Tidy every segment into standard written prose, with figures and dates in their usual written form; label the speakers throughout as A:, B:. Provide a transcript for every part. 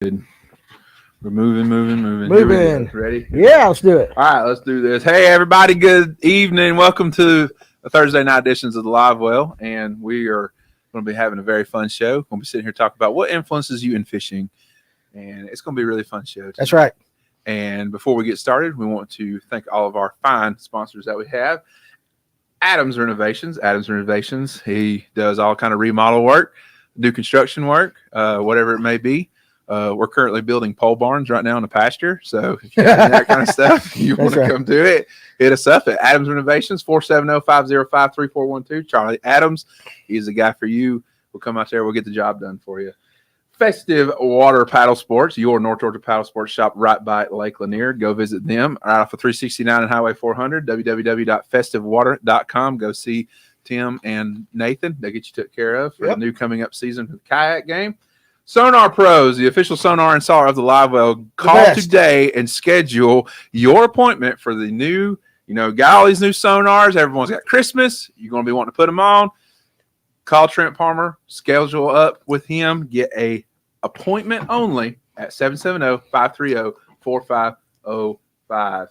A: We're moving.
B: Moving.
A: Ready?
B: Yeah, let's do it.
A: All right, let's do this. Hey, everybody. Good evening. Welcome to the Thursday night editions of the Live Well, and we are going to be having a very fun show. We're going to be sitting here talking about what influences you in fishing, and it's going to be a really fun show tonight.
B: That's right.
A: And before we get started, we want to thank all of our fine sponsors that we have. Adams Renovations. Adams Renovations. He does all kind of remodel work, new construction work, whatever it may be. We're currently building pole barns right now in the pasture. So if you got that kind of stuff, you want to come do it, hit us up at Adams Renovations, 470-505-3412. Charlie Adams, he's the guy for you. We'll come out there. We'll get the job done for you. Festive Water Paddle Sports, your North Georgia paddle sports shop right by Lake Lanier. Go visit them right off of 369 and Highway 400, www.festivewater.com. Go see Tim and Nathan. They'll get you took care of for the new coming up season for the kayak game. Sonar Pros, the official sonar installer of the Live Well. Call today and schedule your appointment for the new, got all these new sonars. Everyone's got Christmas. You're going to be wanting to put them on. Call Trent Palmer, schedule up with him, get a appointment only at 770-530-4505.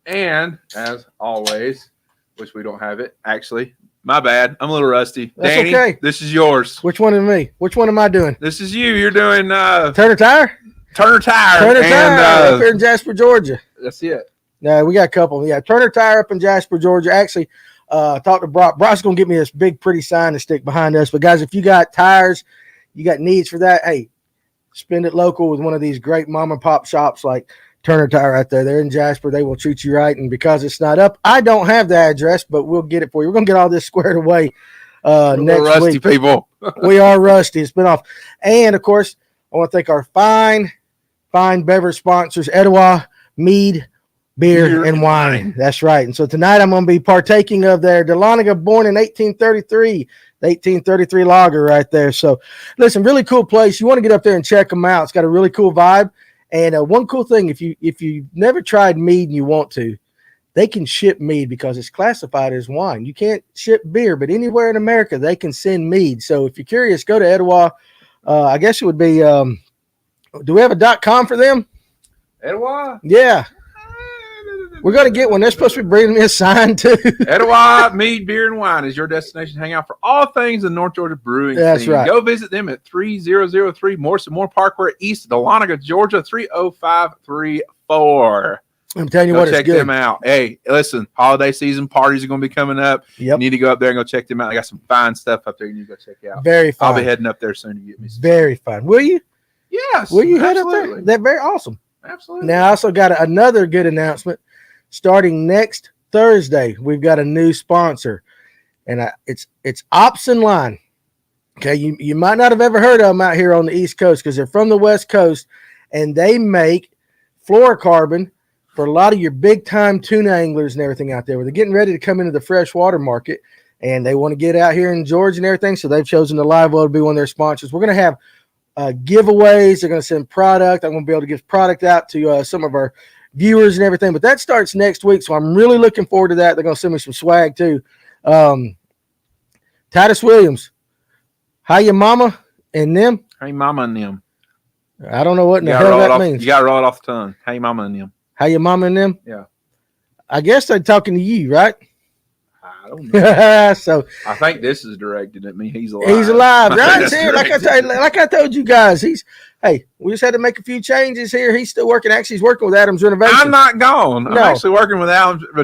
A: And as always, which we don't have it, actually, my bad. I'm a little rusty.
B: That's
A: Danny,
B: okay.
A: This is yours.
B: Which one is me? Which one am I doing?
A: This is you. You're doing
B: Turner Tire?
A: Turner Tire.
B: Turner Tire up here in Jasper, Georgia.
A: That's it.
B: No, we got a couple. Yeah, Turner Tire up in Jasper, Georgia. Actually, talked to Brock. Brock's going to get me this big, pretty sign to stick behind us. But, guys, if you got tires, you got needs for that, hey, spend it local with one of these great mom-and-pop shops like Turner Tire right there. They're in Jasper. They will treat you right. And because it's not up, I don't have the address, but we'll get it for you. We're going to get all this squared away next
A: rusty
B: week.
A: People.
B: We are rusty. It's been off. And, of course, I want to thank our fine beverage sponsors, Etowah Mead, Beer and Wine. That's right. And so tonight I'm going to be partaking of their Dahlonega born in 1833, the 1833 lager right there. So, listen, really cool place. You want to get up there and check them out. It's got a really cool vibe. And one cool thing, if you've never tried mead and you want to, they can ship mead because it's classified as wine. You can't ship beer, but anywhere in America they can send mead. So if you're curious, go to Etowah. I guess it would be. Do we have a .com for them?
A: Etowah?
B: Yeah. We're going to get one. They're supposed to be bringing me a sign, too.
A: Etowah Mead, Beer, and Wine is your destination to hang out for all things in North Georgia brewing scene.
B: That's right.
A: Go visit them at 3003 Morrison Moore Parkway, East Dahlonega, Georgia, 30534.
B: I'm telling you what, it's good.
A: Check them out. Hey, listen, holiday season parties are going to be coming up.
B: Yep.
A: You need to go up there and go check them out. I got some fine stuff up there you need to go check out.
B: Very fine.
A: I'll be heading up there soon to get me some.
B: Very fine. Will you?
A: Yes.
B: Will you head up there? That's very awesome.
A: Absolutely.
B: Now, I also got another good announcement. Starting next Thursday, we've got a new sponsor, and it's Opson Line. Okay, you might not have ever heard of them out here on the East Coast because they're from the West Coast, and they make fluorocarbon for a lot of your big-time tuna anglers and everything out there. Where they're getting ready to come into the freshwater market, and they want to get out here in Georgia and everything, so they've chosen the Live Well to be one of their sponsors. We're going to have giveaways. They're going to send product. I'm going to be able to give product out to some of our viewers and everything, but that starts next week, so I'm really looking forward to that. They're going to send me some swag too. Titus Williams, how you mama and them?
A: How you mama and them?
B: I don't know what in the hell that means.
A: You got to roll it off the tongue. How you mama and them?
B: How you mama and them?
A: Yeah.
B: I guess they're talking to you, right?
A: I don't know.
B: So
A: I think this is directed at me. He's alive.
B: He's alive. Right here, like I told you guys, we just had to make a few changes here. He's still working. Actually, he's working with Adams Renovations.
A: I'm not gone. I'm actually working with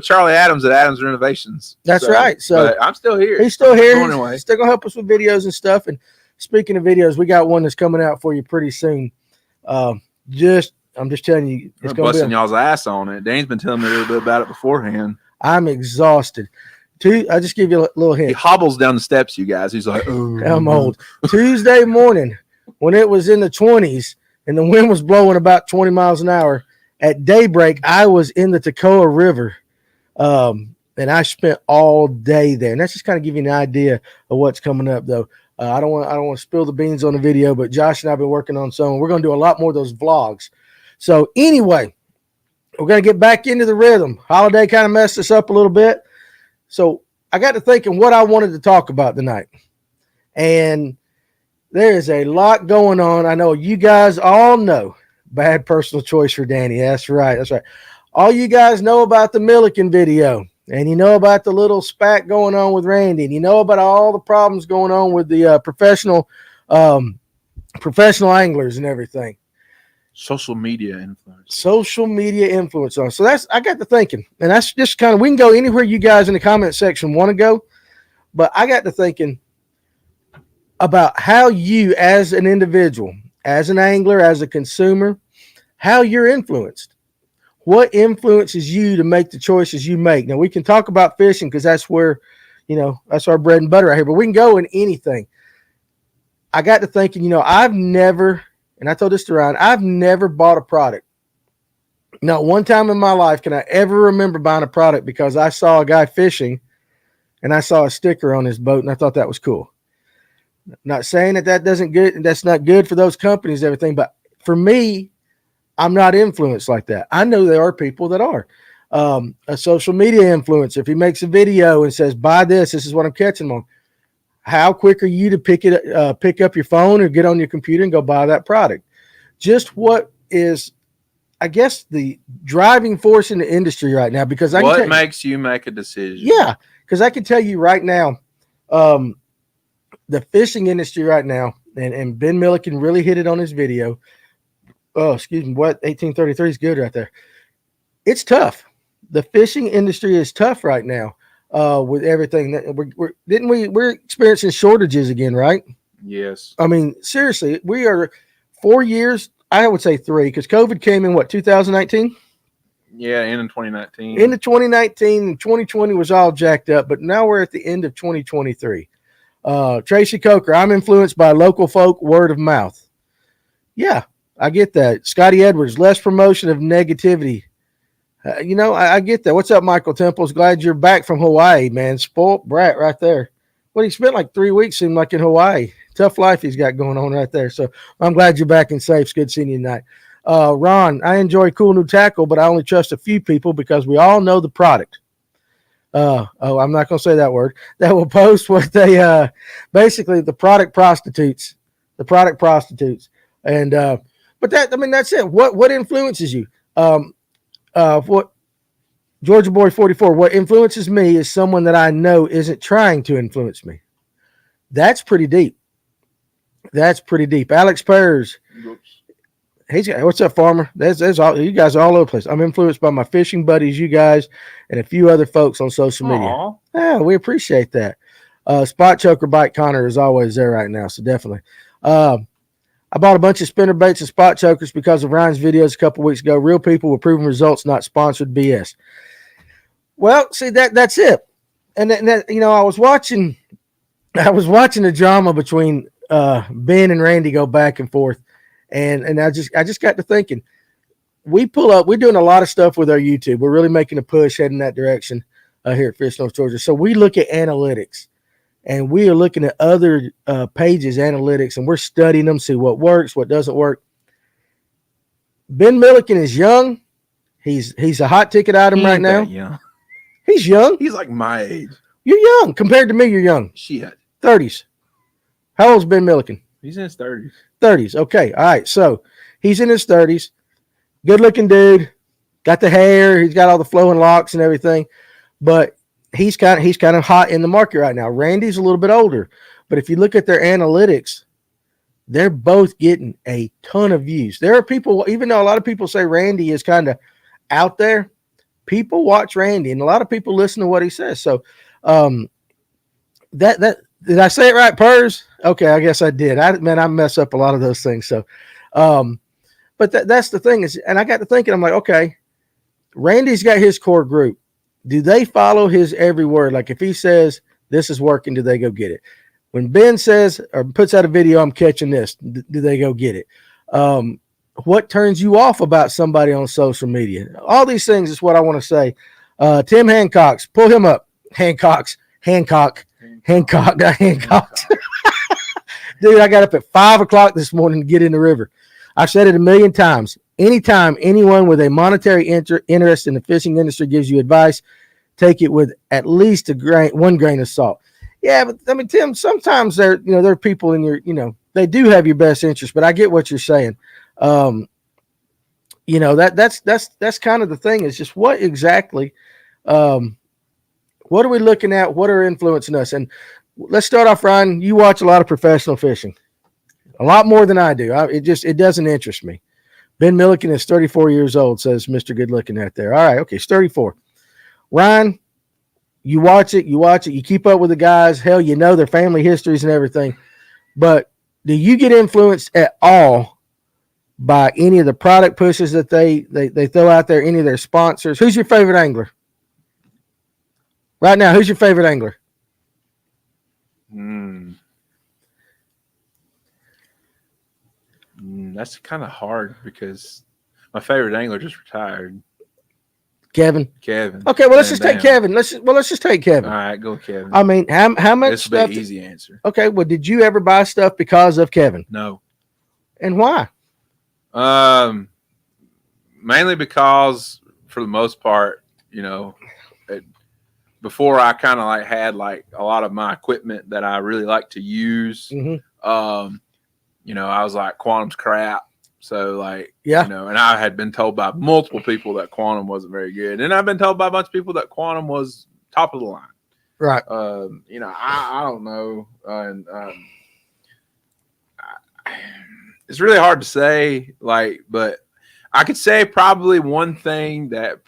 A: Charlie Adams at Adams Renovations.
B: That's right. So
A: I'm still here.
B: He's still here. He's still gonna help us with videos and stuff. And speaking of videos, we got one that's coming out for you pretty soon. I'm just telling you,
A: it's going to be busting y'all's ass on it. Dane's been telling me a little bit about it beforehand.
B: I'm exhausted. I just give you a little hint.
A: He hobbles down the steps, you guys. He's like, oh,
B: I'm old. Tuesday morning, when it was in the 20s and the wind was blowing about 20 miles an hour, at daybreak, I was in the Toccoa River, and I spent all day there. And that's just kind of give you an idea of what's coming up, though. I don't want to spill the beans on the video, but Josh and I have been working on some. We're going to do a lot more of those vlogs. So anyway, we're going to get back into the rhythm. Holiday kind of messed us up a little bit. So I got to thinking what I wanted to talk about tonight. And There is a lot going on. I know you guys all know. Bad personal choice for Danny. That's right. That's right. All you guys know about the Milliken video, and you know about the little spat going on with Randy, and you know about all the problems going on with the professional anglers and everything.
A: Social media influence.
B: Social media influence on. So I got to thinking, and that's just kind of, we can go anywhere you guys in the comment section want to go, but I got to thinking about how you as an individual, as an angler, as a consumer, how you're influenced. What influences you to make the choices you make? Now, we can talk about fishing because that's where, that's our bread and butter right here, but we can go in anything. I got to thinking, I've never, and I told this to Ryan, I've never bought a product. Not one time in my life can I ever remember buying a product because I saw a guy fishing and I saw a sticker on his boat and I thought that was cool. Not saying that's not good for those companies and everything, but for me, I'm not influenced like that. I know there are people that are. A social media influencer, if he makes a video and says, buy this is what I'm catching on. How quick are you to pick up your phone or get on your computer and go buy that product? Just what is, I guess, the driving force in the industry right now? Because
A: what makes you make a decision?
B: Yeah, because I can tell you right now, the fishing industry right now, and Ben Milliken really hit it on his video. Oh, excuse me, what 1833 is good right there. It's tough. The fishing industry is tough right now. With everything that we're experiencing shortages again, right?
A: Yes.
B: I mean, seriously, we are 4 years. I would say 3 because COVID came in 2019.
A: Yeah, in 2019.
B: Into 2019 and 2020 was all jacked up, but now we're at the end of 2023. Tracy Coker, I'm influenced by local folk, word of mouth. Yeah, I get that. Scotty Edwards, less promotion of negativity. I get that. What's up, Michael Temples? Glad you're back from Hawaii, man. Spoiled brat right there. Well, he spent like 3 weeks, seemed like, in Hawaii. Tough life he's got going on right there. So I'm glad you're back and safe. It's good seeing you tonight. Ron, I enjoy cool new tackle, but I only trust a few people because we all know the product. I'm not going to say that word. That will post what they basically the product prostitutes. The product prostitutes. And but that's it. What influences you? What Georgia Boy 44, what influences me is someone that I know isn't trying to influence me. That's pretty deep. That's pretty deep. Alex Pears. What's up, Farmer? There's all you guys are all over the place. I'm influenced by my fishing buddies, you guys, and a few other folks on social media.
A: Aww.
B: Yeah, we appreciate that. Spot Choker Bite Connor is always there right now, so definitely. I bought a bunch of spinner baits and spot chokers because of Ryan's videos a couple weeks ago. Real people with proven results, not sponsored BS. Well, see that's it. And that I was watching the drama between Ben and Randy go back and forth, and I just got to thinking. We're doing a lot of stuff with our YouTube. We're really making a push heading that direction here at Fish North Georgia. So we look at analytics. And we are looking at other pages, analytics, and we're studying them, see what works, what doesn't work. Ben Milliken is young. He's a hot ticket item right now.
A: Young.
B: He's young.
A: He's like my age.
B: You're young. Compared to me, you're young.
A: Shit.
B: 30s. How old's Ben Milliken?
A: He's in his 30s.
B: 30s. Okay. All right. So he's in his 30s. Good looking dude. Got the hair. He's got all the flowing locks and everything. But he's kind of hot in the market right now. Randy's a little bit older, but if you look at their analytics, they're both getting a ton of views. There are people, even though a lot of people say Randy is kind of out there, people watch Randy, and a lot of people listen to what he says. So, that did I say it right, Pers? Okay, I guess I did. I mess up a lot of those things. So, but that's the thing is, and I got to thinking, I'm like, okay, Randy's got his core group. Do they follow his every word? Like if he says this is working, do they go get it? When Ben says or puts out a video, I'm catching this, do they go get it? What turns you off about somebody on social media? All these things is what I want to say. Tim Hancock's, pull him up. Hancock. Dude, I got up at 5 o'clock this morning to get in the river. I've said it a million times. Anytime anyone with a monetary interest in the fishing industry gives you advice, take it with at least one grain of salt. Yeah, but I mean, Tim, sometimes there are people in your, they do have your best interest, but I get what you're saying. You know, that's kind of the thing, is just what exactly, what are we looking at? What are influencing us? And let's start off, Ryan. You watch a lot of professional fishing, a lot more than I do. It doesn't interest me. Ben Milliken is 34 years old, says Mr. Good Looking out there. All right, okay, he's 34. Ryan, you watch it, you keep up with the guys. Hell, you know their family histories and everything. But do you get influenced at all by any of the product pushes that they throw out there, any of their sponsors? Who's your favorite angler? Right now, who's your favorite angler?
A: That's kind of hard because my favorite angler just retired.
B: Kevin.
A: Okay,
B: well, let's just take Kevin. Let's just take Kevin.
A: All right, go Kevin.
B: I mean, how much
A: this
B: stuff?
A: This will be an easy answer.
B: Okay, well, did you ever buy stuff because of Kevin?
A: No.
B: And why?
A: Mainly because, for the most part, you know, before I kind of like had like a lot of my equipment that I really like to use.
B: Mm-hmm.
A: You know, I was like, Quantum's crap. So like,
B: yeah,
A: you know, and I had been told by multiple people that Quantum wasn't very good. And I've been told by a bunch of people that Quantum was top of the line.
B: Right.
A: You know, I don't know. It's really hard to say, like, but I could say probably one thing that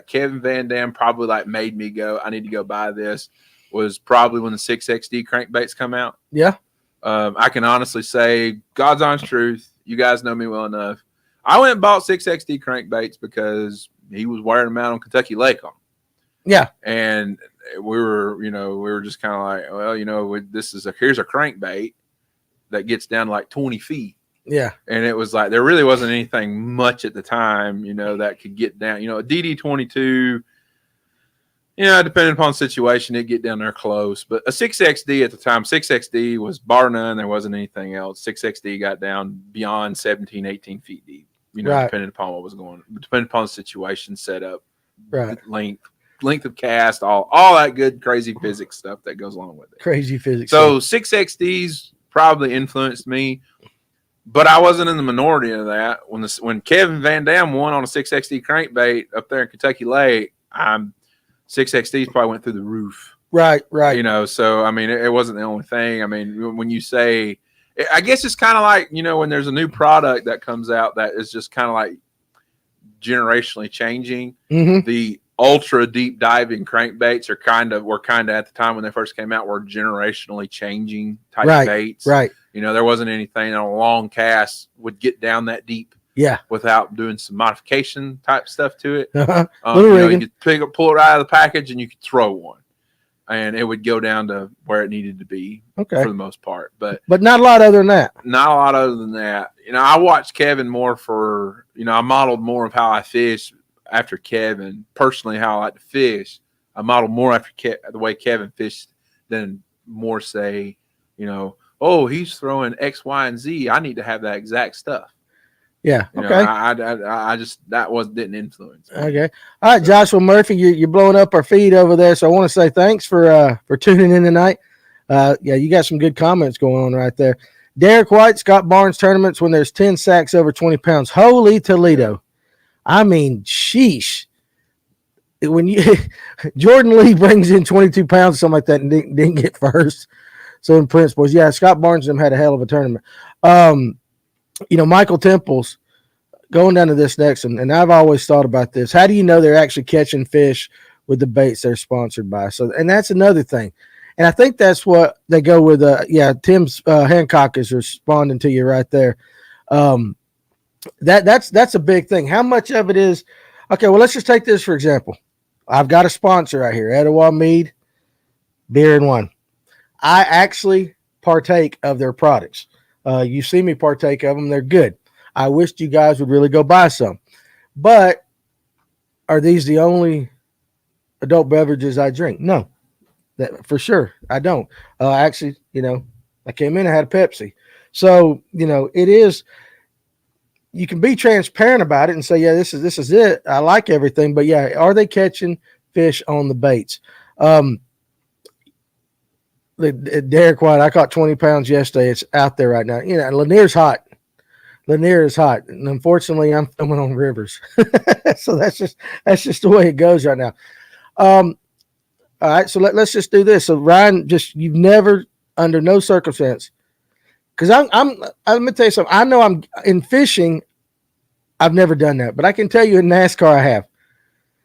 A: Kevin Van Dam probably like made me go, I need to go buy this, was probably when the 6XD crankbaits come out.
B: Yeah.
A: I can honestly say, God's honest truth, you guys know me well enough. I went and bought 6XD crankbaits because he was wearing them out on Kentucky Lake on.
B: Yeah.
A: And we were just kind of like, well, you know, here's a crankbait that gets down to like 20 feet.
B: Yeah.
A: And it was like, there really wasn't anything much at the time, you know, that could get down, you know, a DD22, you know, depending upon the situation, it'd get down there close. But a 6XD at the time, 6XD was bar none. There wasn't anything else. 6XD got down beyond 17, 18 feet deep, you know,
B: right.
A: depending upon what was going on, depending upon the situation, setup,
B: right,
A: length of cast, all that good, crazy physics stuff that goes along with it.
B: Crazy physics.
A: So 6XDs probably influenced me, but I wasn't in the minority of that. When Kevin Van Dam won on a 6XD crankbait up there in Kentucky Lake, 6XDs probably went through the roof.
B: Right.
A: You know, so, I mean, it wasn't the only thing. I mean, when you say, I guess it's kind of like, you know, when there's a new product that comes out that is just kind of like generationally changing,
B: mm-hmm.
A: the ultra deep diving crankbaits were kind of at the time when they first came out, were generationally changing type baits.
B: Right.
A: You know, there wasn't anything on a long cast would get down that deep.
B: Yeah.
A: Without doing some modification type stuff to it.
B: Uh-huh.
A: You know, you could pull it out of the package and you could throw one. And it would go down to where it needed to be for the most part. But
B: not a lot other than that.
A: Not a lot other than that. You know, I watched Kevin more for, you know, I modeled more of how I fish after Kevin. Personally, how I like to fish. I modeled more after the way Kevin fished than more say, you know, oh, he's throwing X, Y, and Z. I need to have that exact stuff.
B: Yeah.
A: You
B: okay.
A: know, I just didn't influence me.
B: Okay. All right, Joshua Murphy, you're blowing up our feed over there, so I want to say thanks for tuning in tonight. Yeah, you got some good comments going on right there. Derek White, Scott Barnes tournaments when there's 10 sacks over 20 pounds. Holy Toledo! I mean, sheesh. When Jordan Lee brings in 22 pounds or something like that and didn't get first. So in principles, yeah, Scott Barnes and them had a hell of a tournament. You know, Michael Temples, going down to this next one, and I've always thought about this. How do you know they're actually catching fish with the baits they're sponsored by? So, and that's another thing. And I think that's what they go with. Tim's Hancock is responding to you right there. That's a big thing. How much of it is, okay, well, let's just take this for example. I've got a sponsor right here, Etowah Mead Beer and Wine. I actually partake of their products. You see me partake of them. They're good. I wished you guys would really go buy some. But are these the only adult beverages I drink? No, that for sure. I don't. Actually, you know, I came in and had a Pepsi. So, you know, it is, you can be transparent about it and say, yeah, this is it. I like everything. But yeah, are they catching fish on the baits? Derek White, I caught 20 pounds yesterday. It's out there right now. You know, Lanier's hot. Lanier is hot, and unfortunately, I'm filming on rivers, so that's just the way it goes right now. All right, so let's just do this. So Ryan, you've never, under no circumstance, because I'm let me tell you something. I know I'm in fishing. I've never done that, but I can tell you in NASCAR I have.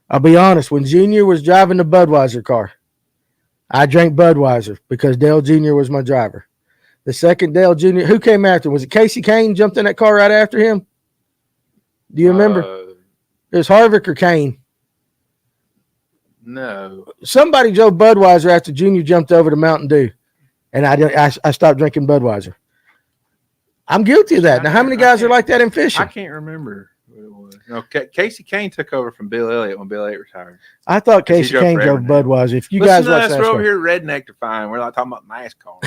B: I'll be honest. When Junior was driving the Budweiser car, I drank Budweiser because Dale Jr. was my driver. The second Dale Jr., who came after him? Was it Casey Kane jumped in that car right after him? Do you remember? It was Harvick or Kane.
A: No.
B: Somebody drove Budweiser after Junior jumped over to Mountain Dew, and I stopped drinking Budweiser. I'm guilty of that. Now, how many guys are like that in fishing?
A: I can't remember what it was. No, Casey Kane took over from Bill Elliott when Bill Elliott retired.
B: I thought Casey Kane drove Budweiser. If you guys watch
A: NASCAR, we're over here redneck to find. We're not talking about NASCAR.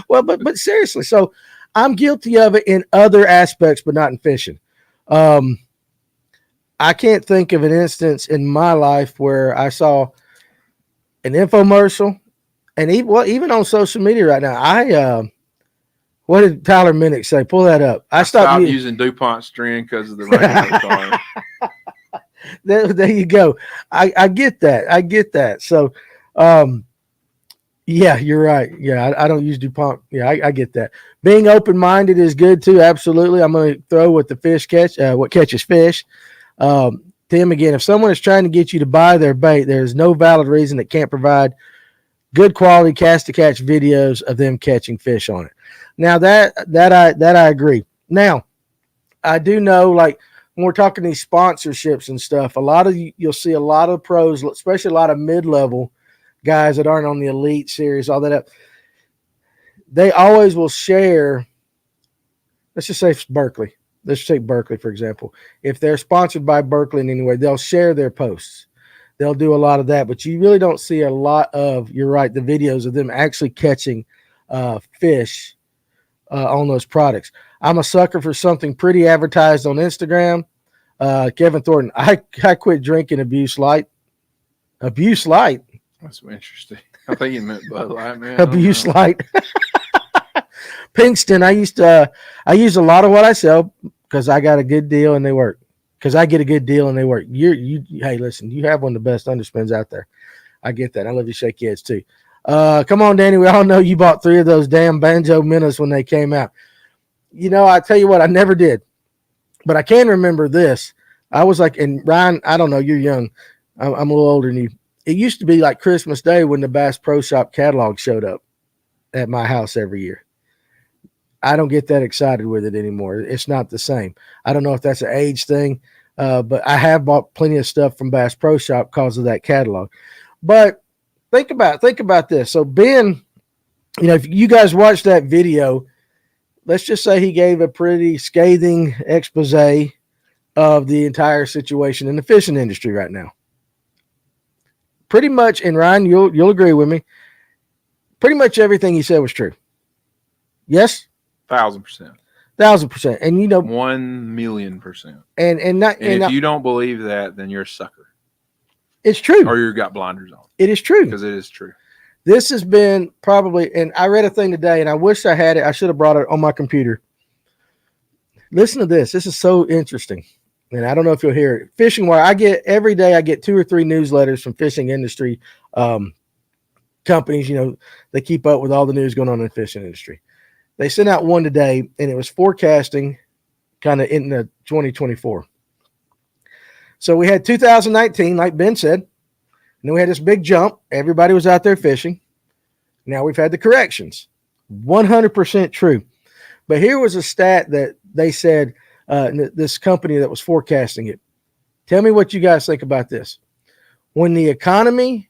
B: Well, but seriously, so I'm guilty of it in other aspects, but not in fishing. I can't think of an instance in my life where I saw an infomercial, and even on social media right now, what did Tyler Minnick say? Pull that up.
A: I stopped using DuPont string because of the rain.
B: There you go. I get that. I get that. So, yeah, you're right. Yeah, I don't use DuPont. Yeah, I get that. Being open-minded is good too. Absolutely. I'm going to throw what the fish catch, what catches fish. Tim, again, if someone is trying to get you to buy their bait, there's no valid reason that can't provide good quality cast-to-catch videos of them catching fish on it. Now that I agree. Now, I do know, like when we're talking these sponsorships and stuff, you'll see a lot of pros, especially a lot of mid-level guys that aren't on the elite series, all that. They always will share. Let's just say Berkeley. Let's take Berkeley, for example. If they're sponsored by Berkeley in any way, they'll share their posts. They'll do a lot of that, but you really don't see a lot of, you're right, the videos of them actually catching fish on those products. I'm a sucker for something pretty advertised on Instagram. Kevin Thornton, I quit drinking Abuse Light. Abuse Light?
A: That's interesting. I think you meant Bud Light, man.
B: Abuse Light. Pinkston, I use a lot of what I sell because I got a good deal and they work. Because I get a good deal and they work. Hey, listen, you have one of the best underspins out there. I get that. I love you, shake your heads too. Come on, Danny. We all know you bought 3 of those damn Banjo Minnows when they came out. You know, I tell you what, I never did. But I can remember this. I was like, and Ryan, I don't know, you're young. I'm a little older than you. It used to be like Christmas Day when the Bass Pro Shop catalog showed up at my house every year. I don't get that excited with it anymore. It's not the same. I don't know if that's an age thing, but I have bought plenty of stuff from Bass Pro Shop because of that catalog. But think about this. So Ben, you know, if you guys watched that video, let's just say he gave a pretty scathing expose of the entire situation in the fishing industry right now. Pretty much, and Ryan, you'll agree with me. Pretty much everything he said was true. Yes,
A: 1,000%.
B: 1,000%. And you know,
A: 1,000,000%.
B: And
A: if you don't believe that, then you're a sucker.
B: It's true.
A: Or you've got blinders on.
B: It is true.
A: Because it is true.
B: This has been probably, and I read a thing today, and I wish I had it. I should have brought it on my computer. Listen to this. This is so interesting. And I don't know if you'll hear it. Fishing Wire, every day I get 2 or 3 newsletters from fishing industry companies. You know, they keep up with all the news going on in the fishing industry. They sent out one today, and it was forecasting kind of in the 2024. So we had 2019, like Ben said, and then we had this big jump. Everybody was out there fishing. Now we've had the corrections. 100% true. But here was a stat that they said, this company that was forecasting it. Tell me what you guys think about this. When the economy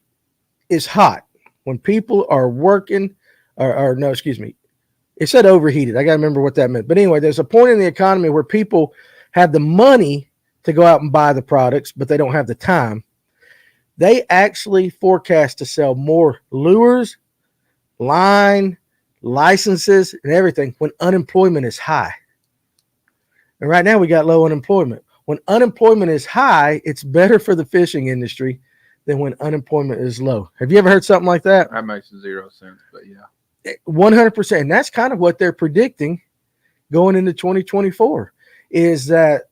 B: is hot, when people are working, it said overheated. I got to remember what that meant. But anyway, there's a point in the economy where people have the money to go out and buy the products, but they don't have the time. They actually forecast to sell more lures, line, licenses, and everything when unemployment is high. And right now we got low unemployment. When unemployment is high, it's better for the fishing industry than when unemployment is low. Have you ever heard something like that?
A: That makes 0 sense, but yeah.
B: 100%. And that's kind of what they're predicting going into 2024 is that,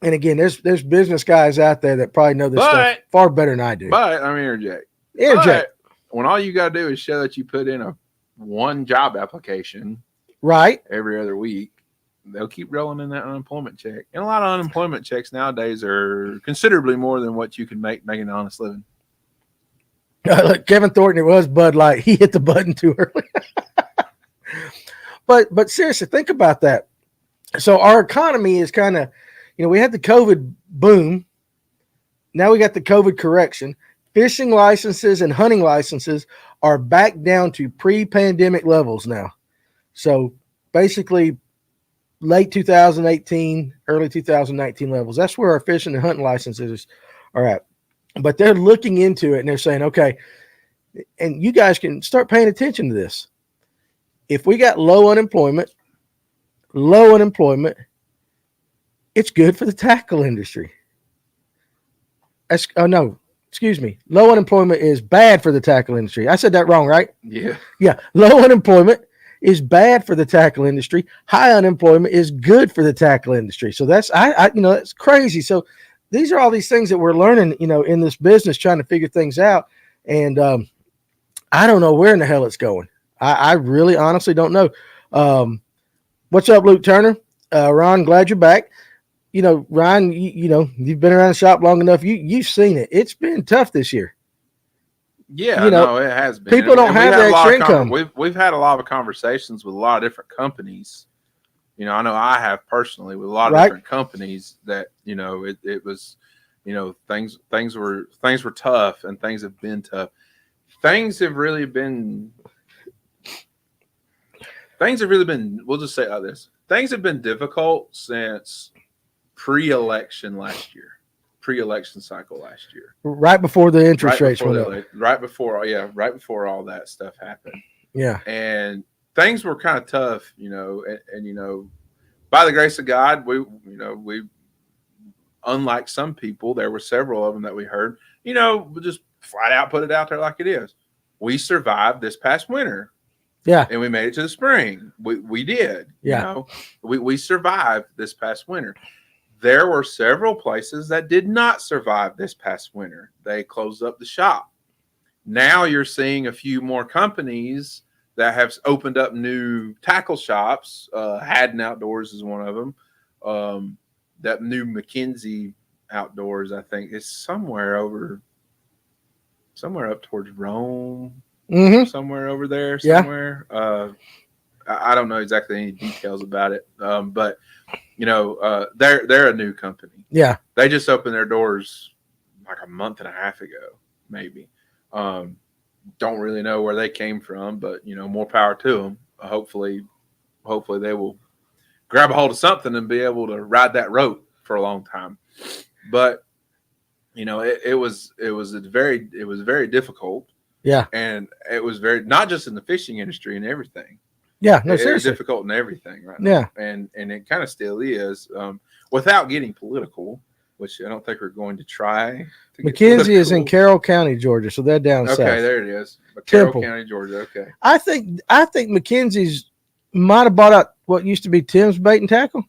B: and again, there's business guys out there that probably know this stuff far better than I do.
A: But I'm interject. When all you got to do is show that you put in one job application
B: right
A: every other week, they'll keep rolling in that unemployment check. And a lot of unemployment checks nowadays are considerably more than what you can make making an honest living.
B: Look, Kevin Thornton, it was Bud Light. He hit the button too early. But seriously, think about that. So our economy is kind of, we had the COVID boom. Now we got the COVID correction. Fishing licenses and hunting licenses are back down to pre-pandemic levels now. So basically late 2018, early 2019 levels. That's where our fishing and hunting licenses are at. But they're looking into it and they're saying, okay, and you guys can start paying attention to this. If we got low unemployment, it's good for the tackle industry. Low unemployment is bad for the tackle industry. I said that wrong, right?
A: Yeah.
B: Yeah. Low unemployment is bad for the tackle industry. High unemployment is good for the tackle industry. So that's, that's crazy. So these are all these things that we're learning, in this business, trying to figure things out. And I don't know where in the hell it's going. I really honestly don't know. What's up, Luke Turner? Ron, glad you're back. Ryan, you've been around the shop long enough. You've seen it. It's been tough this year.
A: Yeah, no, it has been.
B: People don't have the extra income.
A: We've had a lot of conversations with a lot of different companies. I know I have personally with a lot of different companies that, it was, things were tough and things have been tough. Things have really been, we'll just say it like this. Things have been difficult since pre-election cycle last year.
B: Right before the interest rates went up.
A: Right before all that stuff happened.
B: Yeah.
A: And things were kind of tough, and by the grace of God, we unlike some people, there were several of them that we heard, we just flat out put it out there like it is. We survived this past winter.
B: Yeah.
A: And we made it to the spring. We did.
B: Yeah.
A: We survived this past winter. There were several places that did not survive this past winter. They closed up the shop. Now you're seeing a few more companies that have opened up new tackle shops. Haddon Outdoors is one of them. That new McKenzie Outdoors, I think, is somewhere up towards Rome.
B: Mm-hmm.
A: Somewhere over there, somewhere. Yeah. I don't know exactly any details about it, but they're a new company.
B: Yeah,
A: they just opened their doors like a month and a half ago, maybe. Don't really know where they came from, but more power to them. Hopefully they will grab a hold of something and be able to ride that rope for a long time. But it was very difficult.
B: Yeah.
A: And it was not just in the fishing industry and everything.
B: Yeah, no, seriously.
A: It's difficult in everything right now. Yeah. And it kind of still is. Without getting political, which I don't think we're going to try.
B: McKenzie is in Carroll County, Georgia, so they're down south.
A: Okay, there it is. Carroll County, Georgia, okay.
B: I think McKenzie's might have bought out what used to be Tim's Bait and Tackle.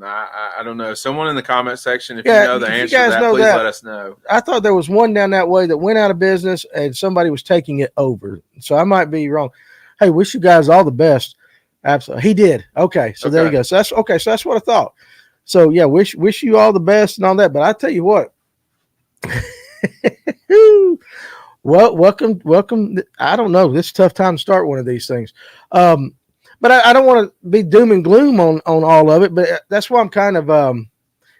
A: I don't know. Someone in the comment section, if you know the answer to that, please let us know.
B: I thought there was one down that way that went out of business and somebody was taking it over. So I might be wrong. Hey, wish you guys all the best. Absolutely. He did. Okay. So there you go. So that's okay. So that's what I thought. So yeah, wish you all the best and all that. But I tell you what. Well, welcome. I don't know. This is a tough time to start one of these things. But I don't want to be doom and gloom on all of it, but that's why I'm kind of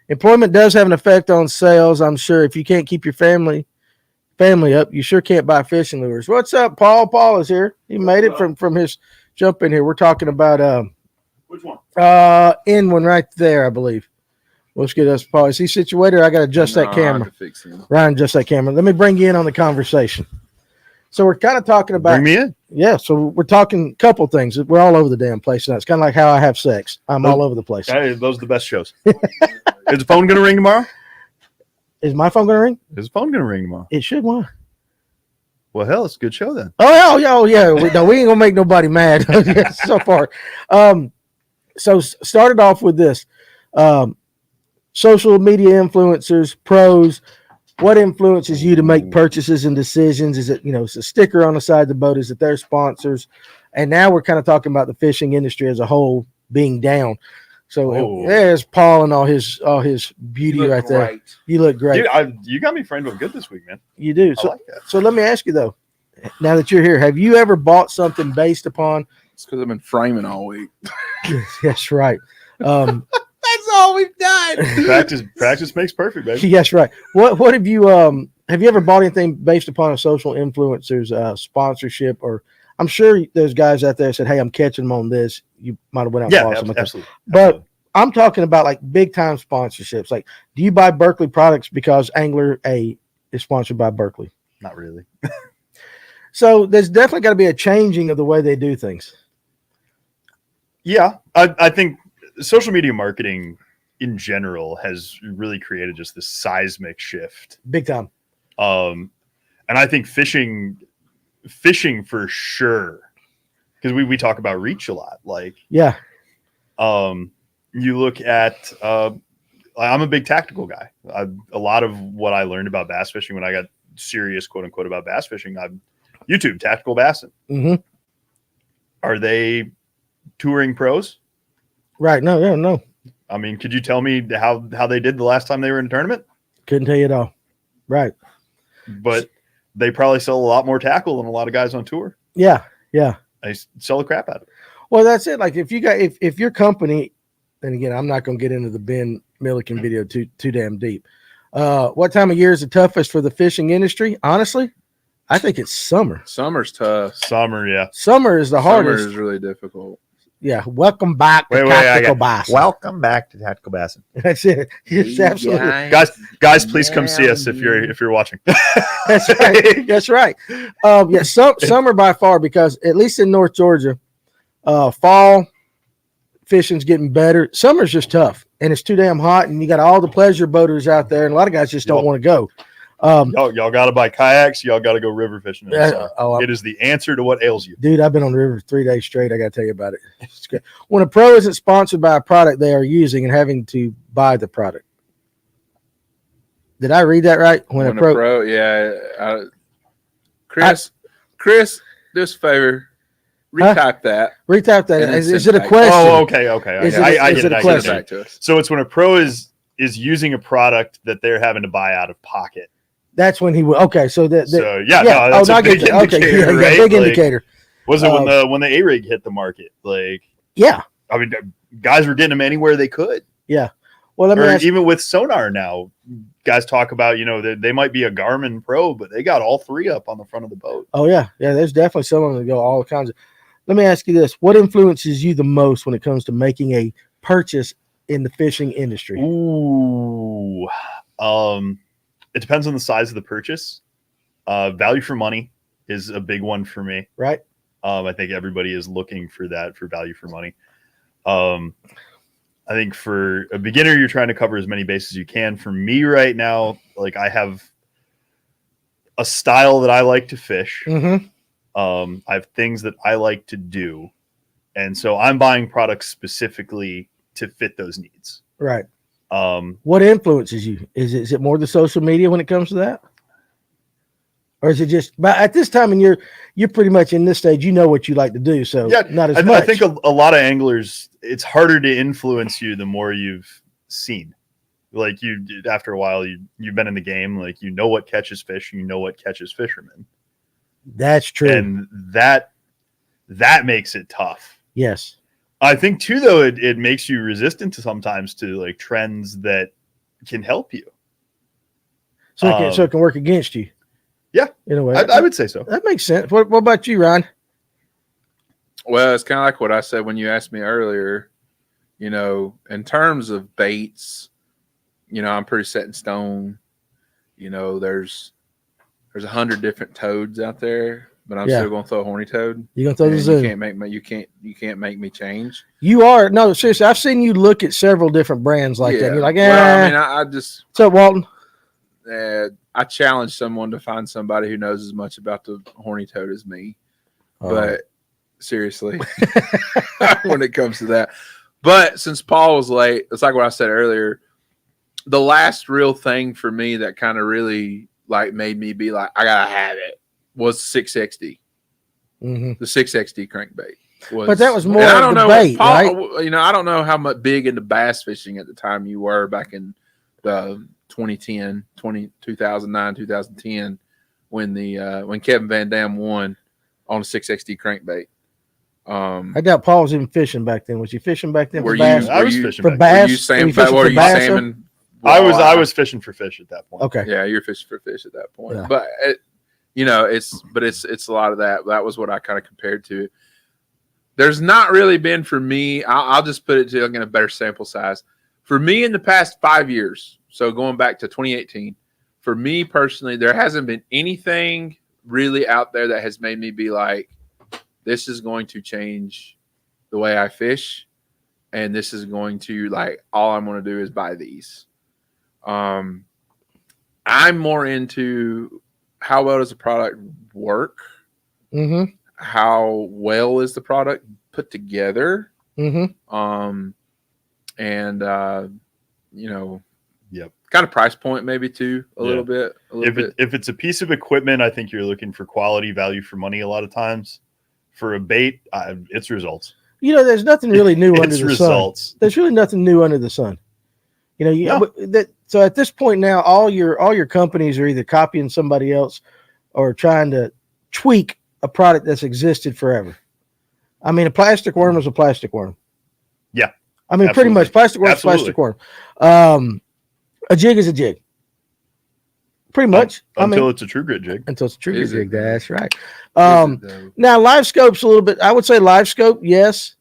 B: employment does have an effect on sales. I'm sure if you can't keep your family up, you sure can't buy fishing lures. What's up, Paul? Paul is here. He made it from his jump in here. We're talking about
C: which one?
B: In one right there, I believe. Let's get us Paul. Is he situated? I got to adjust that camera. Ryan, adjust that camera. Let me bring you in on the conversation. So we're kind of talking about.
C: Bring me in.
B: Yeah, so we're talking a couple things. We're all over the damn place now. It's kind of like how I have sex. I'm all over the place.
C: Those are the best shows. Is the phone going to ring tomorrow?
B: Is my phone going to ring?
C: Is his phone going to ring tomorrow?
B: It should. Why?
C: Well, hell, it's a good show then.
B: Oh yeah. We ain't going to make nobody mad so far. So started off with this. Social media influencers, pros. What influences you to make purchases and decisions? Is it, it's a sticker on the side of the boat? Is it their sponsors? And now we're kind of talking about the fishing industry as a whole being down. So there's Paul and all his beauty right there.
A: Great.
B: You look great.
C: Dude, you got me framed up good this week, man.
B: You do.
C: I like that.
B: So let me ask you though, now that you're here, have you ever bought something based upon?
A: It's because I've been framing all week.
B: Yes, right.
A: That's all we've done.
C: Practice makes perfect, baby.
B: Yes, right. What have you ever bought anything based upon a social influencer's sponsorship? Or I'm sure there's guys out there that said, "Hey, I'm catching them on this." You might have went out and bought something.
C: Absolutely.
B: But I'm talking about like big time sponsorships. Like, do you buy Berkeley products because Angler A is sponsored by Berkeley?
C: Not really.
B: So there's definitely got to be a changing of the way they do things.
C: Yeah, I think social media marketing in general has really created just this seismic shift.
B: Big time.
C: And I think fishing for sure, because we talk about reach a lot. Like,
B: Yeah.
C: you look at, I'm a big tactical guy. A lot of what I learned about bass fishing when I got serious, quote unquote, about bass fishing, I YouTube tactical bassing.
B: Mm-hmm.
C: Are they touring pros?
B: Right. No.
C: I mean, could you tell me how they did the last time they were in a tournament?
B: Couldn't tell you at all. Right.
C: But they probably sell a lot more tackle than a lot of guys on tour.
B: Yeah.
C: They sell the crap out of it.
B: Well, that's it. Like if your company, and again, I'm not going to get into the Ben Milliken video too damn deep. What time of year is the toughest for the fishing industry? Honestly, I think it's summer.
A: Summer's tough.
C: Summer, yeah.
B: Summer is the hardest.
A: Summer is really difficult.
B: Yeah. Welcome back to
C: I
B: Tactical
C: got-
B: Bass.
D: Welcome back to Tactical Bassing.
B: That's it. It's absolutely.
C: Guys, please come see us if you're watching.
B: That's right. That's right. Summer by far, because at least in North Georgia, fall fishing's getting better. Summer's just tough, and it's too damn hot, and you got all the pleasure boaters out there, and a lot of guys just don't want to go.
C: Y'all got to buy kayaks. Y'all got to go river fishing. It is the answer to what ails you.
B: Dude, I've been on the river 3 days straight. I got to tell you about it. It's great. When a pro isn't sponsored by a product they are using and having to buy the product. Did I read that right? When a pro,
A: yeah. Chris, do us a favor. Retype that.
B: retype that.
A: And then
B: Is
A: send
B: it
A: it
B: a
A: back.
B: question?
C: Oh, okay.
B: Is it-
C: I
B: is
C: get
B: it a
C: it.
A: Send it
B: question?
A: back to us.
C: So it's when a pro is using a product that they're having to buy out of pocket.
B: That's when he will. Okay, so that's
C: a big
B: that. Okay,
C: indicator, right?
B: big
C: Like,
B: indicator.
C: Was it when the A-rig hit the market? Like,
B: Yeah.
C: I mean, guys were getting them anywhere they could.
B: Well, let me
C: Or
B: ask.
C: even with sonar now, guys talk about, they might be a Garmin Pro, but they got all three up on the front of the boat.
B: Oh yeah. There's definitely someone that go all kinds of. Let me ask you this: what influences you the most when it comes to making a purchase in the fishing industry?
C: Ooh, it depends on the size of the purchase. Value for money is a big one for me.
B: Right.
C: I think everybody is looking for that, for value for money. I think for a beginner, you're trying to cover as many bases as you can. For me right now, like, I have a style that I like to fish.
B: Mm-hmm.
C: I have things that I like to do. And so I'm buying products specifically to fit those needs.
B: Right.
C: Um,
B: What influences you? Is it more the social media when it comes to that, or is it just? But at this time, and you're pretty much in this stage, you know what you like to do, so
C: Yeah,
B: not as
C: I
B: much.
C: think a lot of anglers, it's harder to influence you the more you've seen. Like, after a while, you've been in the game, like, you know what catches fish, you know what catches fishermen.
B: That's true.
C: And that makes it tough.
B: Yes.
C: I think too, though, it makes you resistant to sometimes to like trends that can help you.
B: So it can work against you.
C: Yeah.
B: In a way.
C: I would say so.
B: That makes sense. What about you, Ryan?
A: Well, it's kind of like what I said when you asked me earlier. In terms of baits, I'm pretty set in stone. There's 100 different toads out there, but I'm still going to throw a horny toad.
B: You gonna throw the
A: And
B: zoom?
A: You can't make me change.
B: You are no seriously. I've seen you look at several different brands like that. And you're like,
A: Well, I mean, I just
B: what's up, Walton?
A: I challenge someone to find somebody who knows as much about the horny toad as me. But seriously, when it comes to that. But since Paul was late, it's like what I said earlier. The last real thing for me that kind of really like made me be like, I gotta have it, was 6XD.
B: Mhm.
A: The 6XD crankbait.
B: But that was more
A: and I
B: of
A: don't
B: a
A: know,
B: debate,
A: Paul,
B: right?
A: you know, I don't know how much big into bass fishing at the time you were back in the 2009, 2010, when Kevin Van Dam won on a 6XD crankbait.
B: I doubt Paul was even fishing back then. Was you fishing back then
A: Were
B: for
A: you-
B: bass?
C: I was
A: you-
C: fishing
B: For
C: back
B: bass?
A: Were you
B: Were you
A: salmon?
B: fishing
A: Were
B: for
A: you
B: bass,
A: salmon?
C: then. I
A: walleye?
C: was fishing for fish at that point.
B: Okay.
A: Yeah, you're fishing for fish at that point.
B: Yeah.
A: But it's a lot of that. That was what I kind of compared to. There's not really been for me. I'll just put it to like in a better sample size. For me, in the past 5 years, so going back to 2018, for me personally, there hasn't been anything really out there that has made me be like, this is going to change the way I fish, and this is going to like all I'm going to do is buy these. I'm more into how well does the product work,
B: Mm-hmm.
A: how well is the product put together,
B: Mm-hmm.
A: and you know,
C: Yep.
A: kind of price point maybe too a
C: Yeah.
A: little bit.
C: If it's a piece of equipment, I think you're looking for quality, value for money a lot of times. For a bait, it's results.
B: You know, there's nothing really new under
C: It's
B: the sun.
C: results.
B: There's really nothing new under the sun. You know,
C: No.
B: so at this point now, all your companies are either copying somebody else or trying to tweak a product that's existed forever. I mean, a plastic worm is a plastic worm.
C: Yeah.
B: I mean, pretty
C: Absolutely.
B: much plastic worm is
C: Absolutely.
B: plastic worm. A jig is a jig. Pretty much.
C: Until it's a true grit jig.
B: until it's a trigger
A: Is it,
B: jig.
A: though?
B: That's right.
A: Is it, though?
B: Now live scope's a little bit. I would say live scope, yes,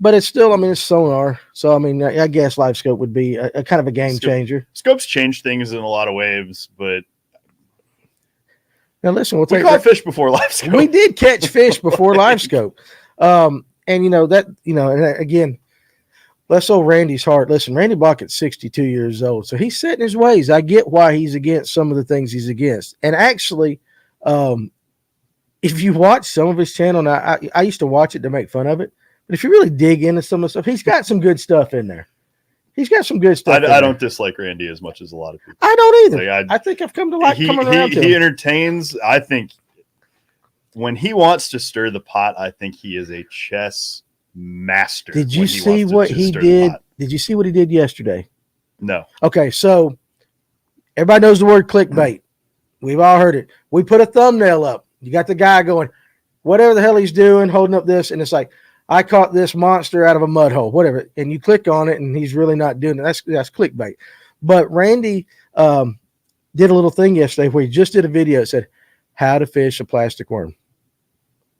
B: but it's still. I mean, it's sonar, so I mean, I guess live scope would be a kind of a game
C: Scope.
B: changer.
C: Scopes change things in a lot of ways, but
B: Now listen, we'll
C: we
B: take
C: caught
B: that.
C: fish before live scope.
B: We did catch fish before live scope, and you know that and again, bless old Randy's heart. Listen, Randy Blockett's 62 years old, so he's set in his ways. I get why he's against some of the things he's against, and actually, if you watch some of his channel, now I used to watch it to make fun of it, but if you really dig into some of the stuff, he's got some good stuff in there. He's got some good stuff.
C: I don't dislike Randy as much as a lot of people.
B: I don't either.
C: Like,
B: I think I've come to like
C: he
B: coming around to
C: he
B: him.
C: entertains. I think when he wants to stir the pot, I think he is a chess master.
B: Did you
C: when he
B: see
C: wants to
B: what
C: just
B: he
C: stir the
B: did?
C: pot.
B: Did you see what he did yesterday?
C: No.
B: Okay, so everybody knows the word clickbait. We've all heard it. We put a thumbnail up. You got the guy going, whatever the hell he's doing, holding up this, and it's like, I caught this monster out of a mud hole, whatever. And you click on it, and he's really not doing it. That's clickbait. But Randy did a little thing yesterday where he just did a video. It said, how to fish a plastic worm.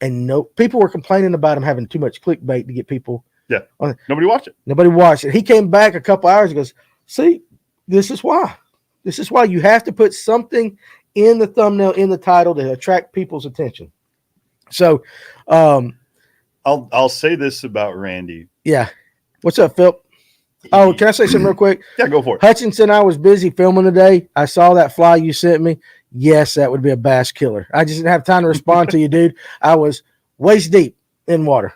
B: And no, people were complaining about him having too much clickbait to get people.
C: Nobody watched it.
B: Nobody watched it. He came back a couple hours and goes, see, this is why. This is why you have to put something in the thumbnail, in the title to attract people's attention. So,
C: I'll say this about Randy.
B: yeah. What's up, Phil? Oh, can I say something real quick?
C: Yeah, go for it.
B: Hutchinson, I was busy filming today. I saw that fly you sent me. Yes, that would be a bass killer. I just didn't have time to respond to you, dude. I was waist deep in water.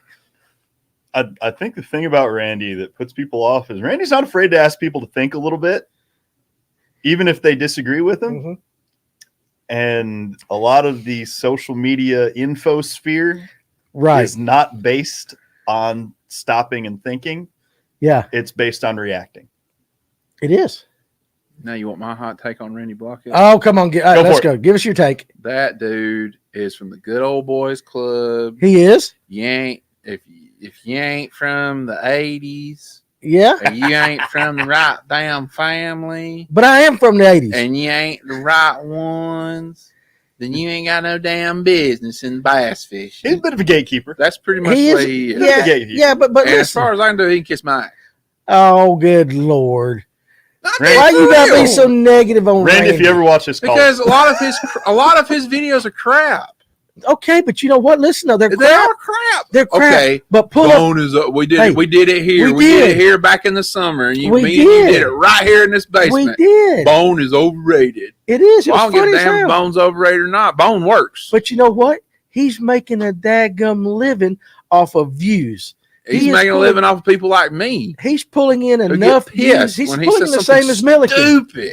C: I think the thing about Randy that puts people off is Randy's not afraid to ask people to think a little bit, even if they disagree with him.
B: Mhm.
C: And a lot of the social media infosphere
B: Right.
C: is not based on stopping and thinking.
B: Yeah,
C: It's based on reacting.
B: it is.
A: Now you want my hot take on Randy Blockett?
B: Oh, come on.
C: Go
B: Let's
C: for
B: go. Give us your take.
A: That dude is from the good old boys club.
B: He is.
A: You ain't if you ain't from the 80s,
B: Yeah.
A: or you ain't from the right damn family,
B: But I am from the 80s.
A: and you ain't the right ones, then you ain't got no damn business in bass
C: He's
A: fishing.
C: a bit of a gatekeeper.
A: That's pretty much
B: He
A: what
B: is.
A: he is.
B: Yeah,
C: Yeah.
B: yeah, but
A: And as
B: listen.
A: far as I can do, he can kiss my ass.
B: Oh, good Lord.
C: Randy-
B: Why you gotta be
A: real.
B: so negative on
C: Randy,
B: Randy?
C: if you ever watch this call,
A: Because a lot of his videos are crap.
B: Okay, but you know what? Listen, though, they're
A: They
B: crap.
A: are crap.
B: They're crap.
A: Okay.
B: But pull up.
A: Bone is we did
B: Hey,
A: it. We did it here.
B: we
A: We did
B: did.
A: it here back in the summer. And you,
B: We
A: me and you
B: did.
A: did it right here in this
B: We
A: basement.
B: did.
A: Bone is overrated.
B: It is. It
A: Well, I
B: was
A: don't give
B: funny
A: a
B: as
A: damn if
B: hell.
A: Bone's overrated or not. Bone works.
B: But you know what? He's making a daggum living off of views.
A: He's
B: he is
A: making a
B: pulling-
A: living off of people like me.
B: He's pulling in
A: Who
B: enough
A: get
B: views.
A: pissed
B: He's
A: when he
B: pulling
A: says
B: the
A: something
B: same as Milliken.
A: stupid.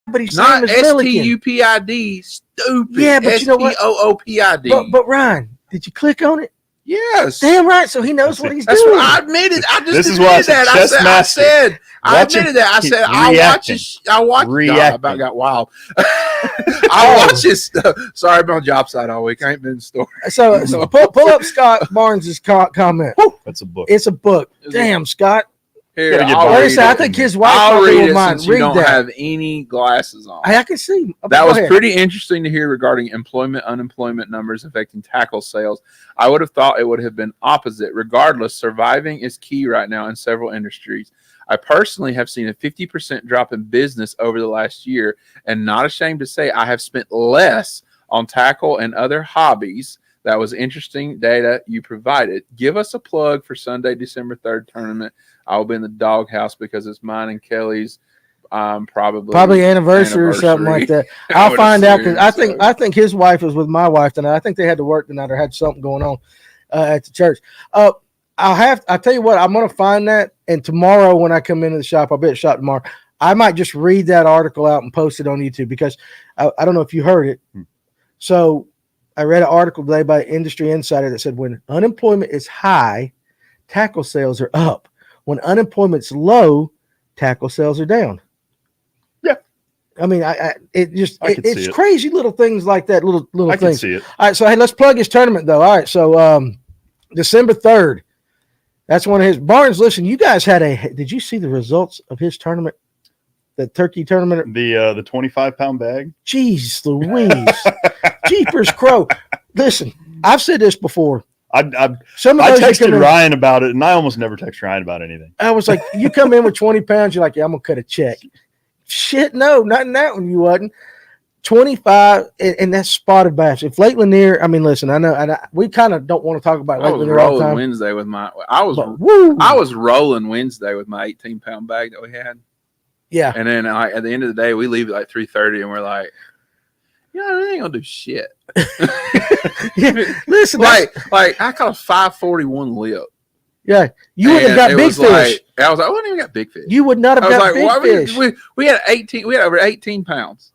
B: But he's
A: Not
B: same as Milliken.
A: STUPID. Stupid.
B: Yeah, but you know what?
A: SPOOPID.
B: But Ryan, did you click on it?
A: Yes.
B: Damn right. So he knows what he's
A: That's
B: doing.
A: what I admitted. I just
C: This is
A: admitted
C: why I said
A: that.
C: chess
A: I
C: master.
A: said. I
C: Watch him
A: admitted that. I said I watch
C: reacting.
A: his. I watch. God, I
C: Reacting.
A: about got wild. I watch his stuff. Sorry, I've been on job site all week. I ain't been in the store.
B: So pull up Scott Barnes' comment.
C: That's a book.
B: It's a book.
A: Is
B: Damn, Scott.
A: Here,
C: Gotta get
A: I'll
C: Barney
B: Like I
A: read
B: said, I
A: it.
B: think his wife
A: I'll
B: probably
A: read
B: will
A: it
B: mind.
A: since you
B: Read
A: don't
B: that.
A: have any glasses on.
B: I can see.
A: That
B: Go
A: was
B: ahead.
A: pretty interesting to hear regarding employment, unemployment numbers affecting tackle sales. I would have thought it would have been opposite. Regardless, surviving is key right now in several industries. I personally have seen a 50% drop in business over the last year, and not ashamed to say I have spent less on tackle and other hobbies. That was interesting data you provided. Give us a plug for Sunday, December 3rd tournament. I will be in the doghouse because it's mine and Kelly's
B: Probably anniversary or something like that.
A: I
B: I'll
A: would
B: find out because
A: assume
B: I think his wife was with my wife tonight. I think they had to work tonight or had something going on at the church. I'll tell you what, I'm gonna find that, and tomorrow when I come into the shop, I'll be at the shop tomorrow. I might just read that article out and post it on YouTube because I don't know if you heard it. So I read an article today by Industry Insider that said when unemployment is high, tackle sales are up. When unemployment's low, tackle sales are down.
C: Yeah.
B: I mean, it's
C: see it.
B: crazy little things like that, little
C: I can
B: things.
C: see it.
B: All right, so hey, let's plug his tournament though. All right, so December 3rd, that's one of his Barnes. Listen, you guys did you see the results of his tournament? The turkey tournament?
C: The 25-pound bag.
B: Jeez Louise. Jeepers crow. Listen, I've said this before.
C: I
B: Some of those you come
C: texted
B: in-
C: Ryan about it, and I almost never text Ryan about anything.
B: I was like, you come in with 20 pounds, you're like, yeah, I'm gonna cut a check. Shit, no, not in that one. You wasn't. 25, and that's spotted bass. If Lake Lanier, I mean, listen, I know, and we kind of don't want to talk about
A: I
B: Lake
A: was
B: Lanier all the
A: rolling
B: time.
A: Wednesday with my.
B: But, woo,
A: I was rolling Wednesday with my 18-pound bag that we had,
B: yeah.
A: and then at the end of the day, we leave at like 3:30, and we're like, you know, I ain't gonna do shit.
B: Yeah, listen, that's-
A: like I caught a 541 lip.
B: yeah, you would have
A: And
B: got
A: it
B: big
A: was
B: fish.
A: like, I was like, I wouldn't even got big fish.
B: You would not have
A: I was
B: got
A: like,
B: big
A: why
B: fish.
A: we had 18. We had over 18 pounds,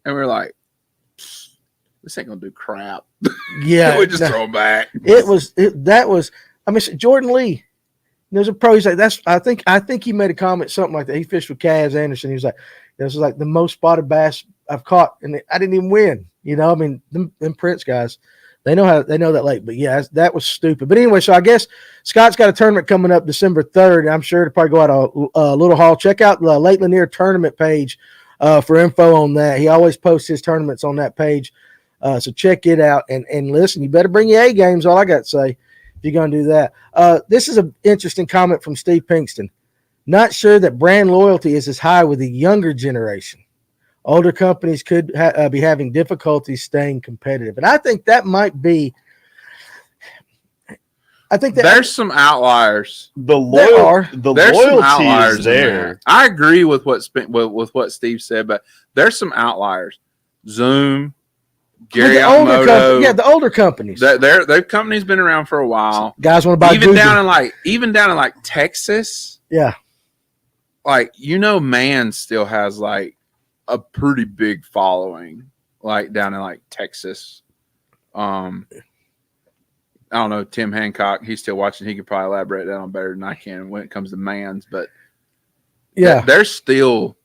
A: and we were like, this ain't gonna do crap.
B: Yeah,
A: we just
B: no.
A: throw them back.
B: That was. I mean, Jordan Lee. There's a pro. He's like, that's. I think he made a comment something like that. He fished with Kaz Anderson. He was like, this is like the most spotted bass I've caught, and I didn't even win. You know, I mean, them Prince guys, they know that lake. But yeah, that was stupid. But anyway, so I guess Scott's got a tournament coming up December 3rd. I'm sure to probably go out a Little Hall. Check out the Lake Lanier tournament page for info on that. He always posts his tournaments on that page. So check it out and listen. You better bring your A games. All I got to say, if you're going to do that. This is an interesting comment from Steve Pinkston. Not sure that brand loyalty is as high with the younger generation. Older companies could be having difficulties staying competitive, and I think that might be. I think that
A: There's some outliers.
C: The
B: are.
A: There's some
C: loyalty
A: outliers
C: is
A: in
C: there.
A: that. I agree with what Steve said, but there's some outliers. Zoom, Gary
B: the older
A: Yamamoto.
B: the older companies.
A: Their company's been around for a while.
B: Guys want to buy
A: Even
B: Google.
A: down in like Texas,
B: Yeah.
A: like Man still has like a pretty big following, like down in like Texas. I don't know, Tim Hancock, he's still watching. He could probably elaborate that on better than I can when it comes to Mans, but
B: Yeah.
A: there's still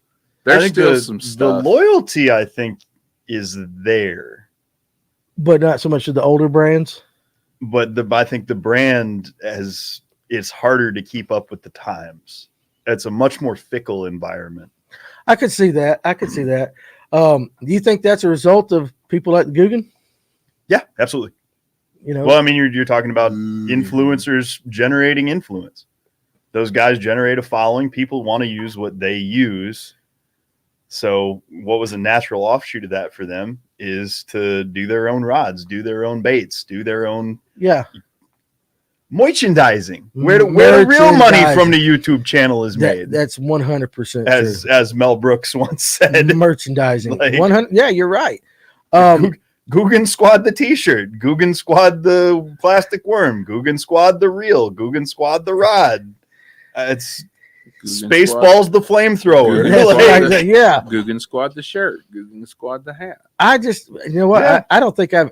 A: some
C: The
A: stuff.
C: loyalty, I think, is there,
B: But not so much of the older brands.
C: but I think the brand it's harder to keep up with the times. It's a much more fickle environment.
B: I could see that. Do you think that's a result of people like Guggen?
C: Yeah, absolutely.
B: You know,
C: Well, I mean, you're talking about influencers generating influence. Those guys generate a following. People want to use what they use. So what was a natural offshoot of that for them is to do their own rods, do their own baits, do their own
B: Yeah.
C: merchandising. Where the real money from the YouTube channel is made.
B: That's 100%
C: as
B: true.
C: as Mel Brooks once said.
B: Merchandising.
C: Like-
B: 100. Yeah, you're right.
C: Guggen Squad the t-shirt, Guggen Squad the plastic worm, Guggen Squad the reel, Guggen Squad the rod. It's
A: Guggen
C: Spaceballs the flamethrower.
A: Guggen
B: That's
A: Squad.
C: Like,
B: right. Yeah.
A: Guggen Squad the shirt. Guggen Squad the hat.
B: I just, you know what?
C: Yeah.
B: I don't think I've.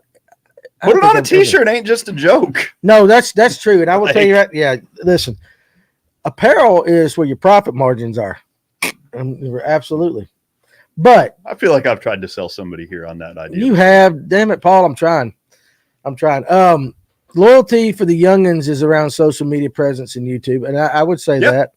B: I
C: put
B: don't
C: it on
B: think
C: a
B: I've ever-
C: t-shirt ain't just a joke.
B: No, that's true. And I will tell you
C: Like-
B: that. Yeah. Listen, apparel is where your profit margins are. Absolutely. But
C: I feel like I've tried to sell somebody here on that idea.
B: you have, damn it, Paul. I'm trying. Loyalty for the youngins is around social media presence and YouTube, and I would say
C: Yep.
B: that.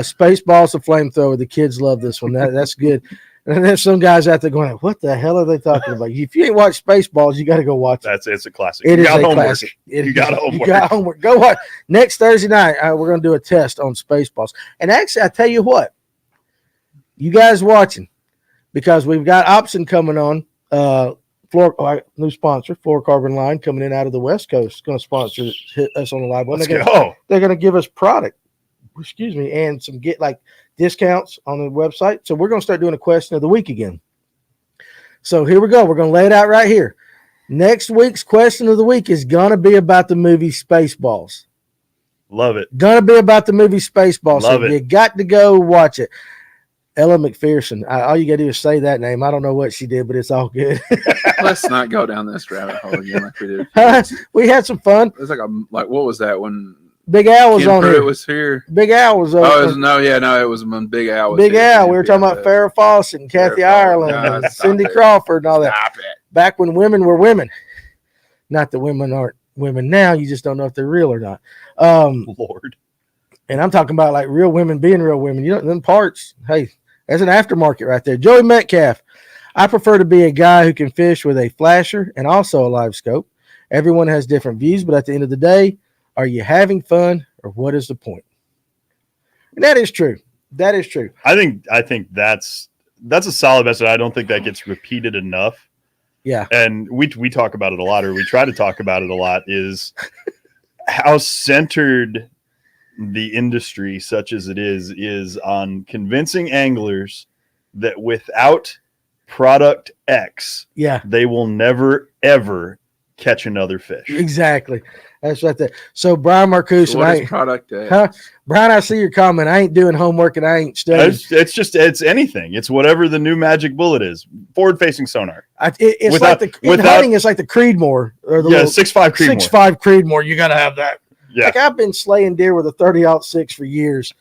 B: Spaceballs a flamethrower. The kids love this one. That's good. And there's some guys out there going, "What the hell are they talking about?" If you ain't watched Spaceballs, you got to go watch it.
C: It's a classic.
B: It
C: You
B: is
C: got
B: a
C: homework.
B: classic.
C: You got homework.
B: You got homework. Go watch next Thursday night. We're going to do a test on Spaceballs. And actually, I tell you what, you guys watching, because we've got Option coming on. New sponsor, Fluorocarbon Line, coming in out of the West Coast, going to sponsor hit us on the live one.
C: Let's
B: They're
C: go.
B: going to give us product. Excuse me, and some discounts on the website. So we're going to start doing a question of the week again. So here we go. We're going to lay it out right here. Next week's question of the week is going to be about the movie Spaceballs.
C: Love it.
B: Going to be about the movie Spaceballs.
C: Love
B: So
C: it.
B: you got to go watch it. Ella McPherson. All you got to do is say that name. I don't know what she did, but it's all good.
A: Let's not go down this rabbit hole again like we did.
B: We had some fun.
A: It's like what was that when
B: Big Al was
A: Ken
B: on
A: Pruitt
B: here.
A: was here?
B: Big Al was on.
A: It was when Big Al was
B: Big
A: here.
B: Al. We were talking about Farrah Fawcett and Kathy
A: Farrah Fawcett.
B: Ireland
A: No,
B: and
A: stop
B: Cindy
A: it.
B: Crawford and all that.
A: Stop it.
B: Back when women were women. Not that women aren't women now. You just don't know if they're real or not.
C: Lord.
B: And I'm talking about like real women being real women. You know, them parts, hey, that's an aftermarket right there. Joey Metcalf. I prefer to be a guy who can fish with a flasher and also a live scope. Everyone has different views, but at the end of the day, are you having fun or what is the point? And that is true. That is true.
C: I think that's a solid message. I don't think that gets repeated enough.
B: Yeah.
C: And we talk about it a lot, or we try to talk about it a lot, is how centered the industry, such as it is on convincing anglers that without product X,
B: Yeah.
C: they will never ever catch another fish.
B: Exactly. That's right there. So Brian Marcus,
A: So what is product X?
B: Huh? Brian, I see your comment. I ain't doing homework and I ain't studying.
C: It's anything. It's whatever the new magic bullet is. Forward facing sonar.
B: It's
C: without-
B: like in
C: without-
B: hunting, it's like the Creedmoor or the
C: Yeah,
B: little
C: 6.5 Creedmoor.
B: 6.5 Creedmoor. You got to have that.
C: Yeah.
B: Like I've been slaying deer with a 30-06 for years,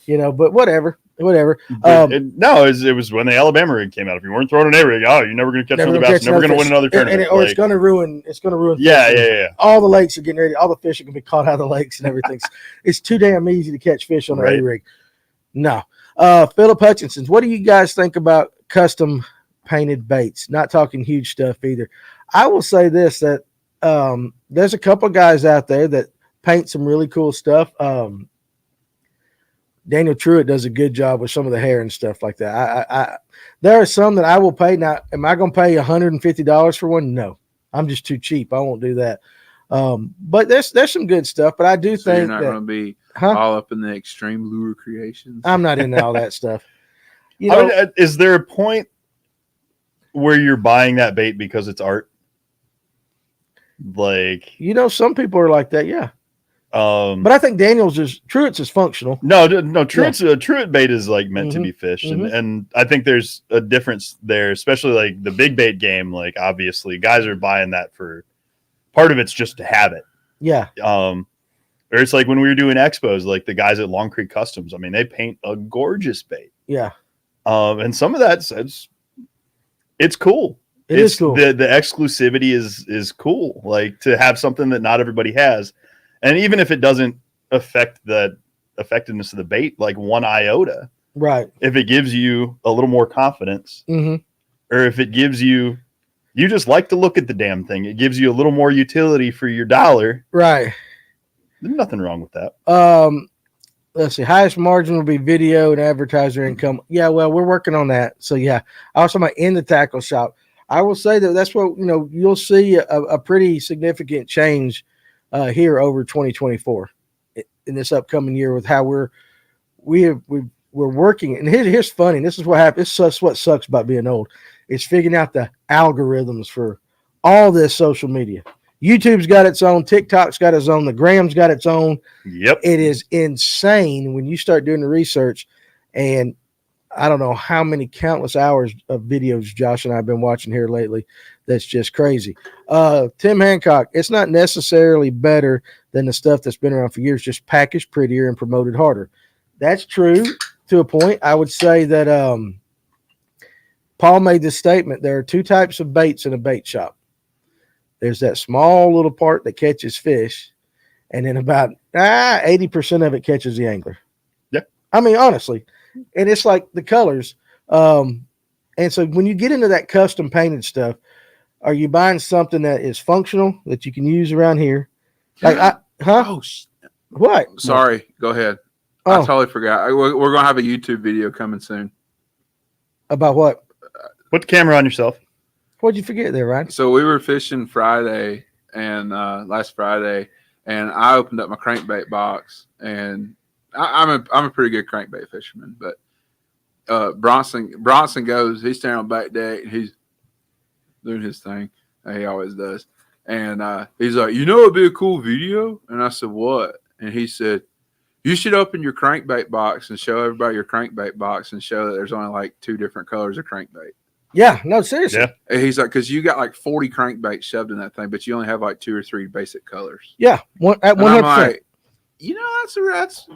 B: but whatever.
C: But it was when the Alabama rig came out. If you weren't throwing an A rig, you're never going to catch another bass. Never going to win another tournament.
B: Or it's going to ruin. It's going to ruin.
C: Yeah,
B: fishing.
C: yeah.
B: All the lakes are getting ready. All the fish are going to be caught out of the lakes and everything. It's too damn easy to catch fish on an
C: Right.
B: A rig. No. Philip Hutchinson's. What do you guys think about custom painted baits? Not talking huge stuff either. I will say this, that there's a couple guys out there that paint some really cool stuff. Daniel Truitt does a good job with some of the hair and stuff like that. I there are some that I will pay. Now, am I going to pay $150 for one? No, I'm just too cheap. I won't do that. But there's some good stuff. But I do
A: So you're
B: think
A: not
B: that
A: going to be
B: huh?
A: all up in the extreme lure creations.
B: I'm not into all that stuff. You
C: I
B: know,
C: mean, is there a point where you're buying that bait because it's art? Like,
B: some people are like that. Yeah. But I think Truitt's is functional.
C: no, Truitt bait is like meant to be fished,
B: mhm.
C: and I think there's a difference there, especially like the big bait game. Like, obviously, guys are buying that for part of it's just to have it.
B: Yeah.
C: Or it's like when we were doing expos, like the guys at Long Creek Customs. I mean, they paint a gorgeous bait.
B: Yeah.
C: And some of that says it's cool.
B: It's cool.
C: The exclusivity is cool. Like to have something that not everybody has. And even if it doesn't affect the effectiveness of the bait, like one iota,
B: Right.
C: if it gives you a little more confidence,
B: Mm-hmm.
C: or if it gives you just like to look at the damn thing, it gives you a little more utility for your dollar.
B: Right.
C: There's nothing wrong with that.
B: let's see, highest margin will be video and advertiser income. Yeah, well, we're working on that. So yeah, also my in the tackle shop. I will say that that's what you'll see a pretty significant change here over 2024 in this upcoming year with how we're working. And here's funny. This is what happens. This is what sucks about being old. It's figuring out the algorithms for all this social media. YouTube's got its own, TikTok's got its own, the Gram's got its own.
C: Yep.
B: It is insane when you start doing the research, and I don't know how many countless hours of videos Josh and I have been watching here lately. That's just crazy. Tim Hancock, it's not necessarily better than the stuff that's been around for years, just packaged prettier and promoted harder. That's true to a point. I would say that Paul made this statement. There are two types of baits in a bait shop. There's that small little part that catches fish, and then about 80% of it catches the angler.
C: Yeah.
B: I mean, honestly. And it's like the colors. And so when you get into that custom painted stuff, are you buying something that is functional that you can use around here? Like,
A: Oh,
B: what?
A: sorry. Go ahead. I
B: Oh,
A: totally forgot. We're going to have a YouTube video coming soon.
B: about what?
C: Put the camera on yourself.
B: What'd you forget there, Ryan?
A: So we were fishing Friday and last Friday, and I opened up my crankbait box, and I'm a pretty good crankbait fisherman, but Bronson goes, he's standing on back deck, and he's doing his thing, and he always does, and he's like, it'd be a cool video, and I said, what? And he said, you should open your crankbait box and show everybody your crankbait box and show that there's only like 2 different colors of crankbait.
B: Yeah, no, seriously.
C: Yeah.
A: And he's like, because you got like 40 crankbaits shoved in that thing, but you only have like 2 or 3 basic colors.
B: Yeah, at
A: And I'm
B: 100%.
A: like, that's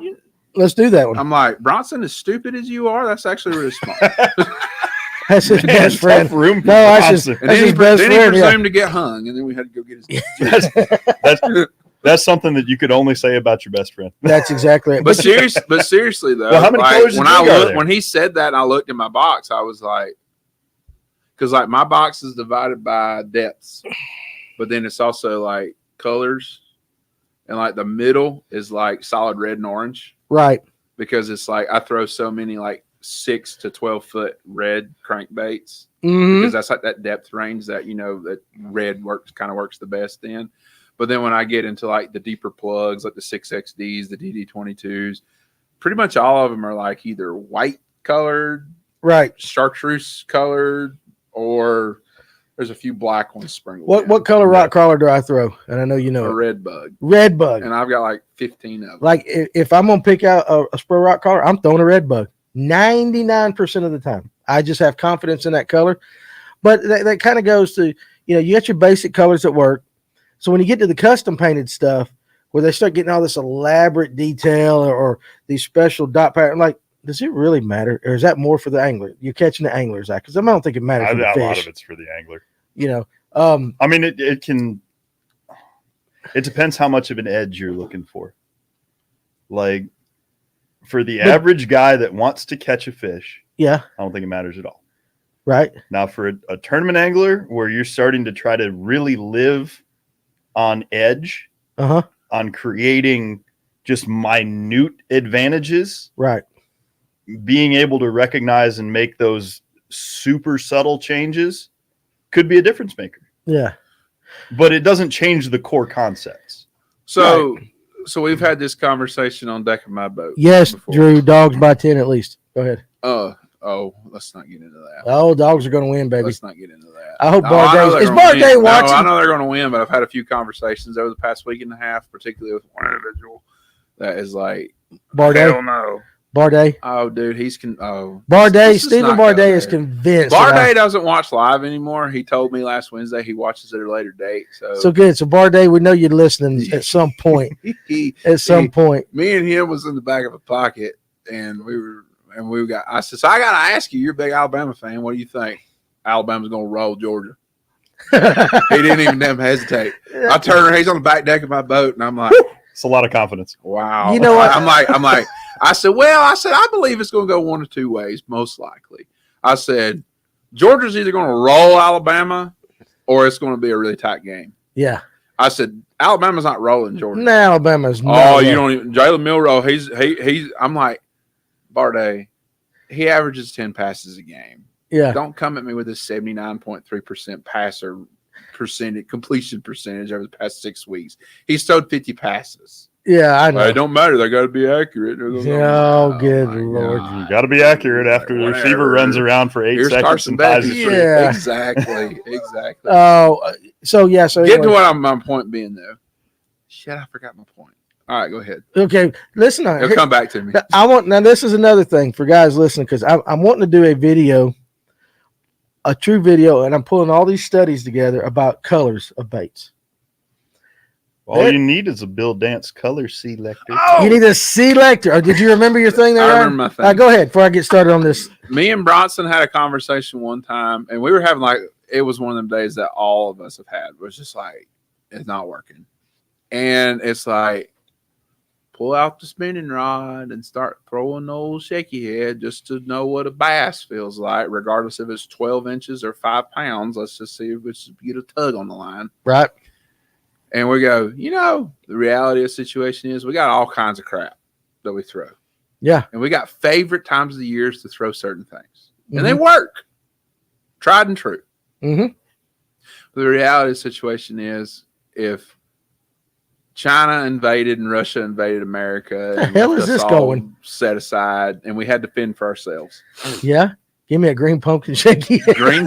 B: Let's do that one.
A: I'm like, Bronson, as stupid as you are, that's actually really smart.
B: That's his
C: Man,
B: best friend.
C: tough room for
B: No, that's
C: Bronson.
B: just
A: And
B: that's
A: then,
B: his best
A: then he
B: friend. Yeah.
A: presumed to get hung, and then we had to go get his.
C: That's something that you could only say about your best friend.
B: That's exactly it.
A: But seriously though,
C: Well, how many colors
A: when
C: did you go there?
A: when he said that, and I looked in my box, I was like, because like my box is divided by depths, but then it's also like colors, and like the middle is like solid red and orange.
B: Right.
A: Because it's like I throw so many like 6 to 12 foot red crankbaits
B: Mm-hmm.
A: because that's like that depth range that that red works the best in. But then when I get into like the deeper plugs, like the 6XDs, the DD22s, pretty much all of them are like either white colored,
B: Right.
A: chartreuse colored, or there's a few black ones sprinkled.
B: What color rock crawler do I throw? And I know you know
A: A
B: it.
A: red bug,
B: Red bug.
A: and I've got like 15 of them.
B: Like if I'm gonna pick out a spur rock color, I'm throwing a red bug 99% of the time. I just have confidence in that color. But that kind of goes to, you got your basic colors at work. So when you get to the custom painted stuff where they start getting all this elaborate detail or these special dot pattern, like, does it really matter? Or is that more for the angler? You're catching the angler's eye. Because I don't think it matters for the
C: A lot
B: fish.
C: of it's for the angler.
B: I
C: mean, it can. It depends how much of an edge you're looking for. Like, for the average guy that wants to catch a fish,
B: yeah,
C: I don't think it matters at all.
B: right.
C: Now, for a tournament angler where you're starting to try to really live on edge,
B: Uh-huh.
C: on creating just minute advantages,
B: Right.
C: being able to recognize and make those super subtle changes could be a difference maker.
B: Yeah.
C: But it doesn't change the core concepts.
A: So we've had this conversation on deck of my boat.
B: Yes,
A: before.
B: Drew, dogs by 10 at least. Go ahead.
A: Let's not get into that.
B: Oh, dogs are going to win, baby.
A: Let's not get into that.
B: I hope
A: No,
B: Bar
A: I know
B: Day
A: they're
B: is
A: gonna
B: Bar
A: win.
B: Day
A: No,
B: watching.
A: I know they're going to win, but I've had a few conversations over the past week and a half, particularly with one individual that is like,
B: Bar Day.
A: hell no.
B: Bar Day.
A: Oh, dude,
B: Bar Day.
A: let's just
B: Stephen
A: not
B: Bar
A: go
B: Day is
A: there.
B: convinced. that
A: Barday doesn't watch live anymore. He told me last Wednesday he watches at a later date.
B: So good. So Bar Day, we know you're listening at some point.
A: he,
B: At some point.
A: me and him was in the back of a pocket, and I said, so I got to ask you, you're a big Alabama fan. What do you think? Alabama's going to roll Georgia. He didn't even damn hesitate. I turn around, he's on the back deck of my boat, and I'm like,
C: It's a lot of confidence.
B: You
A: wow.
B: know what?
A: I'm like, I said, I believe it's going to go one of 2 ways, most likely. I said, Georgia's either going to roll Alabama or it's going to be a really tight game.
B: Yeah.
A: I said, Alabama's not rolling, Georgia.
B: No, Alabama's not.
A: Oh, you don't even. Jalen Milroe, he's. I'm like, Barday, he averages 10 passes a game.
B: Yeah.
A: Don't come at me with a 79.3% passer percentage, completion percentage over the past 6 weeks. He's thrown 50 passes.
B: Yeah, I know.
A: It don't matter. They got to be accurate.
B: Oh, good
A: my
B: Lord.
A: God.
C: You got to be accurate after the
A: Whatever.
C: receiver runs around for 8
A: Here's
C: seconds
A: Carson
C: and ties
A: Beck.
C: his shoe.
B: Yeah.
A: Exactly. Exactly.
B: Oh, so yeah. So
A: Get to
B: anyway.
A: what my point being, though. Shit, I forgot my point. All right, go ahead.
B: Okay, listen.
A: It'll come back to me.
B: Now this is another thing for guys listening because I'm wanting to do a video, a true video, and I'm pulling all these studies together about colors of baits.
C: All you need is a Bill Dance color selector.
A: Oh!
B: You need a selector. Or did you remember your thing there?
A: I
B: Ryan?
A: remember my thing.
B: Go ahead before I get started on this.
A: Me and Bronson had a conversation one time, and we were having it was one of them days that all of us have had. It was just like, it's not working. And it's like, pull out the spinning rod and start throwing the old shaky head just to know what a bass feels like, regardless if it's 12 inches or 5 pounds. Let's just see if we get a tug on the line.
B: Right.
A: And we go, the reality of the situation is we got all kinds of crap that we throw.
B: Yeah.
A: And we got favorite times of the years to throw certain things. And they work. Tried and true.
B: Mm-hmm.
A: But the reality of the situation is if China invaded and Russia invaded America,
B: The
A: and
B: hell
A: left
B: is
A: us
B: this
A: all
B: going?
A: set aside, and we had to fend for ourselves.
B: Yeah. Give me a green pumpkin shaky head.
A: Green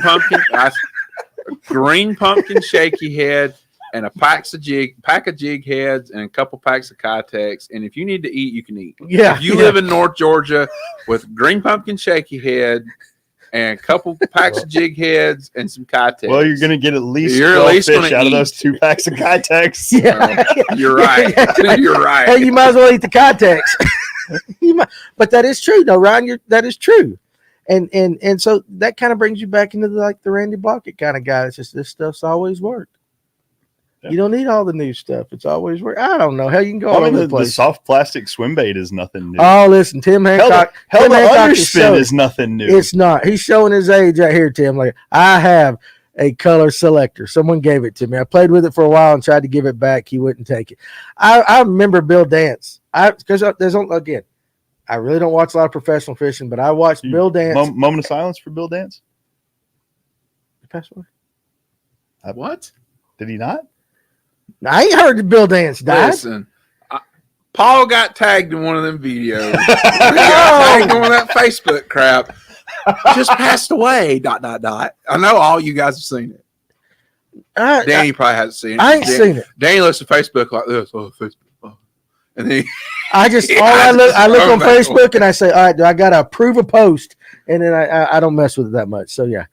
A: pumpkin shaky head, and a pack of jig heads, and a couple packs of Kitex. And if you need to eat, you can eat.
B: Yeah.
A: If you live in North Georgia with green pumpkin shaky head and a couple packs of jig heads and some Kitex.
C: Well, you're going to get at least
A: You're at
C: 12
A: least
C: fish
A: gonna
C: out of
A: eat.
C: those 2 packs of Kitex.
B: Yeah.
A: You're right. You're right.
B: Hey, you might as well eat the Kitex. But that is true, though, Ryan. That is true. And so that kind of brings you back into the Randy Blockett kind of guy. It's just this stuff's always worked.
C: Yeah.
B: You don't need all the new stuff. It's always worked. I don't know how you can go
C: I
B: all
C: mean,
B: over
C: the
B: the place.
C: soft plastic swim bait is nothing new.
B: Oh, listen, Tim Hancock.
C: Hell,
B: Tim
C: the
B: Hancock is
C: underspin
B: showing-
C: is nothing new.
B: It's not. He's showing his age right here, Tim. Like, I have a color selector. Someone gave it to me. I played with it for a while and tried to give it back. He wouldn't take it. I remember Bill Dance. Because there's again, I really don't watch a lot of professional fishing, but I watched Bill Dance.
C: Moment of silence for Bill Dance?
B: Passed away?
A: What?
C: Did he not?
B: I ain't heard that Bill Dance died.
A: Listen, Paul got tagged in one of them videos. He got tagged on that Facebook crap. Just passed away. ... I know all you guys have seen it. Danny probably hasn't seen it.
B: I ain't seen it.
A: Danny looks at Facebook like this. Oh, Facebook. Oh. And then
B: I just
A: Yeah,
B: I look on
A: so bad.
B: Facebook and I say, all right, do I gotta approve a post, and then I don't mess with it that much. So yeah,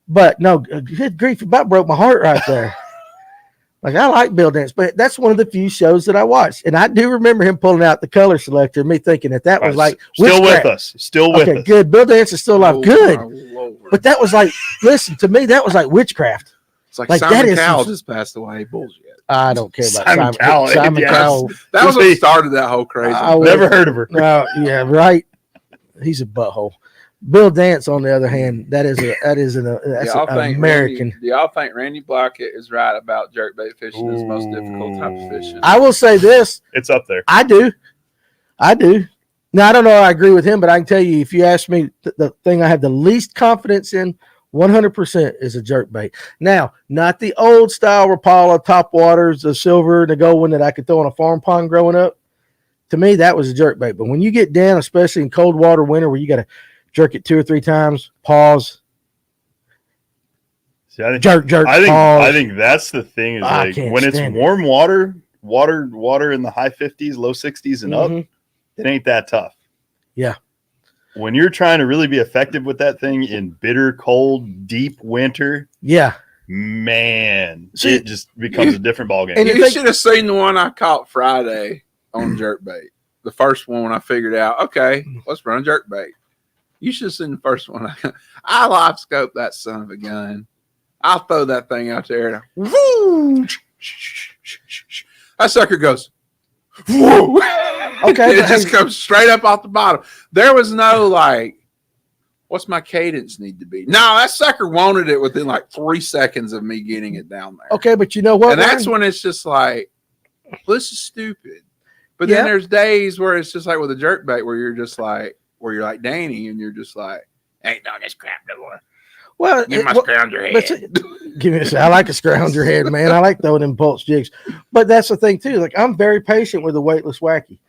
B: but no, good grief, you about broke my heart right there. Like, I like Bill Dance, but that's one of the few shows that I watched, and I do remember him pulling out the color selector, and me thinking that was like
C: still
B: witchcraft.
C: with us. Still with
B: Okay,
C: us.
B: good. Bill Dance is still alive.
A: Oh,
B: Good,
A: my Lord.
B: but that was like, listen to me, that was like witchcraft.
A: It's like
B: that
A: Simon
B: is
A: Cowell
B: some-
A: just passed away. Bullshit.
B: I don't care about
C: Simon Cowell,
B: Simon
C: yes.
B: Cowell.
A: That was what
C: He-
A: started that whole crazy.
B: I would-
C: Never heard of her.
B: No, yeah, right. He's a butthole. Bill Dance, on the other hand, that's an American.
A: Do y'all think Randy Blockett is right about jerkbait fishing is the most difficult type of fishing?
B: I will say this.
C: It's up there.
B: I do. Now, I don't know if I agree with him, but I can tell you, if you ask me, the thing I have the least confidence in 100% is a jerkbait. Now, not the old style Rapala, top waters, the silver, and the gold one that I could throw in a farm pond growing up. To me, that was a jerkbait. But when you get down, especially in cold water winter where you got to jerk it 2 or 3 times, pause,
C: See, I think,
B: jerk,
C: I
B: pause.
C: think that's the thing is
B: I
C: like
B: can't
C: when it's
B: stand it.
C: warm water in the high 50s, low 60s and up,
B: Mhm.
C: it ain't that tough.
B: Yeah.
C: When you're trying to really be effective with that thing in bitter, cold, deep winter,
B: Yeah.
C: man,
B: See,
C: it just becomes a different ballgame.
B: and
A: You should have seen the one I caught Friday on jerkbait. The first one when I figured out, okay, let's run jerkbait. You should have seen the first one. I live scoped that son of a gun. I'll throw that thing out there. And woo! That sucker goes, woo!
B: Okay,
A: It
B: but
A: just
B: hey-
A: comes straight up off the bottom. There was no like, What's my cadence need to be? No, that sucker wanted it within like 3 seconds of me getting it down there.
B: Okay, but you know what?
A: And that's
B: Ryan?
A: when it's just like, well, this is stupid. But
B: Yeah.
A: then there's days where it's just like with a jerk bait where you're like Danny and you're just like, ain't doing this crap no more.
B: Well,
A: You must
B: well,
A: scrounge your
B: but
A: head.
B: give me a second. I like to scrounge your head, man. I like throwing impulse jigs. But that's the thing too. Like I'm very patient with the weightless wacky.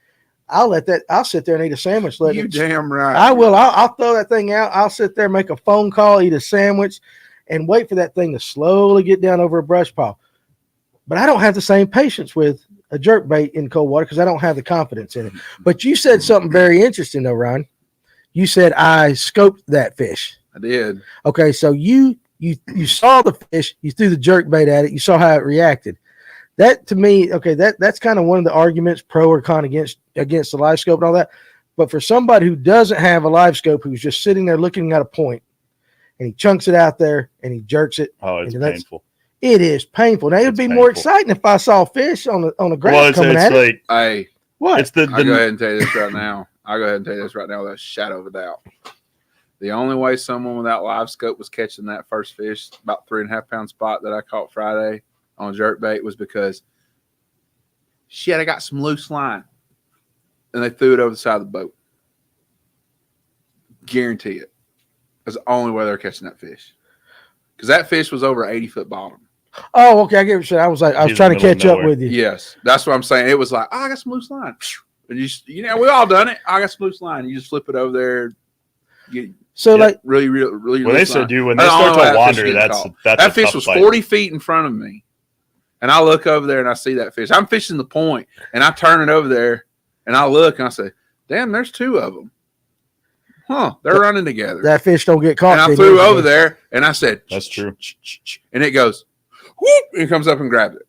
B: I'll sit there and eat a sandwich.
A: You damn right.
B: I will. I'll throw that thing out. I'll sit there, make a phone call, eat a sandwich, and wait for that thing to slowly get down over a brush pile. But I don't have the same patience with a jerk bait in cold water because I don't have the confidence in it. But you said something very interesting though, Ron. You said I scoped that fish.
A: I did.
B: Okay, so you saw the fish, you threw the jerk bait at it, you saw how it reacted. That to me, okay, that's kind of one of the arguments pro or con against the live scope and all that. But for somebody who doesn't have a live scope, who's just sitting there looking at a point, and he chunks it out there and he jerks it,
C: Oh, it's
B: and that's-
C: painful.
B: it is painful. Now it'd
C: It's
B: be more
C: painful.
B: exciting if I saw fish on the ground
C: Well, it's
B: coming at it.
C: like
A: Hey,
B: What?
C: it's the,
A: I'll go ahead and tell you this right now. Without a shadow of a doubt. The only way someone without live scope was catching that first fish, about 3.5 pound spot that I caught Friday on jerk bait, was because shit, I got some loose line. And they threw it over the side of the boat. Guarantee it. That's the only way they're catching that fish. Because that fish was over 80-foot bottom.
B: Oh, okay. I get what you're saying. I was
C: He's
B: trying to
C: in the middle
B: catch
C: of
B: up
C: nowhere.
B: with you.
A: Yes. That's what I'm saying. It was like, oh, I got some loose line. And you know, we all done it. I got some loose line. You just flip it over there. Get
B: So
C: Yeah.
B: like,
A: really
C: when they
A: loose
C: said,
A: line.
C: dude, when they
A: That's the
C: start
A: only way
C: to
A: that fish
C: wander,
A: gets
C: that's
A: caught.
C: that's
A: That
C: a
A: fish
C: tough
A: was
C: fight.
A: 40 feet in front of me. And I look over there and I see that fish. I'm fishing the point and I turn it over there and I look and I say, damn, there's two of them. Huh. They're running together.
B: that fish don't get caught.
A: And I
B: 10
A: flew
B: years
A: over
B: ago.
A: there and I said,
C: That's true.
A: and it goes, whoop, and it comes up and grabs it.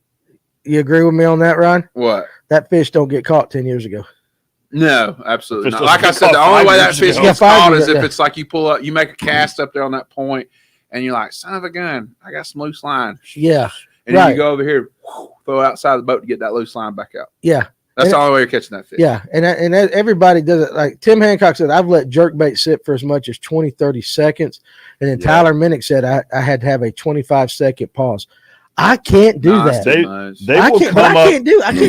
B: You agree with me on that, Ron?
A: What?
B: That fish don't get caught 10 years ago.
A: No, absolutely
C: Fish
A: not.
C: doesn't
A: Like I
C: get
A: said, the
C: caught
A: only
C: 5
A: way that
C: years
A: fish
C: ago.
A: gets
B: Yeah, 5
A: caught
B: years
A: is if
B: ago.
A: it's like you pull up, you make a cast up there on that point, and you're like, son of a gun, I got some loose line.
B: Yeah.
A: And then
B: Right.
A: you go over here, throw outside the boat to get that loose line back out.
B: Yeah.
A: That's
B: And
A: the only way you're catching that fish.
B: Yeah. And everybody does it. Like Tim Hancock said, I've let jerk bait sit for as much as 20, 30 seconds. And then
C: Yeah.
B: Tyler Minnick said I had to have a 25-second pause. I can't do
A: Nah, it's
B: that.
A: too
C: They-
A: much.
C: they
B: I
C: will
B: can't, but
C: come
B: I
C: up.
B: can't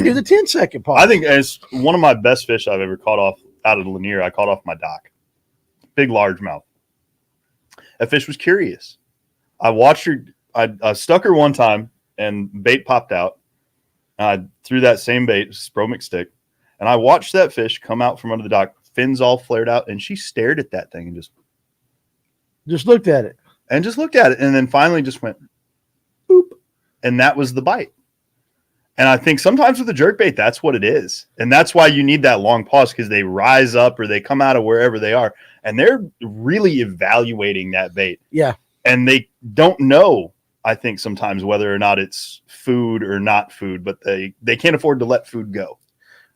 B: do the 10-second pause.
C: I think it's one of my best fish I've ever caught off out of the Lanier. I caught off my dock. Big largemouth. That fish was curious. I watched her. I stuck her one time and bait popped out. I threw that same bait, Spromic stick, and I watched that fish come out from under the dock, fins all flared out, and she stared at that thing and
B: just looked at it.
C: just looked at it, and then finally just went boop, and that was the bite. And I think sometimes with the jerkbait, that's what it is, and that's why you need that long pause, because they rise up or they come out of wherever they are, and they're really evaluating that bait.
B: Yeah.
C: And they don't know, I think, sometimes whether or not it's food or not food, but they can't afford to let food go.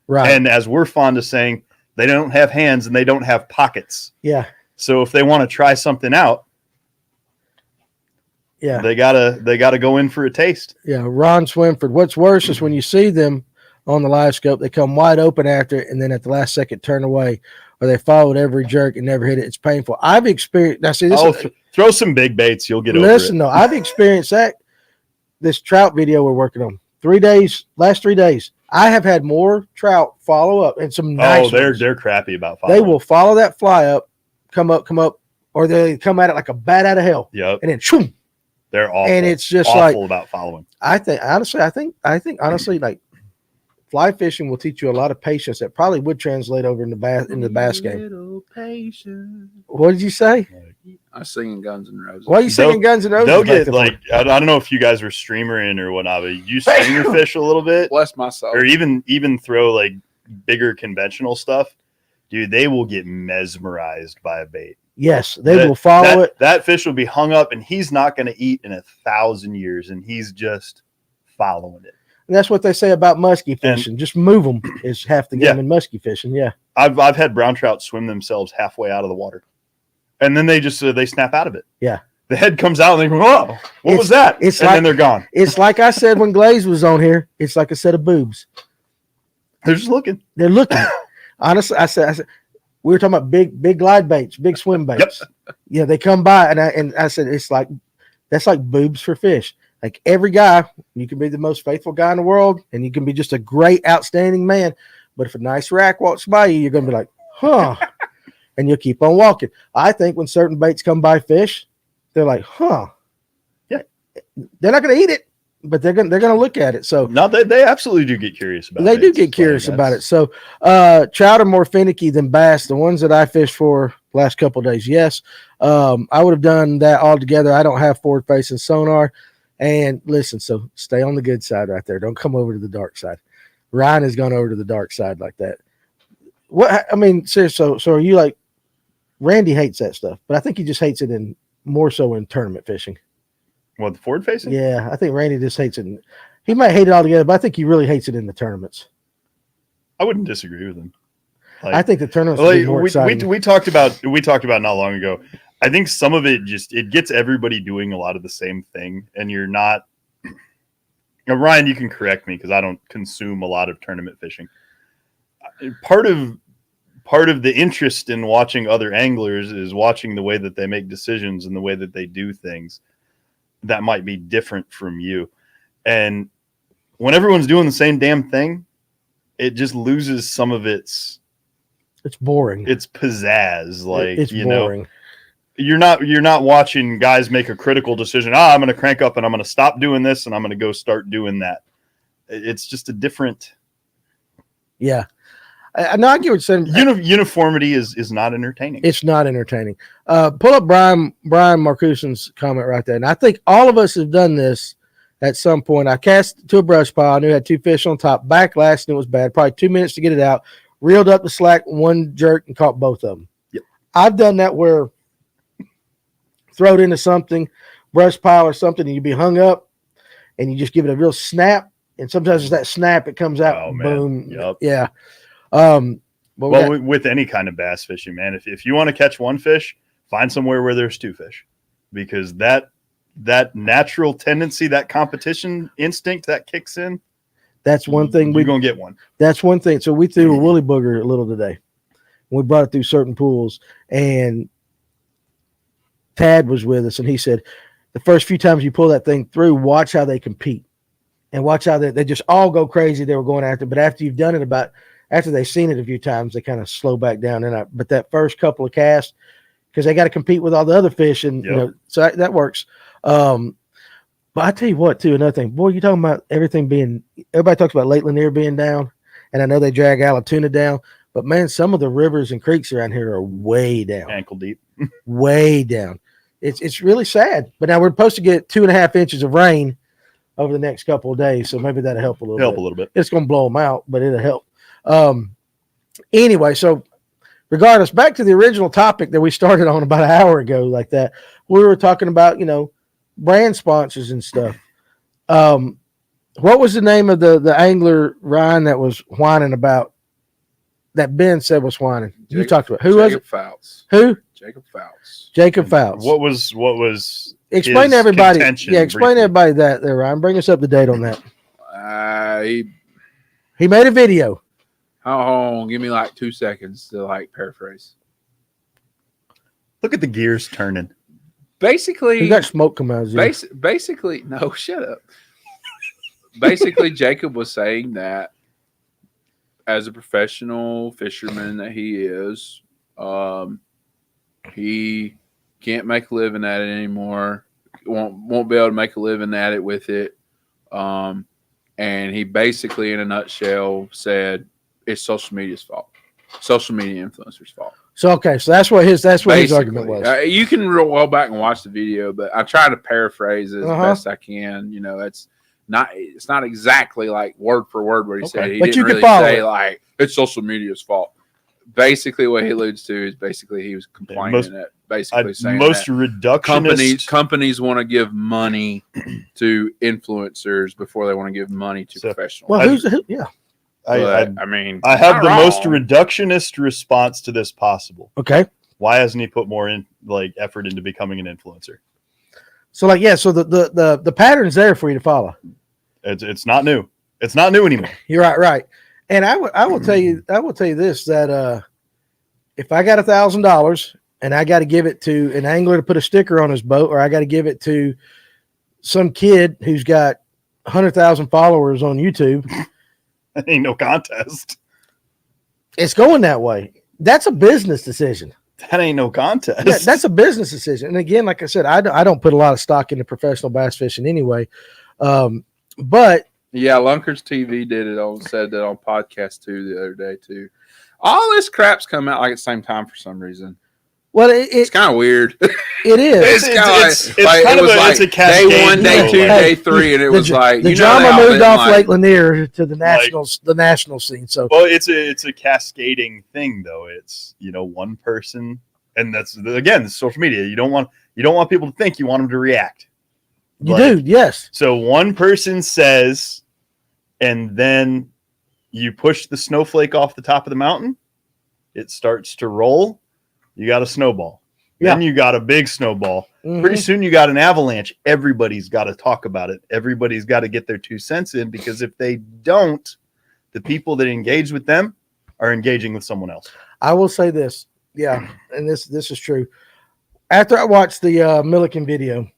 B: Right.
C: And as we're fond of saying, they don't have hands and they don't have pockets.
B: yeah.
C: So if they want to try something out,
B: Yeah.
C: they gotta go in for a taste.
B: Yeah. Ron Swinford. What's worse is when you see them on the live scope, they come wide open after it and then at the last second turn away, or they followed every jerk and never hit it. It's painful. I've experienced now see this
C: Throw some big baits, you'll get
B: listen
C: over
B: though, I've experienced that. This trout video we're working on. 3 days, last 3 days, I have had more trout follow up and some
C: it.
B: nice ones.
C: They're crappy about
B: They
C: following.
B: will follow that fly up, come up, or they come at it like a bat out of hell,
C: Yep,
B: and then shoom,
C: they're awful.
B: and it's just
C: awful
B: like
C: about following.
B: I think honestly, like fly fishing will teach you a lot of patience that probably would translate over into the bass game.
A: Little patient.
B: What did you say?
A: I was singing Guns N' Roses.
B: Why are you singing Guns N' Roses?
C: They'll
B: back
C: get
B: there
C: like I don't know if you guys were streamering or whatnot, but you streamer fish a little bit,
A: Bless my soul.
C: or even throw like bigger conventional stuff, dude. They will get mesmerized by a bait.
B: Yes, they
C: That-
B: will follow it.
C: That fish will be hung up, and he's not going to eat in 1,000 years, and he's just following it.
B: And that's what they say about muskie fishing. Just move them is half the game
C: Yeah.
B: in muskie fishing. Yeah.
C: I've had brown trout swim themselves halfway out of the water, and then they just they snap out of it.
B: Yeah.
C: The head comes out, and they go, "Oh, what was that?"
B: it's
C: and
B: like-
C: then they're gone.
B: It's like I said when Glaze was on here. It's like a set of boobs.
C: They're just looking.
B: They're looking. Honestly, I said, we were talking about big glide baits, big swim baits. Yeah, they come by, and I said it's like that's like boobs for fish. Like every guy, you can be the most faithful guy in the world, and you can be just a great, outstanding man. But if a nice rack walks by you, you're gonna be like, huh, and you'll keep on walking. I think when certain baits come by fish, they're like, huh,
C: Yeah.
B: They're not gonna eat it, but they're gonna look at it. So
C: No, they absolutely do get curious about it.
B: they do get curious about it. So trout are more finicky than bass. The ones that I fished for the last couple of days, yes. I would have done that all together. I don't have forward facing sonar. And listen, so stay on the good side right there. Don't come over to the dark side. Ryan has gone over to the dark side like that. What I mean, seriously, so are you like Randy hates that stuff, but I think he just hates it in more so in tournament fishing.
C: What, the forward facing?
B: Yeah, I think Randy just hates it. He might hate it altogether, but I think he really hates it in the tournaments.
C: I wouldn't disagree with him. Like,
B: I think the tournaments would be more exciting.
C: we talked about not long ago. I think some of it it gets everybody doing a lot of the same thing, and you're not. Now, Ryan, you can correct me because I don't consume a lot of tournament fishing. Part of the interest in watching other anglers is watching the way that they make decisions and the way that they do things that might be different from you. And when everyone's doing the same damn thing, it just loses some of its
B: boring.
C: Its pizzazz. Like,
B: it's boring.
C: You're not watching guys make a critical decision. I'm going to crank up and I'm going to stop doing this and I'm going to go start doing that. It's just a different.
B: Yeah. I know I get what you're saying.
C: Uniformity is not entertaining.
B: It's not entertaining. Pull up Brian Marcusen's comment right there. And I think all of us have done this at some point. I cast to a brush pile. I knew I had 2 fish on top. Backlash, and it was bad. Probably 2 minutes to get it out. Reeled up the slack, 1 jerk, and caught both of them.
C: Yep.
B: I've done that where throw it into something, brush pile or something, and you be hung up, and you just give it a real snap. And sometimes it's that snap, it comes out,
C: Oh, man.
B: boom.
C: Yep.
B: Yeah.
C: With any kind of bass fishing, man, if you want to catch 1 fish, find somewhere where there's 2 fish, because that natural tendency, that competition instinct that kicks in,
B: that's one thing
C: we're gonna get one.
B: That's one thing. So we threw a woolly booger a little today. We brought it through certain pools, and Tad was with us, and he said, the first few times you pull that thing through, watch how they compete, and watch how they just all go crazy. They were going after, but after you've done it after they've seen it a few times, they kind of slow back down. But that first couple of casts, because they got to compete with all the other fish, and so that works. But I tell you what, too, another thing, boy, you're talking about everybody talks about Lake Lanier being down, and I know they drag Allatoona down, but man, some of the rivers and creeks around here are way down,
C: Ankle deep.
B: way down. It's really sad. But now we're supposed to get 2.5 inches of rain over the next couple of days, so maybe that'll help a little bit. It's going to blow them out, but it'll help. Anyway, so regardless, back to the original topic that we started on about an hour ago, like that, we were talking about, brand sponsors and stuff. What was the name of the angler, Ryan, that was whining about, that Ben said was whining? You talked about, who was it?
A: Fouts.
B: Who?
A: Jacob Fouts.
B: Jacob Fouts.
C: What was
B: explain to everybody.
C: contention
B: Yeah, explain
C: briefly?
B: to everybody that there, Ryan. Bring us up to date on that. He made a video.
A: Hold on, give me like 2 seconds to paraphrase.
C: Look at the gears turning.
A: Basically,
B: He got smoke coming out of his ear.
A: basically, no, shut up. Basically, Jacob was saying that as a professional fisherman that he is, he can't make a living at it anymore. Won't be able to make a living at it with it. And he basically, in a nutshell, said it's social media's fault. Social media influencers' fault.
B: So that's what his argument was.
A: You can roll back and watch the video, but I try to paraphrase it as best I can. It's not exactly like word for word what he said. He
B: But
A: didn't
B: you can
A: really
B: follow
A: say
B: it.
A: it's social media's fault. Basically, what he alludes to is basically he was complaining that basically saying
C: most
A: that
C: reductionist
A: companies want to give money to influencers before they want to give money to professionals.
B: Well, yeah.
C: I
A: have
C: the most reductionist response to this possible.
B: Okay.
C: Why hasn't he put more effort into becoming an influencer?
B: So so the pattern's there for you to follow.
C: It's not new. It's not new anymore.
B: You're right. And I will tell you this, that if I got $1,000 and I got to give it to an angler to put a sticker on his boat, or I got to give it to some kid who's got 100,000 followers on YouTube.
C: That ain't no contest.
B: It's going that way. That's a business decision.
C: That ain't no contest.
B: Yeah, that's a business decision. And again, like I said, I don't put a lot of stock into professional bass fishing anyway. But
A: Yeah, Lunkers TV said that on podcast too the other day too. All this crap's come out like at the same time for some reason.
B: well,
A: It's kind of weird.
B: it is.
A: It's kind of
C: it's
A: like
C: kind
A: it
C: of
A: was
C: a-
A: like
C: it's a
A: day
C: cascade,
A: 1, day
C: though,
A: 2,
C: like-
A: day 3, and it was like
B: the
A: you know,
B: drama
A: they all
B: moved
A: been
B: off
A: like,
B: Lake Lanier to the national scene. So
C: Well, it's a cascading thing though. It's, you know, one person, and that's again, it's social media. You don't want people to think, you want them to react.
B: you
C: Like,
B: do, yes.
C: So one person says, and then you push the snowflake off the top of the mountain, it starts to roll. You got a snowball. Then you got a big snowball.
B: Mhm.
C: Pretty soon you got an avalanche. Everybody's got to talk about it. Everybody's got to get their 2 cents in, because if they don't, the people that engage with them are engaging with someone else.
B: I will say this, yeah, and this is true. After I watched the Milliken video,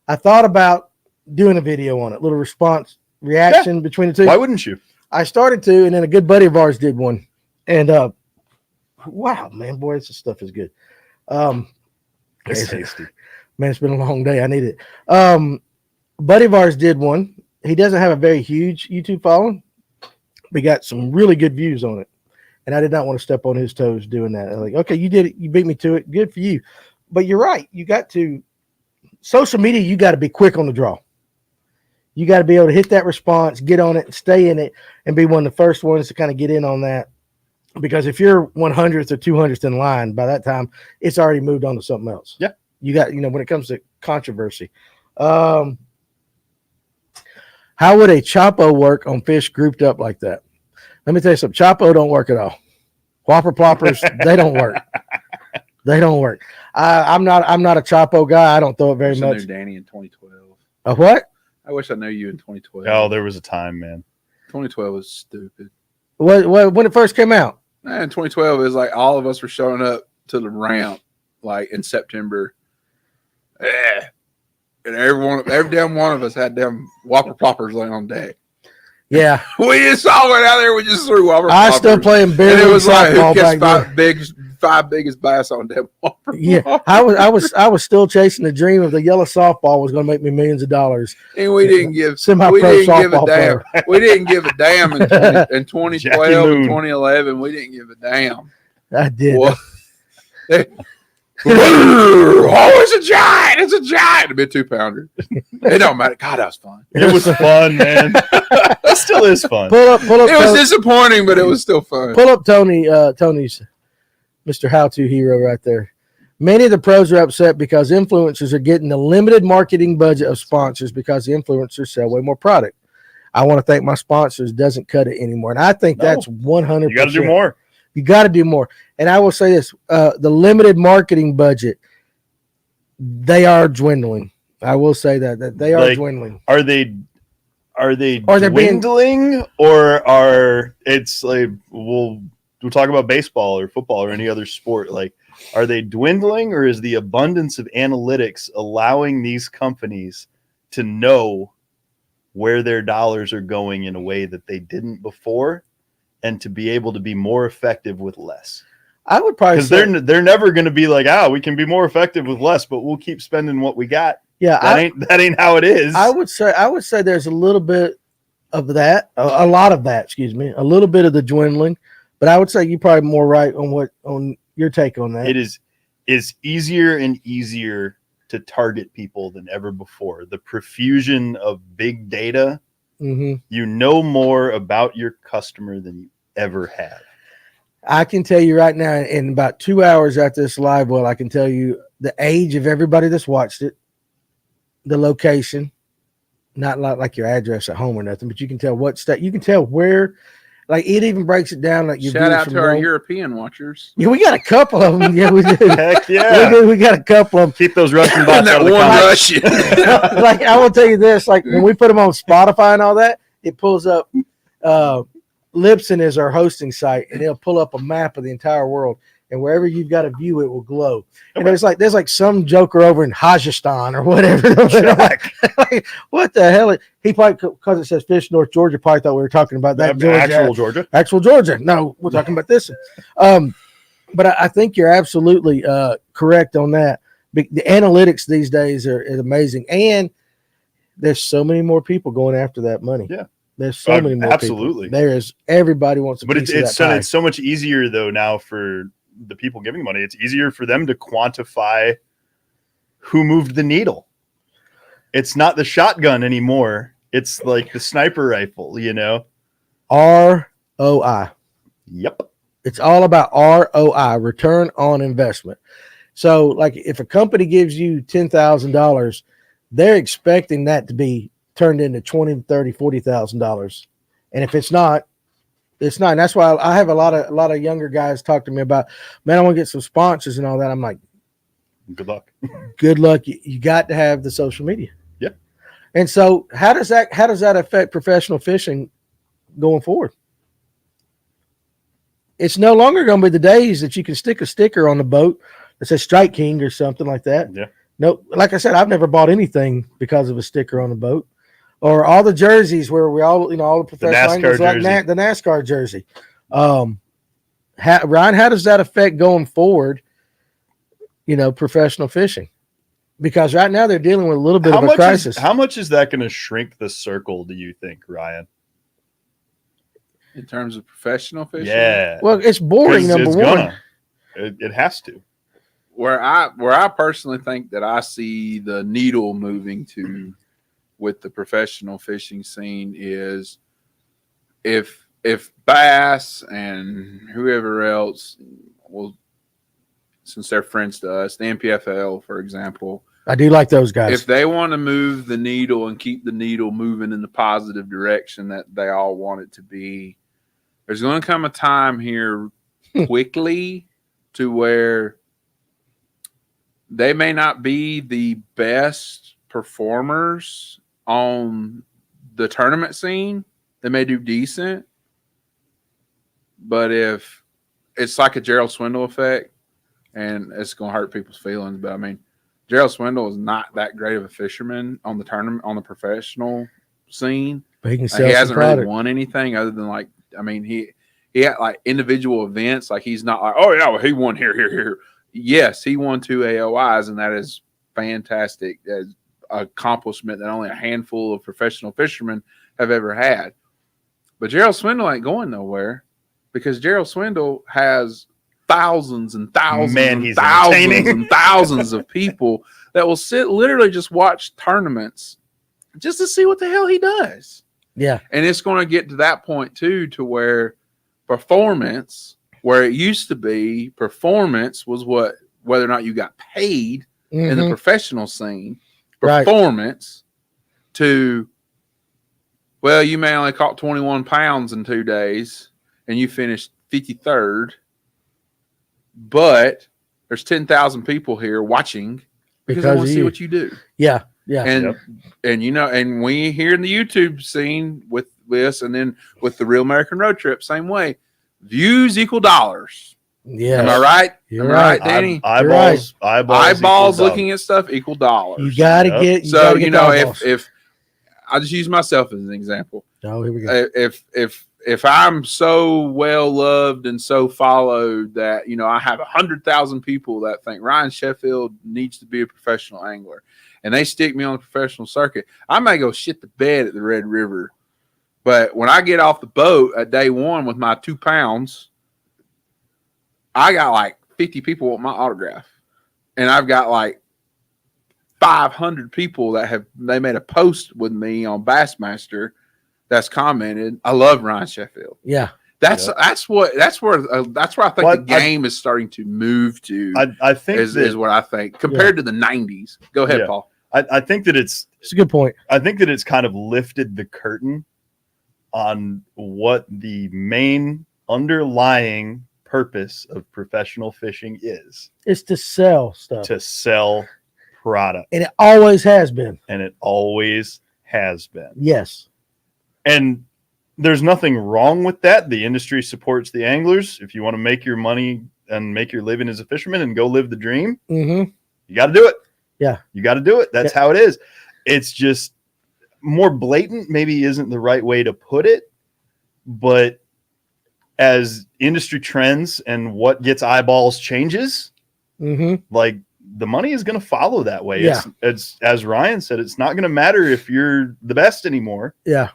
B: I thought about doing a video on it, little response reaction between the two.
C: Why wouldn't you?
B: I started to, and then a good buddy of ours did one, and wow, man, boy, this stuff is good.
C: It's tasty.
B: Man, it's been a long day. I need it. Buddy of ours did one. He doesn't have a very huge YouTube following. We got some really good views on it. And I did not want to step on his toes doing that. I'm like, okay, you did it. You beat me to it. Good for you. But you're right. You got to, social media, you got to be quick on the draw. You got to be able to hit that response, get on it, and stay in it, and be one of the first ones to kind of get in on that. Because if you're 100th or 200th in line, by that time, it's already moved on to something else.
C: Yeah.
B: You got, when it comes to controversy. How would a Chapo work on fish grouped up like that? Let me tell you something. Chapo don't work at all. Whopper ploppers, they don't work. They don't work. I'm not a Chapo guy. I don't throw it very
A: I wish I
B: much.
A: knew Danny in 2012.
B: A what?
A: I wish I knew you in 2012.
C: Oh, there was a time, man.
A: 2012 was stupid.
B: What when it first came out?
A: Man, 2012 is like all of us were showing up to the ramp like in September. And every damn one of us had them Whopper ploppers laying on deck.
B: Yeah.
A: We just all went out there. We just threw Whopper
B: I
A: ploppers.
B: still playing
A: And
B: beer
A: it
B: league
A: was like
B: softball
A: who
B: back
A: gets
B: then.
A: five biggest bass on them Whopper
B: Yeah,
A: ploppers.
B: I was still chasing the dream of the yellow softball was going to make me millions of dollars.
A: And we didn't give we
B: Semi-pro
A: didn't give a
B: softball
A: damn.
B: player.
A: We didn't give a damn in 2012
C: Jackie
A: and
C: Moon.
A: 2011. We didn't give a damn.
B: I did.
A: Well, oh, it's a giant! It's a giant! It'd be a 2-pounder. It don't matter. God, that was fun.
C: It was fun, man. That still is fun.
B: Pull up.
A: It was
B: Tony,
A: disappointing, but it was still fun.
B: pull up Tony. Tony's Mr. How-To hero right there. Many of the pros are upset because influencers are getting the limited marketing budget of sponsors because the influencers sell way more product. I want to thank my sponsors. Doesn't cut it anymore, and I think
C: No.
B: that's 100%.
C: You got to do more.
B: You got to do more. And I will say this: the limited marketing budget, they are dwindling. I will say that they are
C: Like,
B: dwindling.
C: Are they
B: Or they're being-
C: dwindling, or are it's like we'll talk about baseball or football or any other sport? Like, are they dwindling, or is the abundance of analytics allowing these companies to know where their dollars are going in a way that they didn't before, and to be able to be more effective with less?
B: I would probably
C: Because
B: say,
C: they're never going to be like, we can be more effective with less, but we'll keep spending what we got.
B: yeah,
C: That ain't how it is.
B: I would say there's a little bit of that, a lot of that, excuse me, a little bit of the dwindling, but I would say you're probably more right on your take on that.
C: It is easier and easier to target people than ever before. The profusion of big data,
B: Mm-hmm.
C: you know more about your customer than you ever have.
B: I can tell you right now, in about 2 hours after this live, I can tell you the age of everybody that's watched it, the location, not like your address at home or nothing, but you can tell what state, you can tell where, like it even breaks it down. Like your
A: Shout
B: viewers
A: out
B: from
A: to our
B: home.
A: European watchers.
B: Yeah, we got a couple of them. Yeah, we do.
C: Heck yeah.
B: We got a couple of them.
C: Keep those Russian
A: And
C: bots
A: that
C: out of the
A: one
C: comments.
A: Russian.
B: Like I will tell you this, like when we put them on Spotify and all that, it pulls up Libsyn is our hosting site, and it'll pull up a map of the entire world. and wherever you've got a view, it will glow. And there's like some joker over in Kazakhstan or whatever. Like, what the hell? He probably, because it says Fish North Georgia, probably thought we were talking about that Georgia. Actual Georgia. No, we're talking about this one. But I think you're absolutely correct on that. The analytics these days is amazing, and there's so many more people going after that money.
C: Yeah,
B: there's so many more.
C: Absolutely,
B: people. There is. Everybody wants to.
C: But it's so much easier though now for the people giving money. It's easier for them to quantify who moved the needle. It's not the shotgun anymore. It's like the sniper rifle.
B: ROI.
C: Yep.
B: It's all about ROI, return on investment. So, like, if a company gives you $10,000, they're expecting that to be turned into $20,000, $30,000, $40,000. And if it's not, it's not. And that's why I have a lot of younger guys talk to me about, man, I want to get some sponsors and all that. I'm like,
C: good luck.
B: Good luck. You got to have the social media.
C: Yeah.
B: And so, how does that affect professional fishing going forward? It's no longer going to be the days that you can stick a sticker on the boat that says Strike King or something like that.
C: Yeah.
B: No, like I said, I've never bought anything because of a sticker on the boat, or all the jerseys where we all, all the professional anglers like the NASCAR jersey. Ryan, how does that affect going forward? Professional fishing, because right now they're dealing with a little bit of a crisis.
C: How much is that going to shrink the circle? Do you think, Ryan?
A: In terms of professional fishing?
B: Yeah. Well, it's boring, number one.
C: It has to.
A: Where I personally think that I see the needle moving to with the professional fishing scene is if Bass and whoever else will, since they're friends to us, the NPFL, for example.
B: I do like those guys.
A: If they want to move the needle and keep the needle moving in the positive direction that they all want it to be, there's going to come a time here quickly to where they may not be the best performers on the tournament scene. They may do decent, but if it's like a Gerald Swindle effect, and it's going to hurt people's feelings, but I mean, Gerald Swindle is not that great of a fisherman on the tournament, on the professional scene.
B: But he can sell
A: he hasn't really won anything other than he had like individual events. Like he's not like, oh yeah, well, he won here. Yes, he won 2 AOIs, and that is fantastic. As accomplishment that only a handful of professional fishermen have ever had. But Gerald Swindle ain't going nowhere because Gerald Swindle has thousands and thousands and thousands of people that will sit literally just watch tournaments just to see what the hell he does.
B: Yeah.
A: And it's going to get to that point too, to where performance, where it used to be performance was whether or not you got paid in the professional scene, performance to, well, you may only caught 21 pounds in 2 days and you finished 53rd, but there's 10,000 people here watching because they want to see what you do.
B: Yeah. Yeah.
A: And and we here in the YouTube scene with this, and then with the Real American Road Trip, same way. Views equal dollars.
B: Yeah.
A: Am I right?
B: You're right,
A: Danny?
C: Eyeballs
A: looking at stuff equal dollars.
B: You gotta get
A: if I'll just use myself as an example.
B: Oh, here we go.
A: If I'm so well loved and so followed that, I have 100,000 people that think Ryan Sheffield needs to be a professional angler, and they stick me on the professional circuit, I may go shit the bed at the Red River. But when I get off the boat at day one with my 2 pounds, I got like 50 people want my autograph. And I've got like 500 people they made a post with me on Bassmaster that's commented, I love Ryan Sheffield.
B: Yeah.
A: That's where I think the game is starting to move to.
C: I think
A: is what I think compared to the 90s. Go ahead, Paul.
C: I think that it's
B: a good point.
C: I think that it's kind of lifted the curtain on what the main underlying purpose of professional fishing is.
B: It's to sell stuff.
C: To sell product.
B: And it always has been. Yes.
C: And there's nothing wrong with that. The industry supports the anglers. If you want to make your money and make your living as a fisherman and go live the dream,
B: Mm-hmm.
C: you got to do it.
B: Yeah.
C: You got to do it. That's how it is. It's just more blatant, maybe isn't the right way to put it, but as industry trends and what gets eyeballs changes,
B: Mm-hmm.
C: like the money is going to follow that way.
B: Yeah.
C: It's as Ryan said, it's not going to matter if you're the best anymore.
B: Yeah.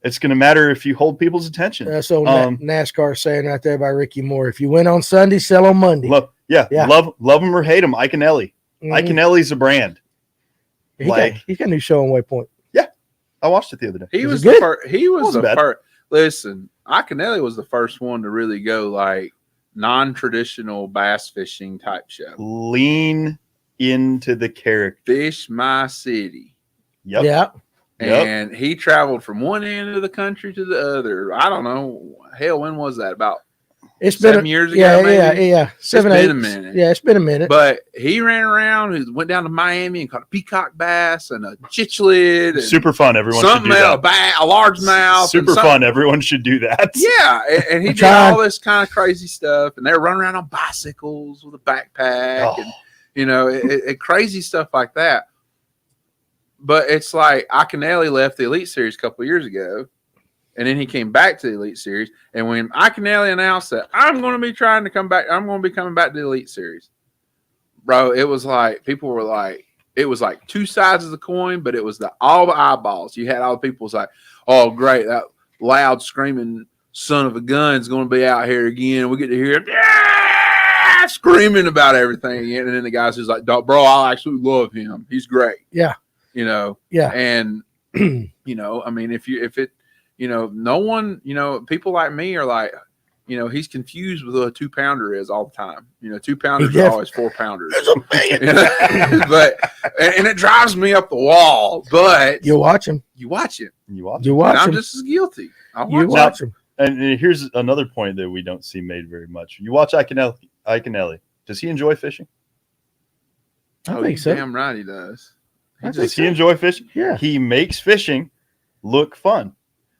C: It's going to matter if you hold people's attention.
B: That's old
C: Um,
B: NASCAR saying right there by Ricky Moore. If you win on Sunday, sell on Monday.
C: Yeah. Love them or hate them. Ike and Ellie.
B: Mhm.
C: Ike and Ellie's a brand.
B: He
C: like-
B: got a new show on Waypoint.
C: I watched it the other day.
A: He
B: Was
A: was
B: it good?
A: the first. He was
C: Wasn't
A: the
C: bad.
A: first. Listen, Iaconelli was the first one to really go like non-traditional bass fishing type show.
C: Lean into the character.
A: Fish My City.
C: Yep.
B: Yeah.
C: Yep.
A: And he traveled from one end of the country to the other. I don't know. Hell, when was that? About
B: It's been
A: 7 years ago,
B: Yeah,
A: maybe?
B: yeah. 7,
A: been
B: 8.
A: a minute.
B: Yeah, it's been a minute.
A: But he ran around. He went down to Miami and caught a peacock bass and a chichlid. And
C: Super fun. Everyone should
A: something
C: do
A: else,
C: that.
A: a largemouth.
C: Super fun. Everyone should do that.
A: Yeah, and he did
B: Trying.
A: all this kind of crazy stuff, and they were running around on bicycles with a backpack,
C: Oh.
A: and crazy stuff like that. But it's like Iaconelli left the Elite Series a couple of years ago, and then he came back to the Elite Series. And when Iaconelli announced that I'm going to be trying to come back, I'm going to be coming back to the Elite Series, bro, it was like people were like, it was like two sides of the coin, but it was all the eyeballs. You had all the people was like, oh, great, that loud screaming son of a gun is going to be out here again. We get to hear him screaming about everything again. And then the guys who's like, bro, I actually love him. He's great.
B: Yeah. Yeah.
A: And, I mean, no one, people like me are like, he's confused with what a 2-pounder is all the time. 2-pounders are always 4-pounders. But, and it drives me up the wall, but
B: You watch him.
A: you watch it.
C: You watch.
B: You
A: And
B: watch
A: I'm
B: him.
A: just as guilty. I
B: You
A: watch
B: watch him.
C: And here's another point that we don't see made very much. You watch Iaconelli. Does he enjoy fishing?
A: it.
B: I think so.
A: Damn right he does.
B: I think
C: Does he enjoy fishing?
B: Yeah.
C: He makes fishing look fun.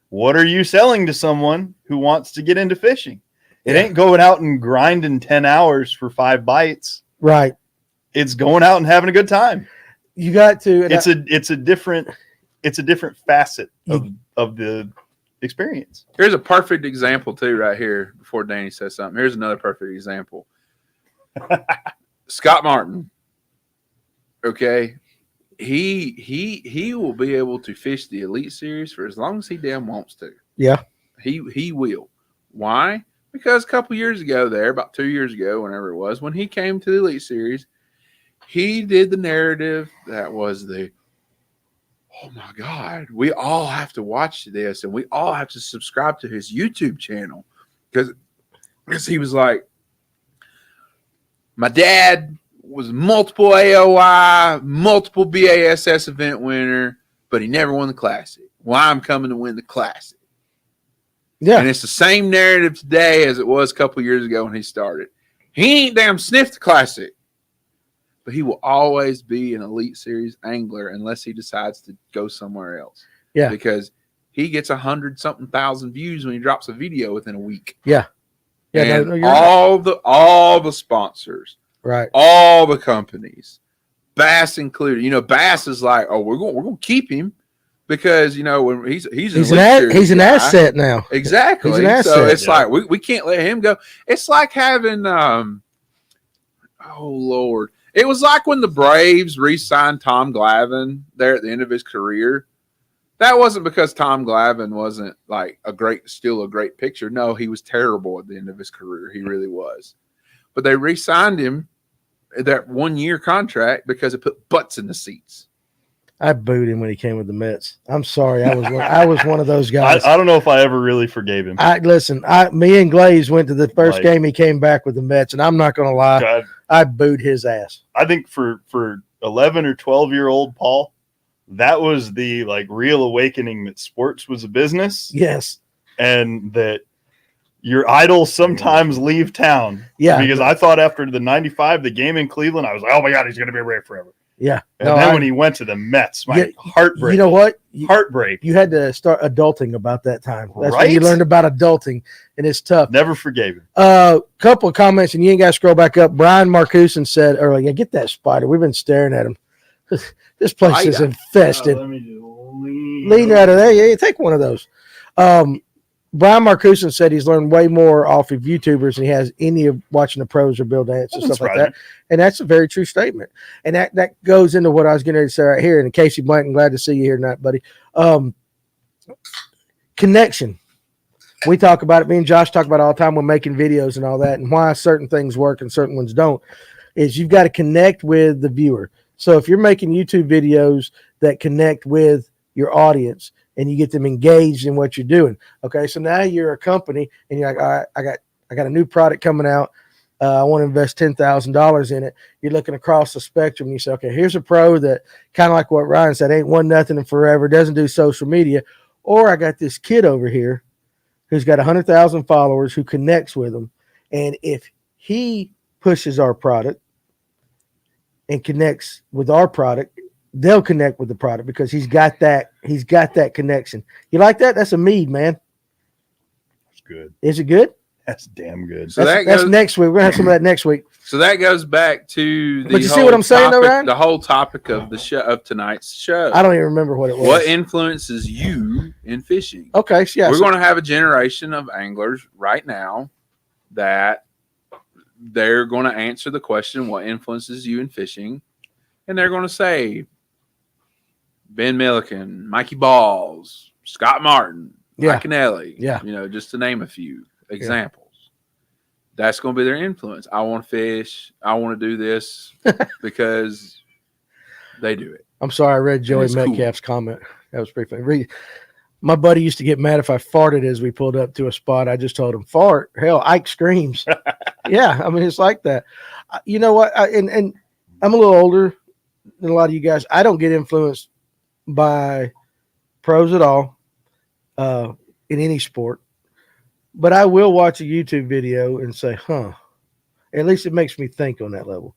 C: What are you selling to someone who wants to get into fishing? It
B: Yeah.
C: ain't going out and grinding 10 hours for 5 bites.
B: Right.
C: It's going out and having a good time.
B: You got to. and
C: It's a different facet of the experience.
A: Here's a perfect example too, right here. Before Danny says something, here's another perfect example. Scott Martin. Okay, he will be able to fish the Elite Series for as long as he damn wants to.
B: Yeah.
A: He will. Why? Because a couple years ago, about 2 years ago, whenever it was, when he came to the Elite Series, he did the narrative that was oh my God, we all have to watch this and we all have to subscribe to his YouTube channel. Because he was like, my dad was multiple AOI, multiple BASS event winner, but he never won the Classic. Well, I'm coming to win the Classic.
B: Yeah.
A: And it's the same narrative today as it was a couple years ago when he started. He ain't damn sniffed the Classic. But he will always be an Elite Series angler unless he decides to go somewhere else.
B: Yeah.
A: Because he gets 100-something thousand views when he drops a video within a week.
B: Yeah. Yeah.
A: And
B: No, you're right.
A: all the sponsors,
B: Right.
A: all the companies, Bass included. Bass is like, oh, we're going to keep him because when he's
B: He's
A: an Elite Series
B: he's an
A: guy.
B: asset now.
A: Exactly.
B: He's an
A: So
B: asset.
A: it's like we can't let him go. It's like having oh Lord. It was like when the Braves re-signed Tom Glavine there at the end of his career. That wasn't because Tom Glavine wasn't like still a great pitcher. No, he was terrible at the end of his career. He really was. But they re-signed him that 1-year contract because it put butts in the seats.
B: I booed him when he came with the Mets. I'm sorry. I was one of those guys.
C: I don't know if I ever really forgave him.
B: Me and Glaze went to the first
C: Like-
B: game he came back with the Mets, and I'm not going to lie,
C: God,
B: I booed his ass.
C: I think for 11 or 12-year-old Paul, that was the real awakening that sports was a business
B: Yes.
C: and that your idols sometimes leave town.
B: Yeah.
C: Because I thought after the 95, the game in Cleveland, I was like, oh my God, he's going to be away forever.
B: Yeah.
C: And
B: No,
C: then when he went to the Mets, my heartbreak.
B: You know what?
C: Heartbreak.
B: You had to start adulting about that time. That's when you
C: Right?
B: learned about adulting, and it's tough.
C: Never forgave him.
B: Couple of comments, and you ain't got to scroll back up. Brian Marcuson said earlier, "Get that spider. We've been staring at him. This place is
A: Spider.
B: infested.
C: Let me just
B: Lean out of there. Yeah, take one of those." Brian Marcuson said he's learned way more off of YouTubers than he has any of watching the pros or Bill Dance and stuff like that. And that's a very true statement. And that goes into what I was getting ready to say right here. And Casey Blanton, glad to see you here tonight, buddy. Connection. We talk about it. Me and Josh talk about it all the time when making videos and all that, and why certain things work and certain ones don't, is you've got to connect with the viewer. So if you're making YouTube videos that connect with your audience, and you get them engaged in what you're doing. Okay, so now you're a company, and you're like, all right, I got a new product coming out. I want to invest $10,000 in it. You're looking across the spectrum, and you say, okay, here's a pro that kind of like what Ryan said, ain't won nothing in forever, doesn't do social media, or I got this kid over here who's got 100,000 followers who connects with them, and if he pushes our product and connects with our product, they'll connect with the product because he's got that connection. You like that? That's a mead, man.
C: That's good.
B: Is it good?
C: That's damn good.
A: So
B: that's next week. We're gonna have some of that next week.
A: So that goes back to the
B: But you see what I'm saying, though, Ryan?
A: the whole topic of the show of tonight's show.
B: I don't even remember what it was.
A: What influences you in fishing?
B: Okay, so yeah.
A: We're going to have a generation of anglers right now that they're going to answer the question, what influences you in fishing? And they're going to say Ben Milliken, Mikey Balls, Scott Martin, Mike Kennelly, just to name a few examples. That's going to be their influence. I want to fish. I want to do this because they do it.
B: I'm sorry, I read Joey Metcalf's comment. That was pretty funny. My buddy used to get mad if I farted as we pulled up to a spot. I just told him, fart. Hell, Ike screams. Yeah, I mean, it's like that. You know what? And I'm a little older than a lot of you guys. I don't get influenced by pros at all in any sport. But I will watch a YouTube video and say, at least it makes me think on that level.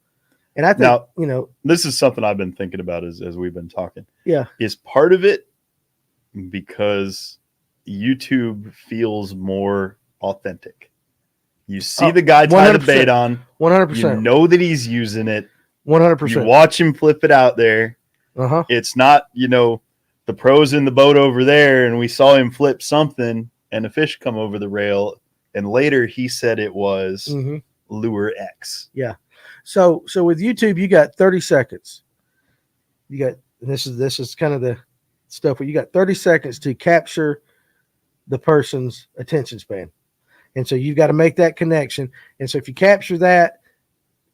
B: And I think,
C: now, this is something I've been thinking about as we've been talking.
B: Yeah.
C: Is part of it because YouTube feels more authentic. You see the guy tie the bait on.
B: 100%.
C: You know that he's using it.
B: 100%.
C: You watch him flip it out there.
B: Uh-huh.
C: It's not, the pros in the boat over there, and we saw him flip something, and a fish come over the rail, and later he said it was lure X.
B: Yeah. So with YouTube, you got 30 seconds. You got this is kind of the stuff where you got 30 seconds to capture the person's attention span. And so you've got to make that connection. And so if you capture that,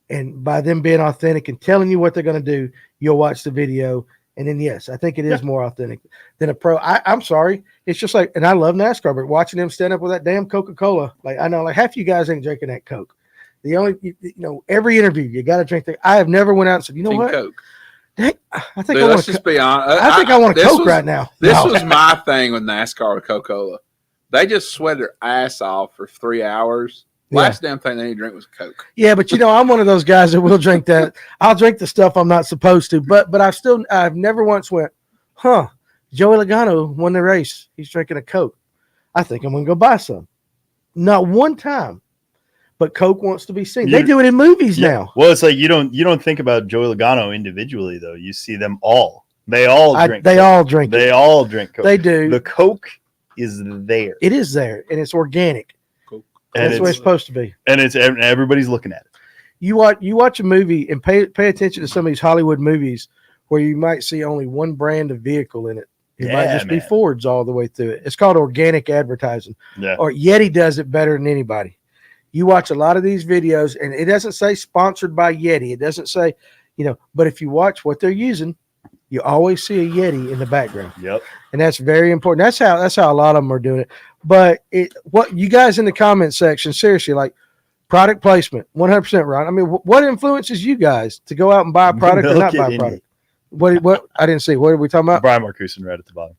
B: and by them being authentic and telling you what they're going to do, you'll watch the video. And then, yes, I think it is more authentic than a pro. I'm sorry. It's just like, and I love NASCAR, but watching them stand up with that damn Coca-Cola, like I know like half you guys ain't drinking that Coke. The only, every interview, you got to drink that. I have never went out and said,
A: Team
B: what?
A: Coke.
B: Dang, I think
A: Dude, let's just be honest.
B: I think I want a Coke right now.
A: This was my thing with NASCAR with Coca-Cola. They just sweat their ass off for 3 hours. Last damn thing they need to drink was Coke.
B: Yeah, but I'm one of those guys that will drink that. I'll drink the stuff I'm not supposed to. But I've never once went, Joey Logano won the race. He's drinking a Coke. I think I'm going to go buy some. Not one time. But Coke wants to be seen. They do it in movies now.
C: Well, it's like you don't think about Joey Logano individually though. You see them all. They all drink.
B: They
C: Coke.
B: all drink.
C: They all drink Coke.
B: They do.
C: The Coke is there.
B: It is there, and it's organic.
A: Coke.
B: And that's what it's supposed to be.
C: And everybody's looking at it.
B: You watch a movie and pay attention to some of these Hollywood movies where you might see only one brand of vehicle in it. It might just be Fords all the way through it. It's called organic advertising.
C: Yeah.
B: Or Yeti does it better than anybody. You watch a lot of these videos, and it doesn't say sponsored by Yeti. It doesn't say, but if you watch what they're using, you always see a Yeti in the background.
C: Yep.
B: And that's very important. That's how a lot of them are doing it. But what you guys in the comment section, seriously, like product placement, 100% right. I mean, what influences you guys to go out and buy a product or not buy a product? What I didn't see. What are we talking about?
C: Brian Marcuson right at the bottom.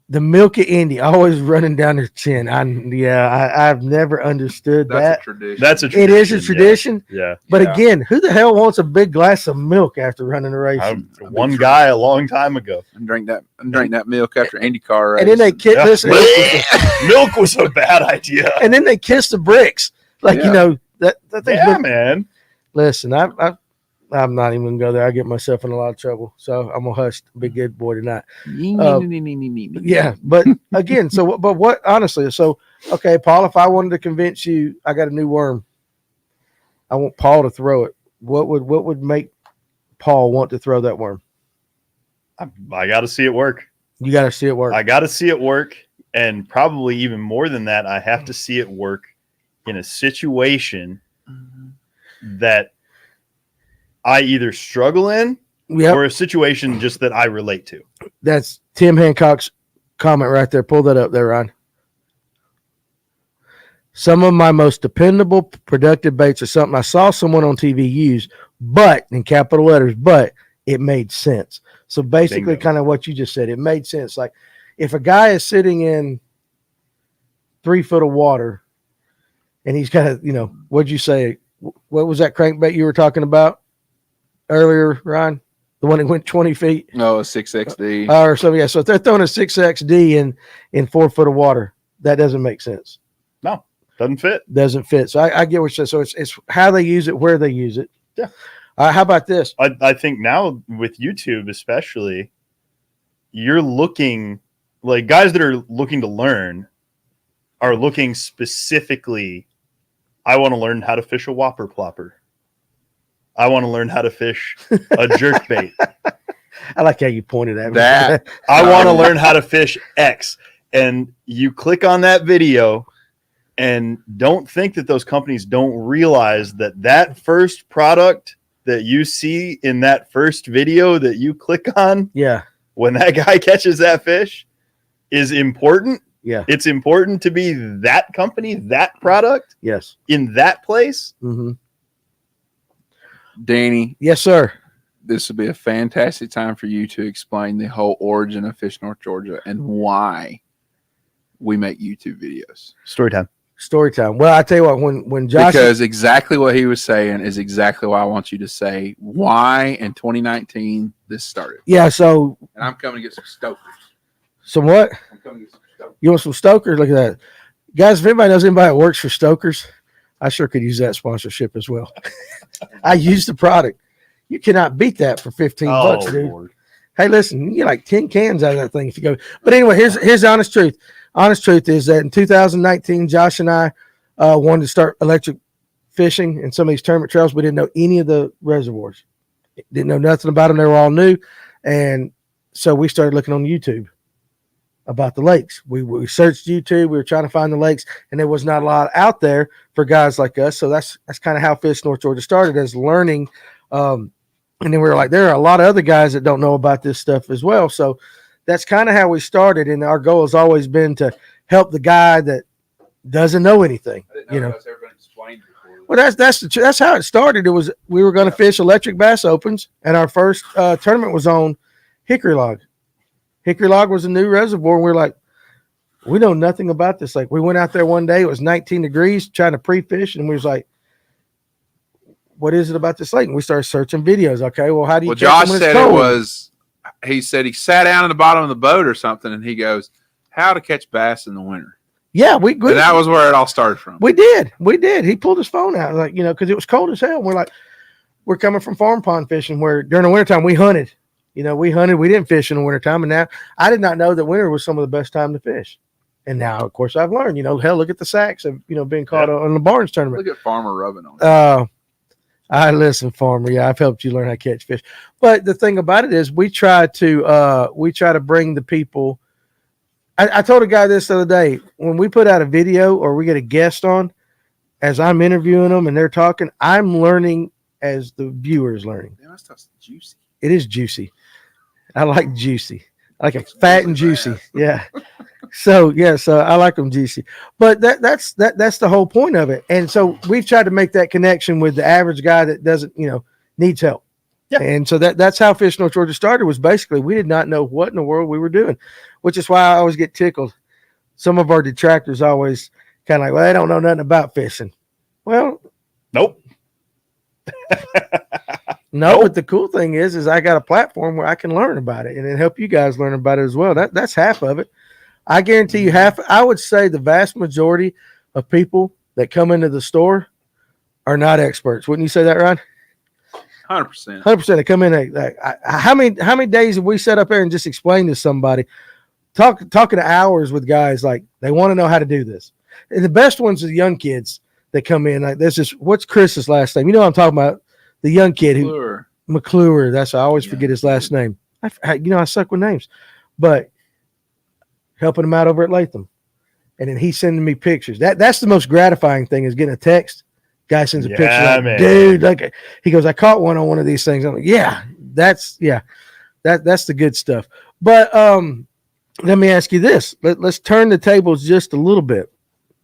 B: The milk of Indy always running down their chin. I've never understood
A: That's
B: that.
A: a tradition.
C: That's a
B: It is a
C: yeah.
B: tradition,
C: Yeah.
B: but
A: Yeah.
B: again, who the hell wants a big glass of milk after running a race?
C: One guy a long time ago.
A: and drink that milk after IndyCar race.
B: And then they kiss.
C: Yeah.
B: Listen,
C: Milk was a bad idea.
B: and then they kiss the bricks. Like
A: Yeah.
B: that thing's
C: Yeah,
B: been-
C: man.
B: Listen, I'm not even gonna go there. I get myself in a lot of trouble, so I'm gonna hush. Be good boy tonight. Yeah, but again, but what? Honestly, so okay, Paul. If I wanted to convince you, I got a new worm. I want Paul to throw it. What would make Paul want to throw that worm?
C: I got to see it work.
B: You got to see it work.
C: I got to see it work. And probably even more than that, I have to see it work in a situation that I either struggle in
B: Yep,
C: or a situation just that I relate to.
B: that's Tim Hancock's comment right there. Pull that up there, Ron. Some of my most dependable, productive baits are something I saw someone on TV use, but in capital letters, but it made sense. So basically,
C: Bingo.
B: kind of what you just said, it made sense. Like if a guy is sitting in 3 foot of water and he's got a, what'd you say? What was that crankbait you were talking about earlier, Ron? The one that went 20 feet?
A: No, a 6XD.
B: Or so, yeah. So if they're throwing a 6XD in 4 foot of water, that doesn't make sense.
C: Doesn't fit.
B: Doesn't fit. So I get what you're saying. So it's how they use it, where they use it.
C: Yeah.
B: How about this?
C: I think now with YouTube, especially, you're looking like guys that are looking to learn are looking specifically. I want to learn how to fish a whopper plopper. I want to learn how to fish a jerk bait.
B: I like how you pointed at me.
A: That-
C: I want to learn how to fish X. And you click on that video and don't think that those companies don't realize that that first product that you see in that first video that you click on
B: Yeah.
C: when that guy catches that fish is important.
B: Yeah.
C: It's important to be that company, that product
B: Yes.
C: in that place.
B: Mm-hmm.
A: Danny,
B: Yes, sir.
A: this would be a fantastic time for you to explain the whole origin of Fish North Georgia and why we make YouTube videos.
C: Story time.
B: Story time. Well, I tell you what, when Josh,
A: Because exactly what he was saying is exactly why I want you to say why in 2019 this started.
B: yeah. So
A: And I'm coming to get some stokers.
B: what?
A: I'm coming to get some stokers.
B: You want some Stokers? Look at that, guys. If anybody knows anybody that works for Stokers, I sure could use that sponsorship as well. I use the product. You cannot beat that for $15, dude.
C: Lord.
B: Hey, listen, you get like 10 cans out of that thing if you go. But anyway, here's the honest truth. Honest truth is that in 2019, Josh and I wanted to start electric fishing in some of these tournament trails. We didn't know any of the reservoirs. Didn't know nothing about them. They were all new. And so we started looking on YouTube about the lakes. We searched YouTube. We were trying to find the lakes, and there was not a lot out there for guys like us. So that's kind of how Fish North Georgia started, as learning. And then we were like, there are a lot of other guys that don't know about this stuff as well. So that's kind of how we started. And our goal has always been to help the guy that doesn't know anything. You know.
A: that's ever been explained before.
B: Well, that's how it started. It was we were going to fish electric bass opens, and our first tournament was on Hickory Log. Hickory Log was a new reservoir, and we were like, we know nothing about this. Like, we went out there one day, it was 19 degrees, trying to pre-fish, and we was like, what is it about this lake? And we started searching videos. Okay, well, how do you
A: Well,
B: catch them
A: Josh
B: when it's
A: said it
B: cold?
A: was, he said he sat down at the bottom of the boat or something, and he goes, how to catch bass in the winter.
B: Yeah, we
A: And that was where it all started from.
B: We did. He pulled his phone out, like, because it was cold as hell. And we're like, we're coming from farm pond fishing where during the wintertime we hunted. We hunted. We didn't fish in the wintertime. And now I did not know that winter was some of the best time to fish. And now, of course, I've learned, hell, look at the sacks of, being caught on the Barnes tournament.
A: Look at Farmer rubbing on it.
B: I listen, Farmer. Yeah, I've helped you learn how to catch fish. But the thing about it is we try to bring the people. I told a guy this the other day, when we put out a video or we get a guest on, as I'm interviewing them and they're talking, I'm learning as the viewer is learning.
A: Damn, that stuff's juicy.
B: It is juicy. I like juicy. I like it fat and juicy. Yeah. So I like them juicy. But that's the whole point of it. And so we've tried to make that connection with the average guy that doesn't, needs help.
C: Yeah.
B: And so that's how Fish North Georgia started, was basically we did not know what in the world we were doing, which is why I always get tickled. Some of our detractors always kind of like, well, they don't know nothing about fishing. Well,
C: Nope.
B: no, but the cool thing is I got a platform where I can learn about it and then help you guys learn about it as well. That's half of it. I guarantee you half. I would say the vast majority of people that come into the store are not experts. Wouldn't you say that, Ryan?
A: 100%.
B: 100%. They come in. How many days have we sat up there and just explained to somebody, talking to hours with guys like they want to know how to do this. And the best ones are the young kids that come in. Like there's this. What's Chris's last name? You know what I'm talking about? The young kid who
A: Lure.
B: McClure. That's I always forget his last name. I suck with names, but helping him out over at Latham, and then he's sending me pictures. That's the most gratifying thing is getting a text. Guy sends a picture, like,
C: man.
B: dude. Like he goes, I caught one on one of these things. I'm like, that's the good stuff. But let me ask you this. Let's turn the tables just a little bit.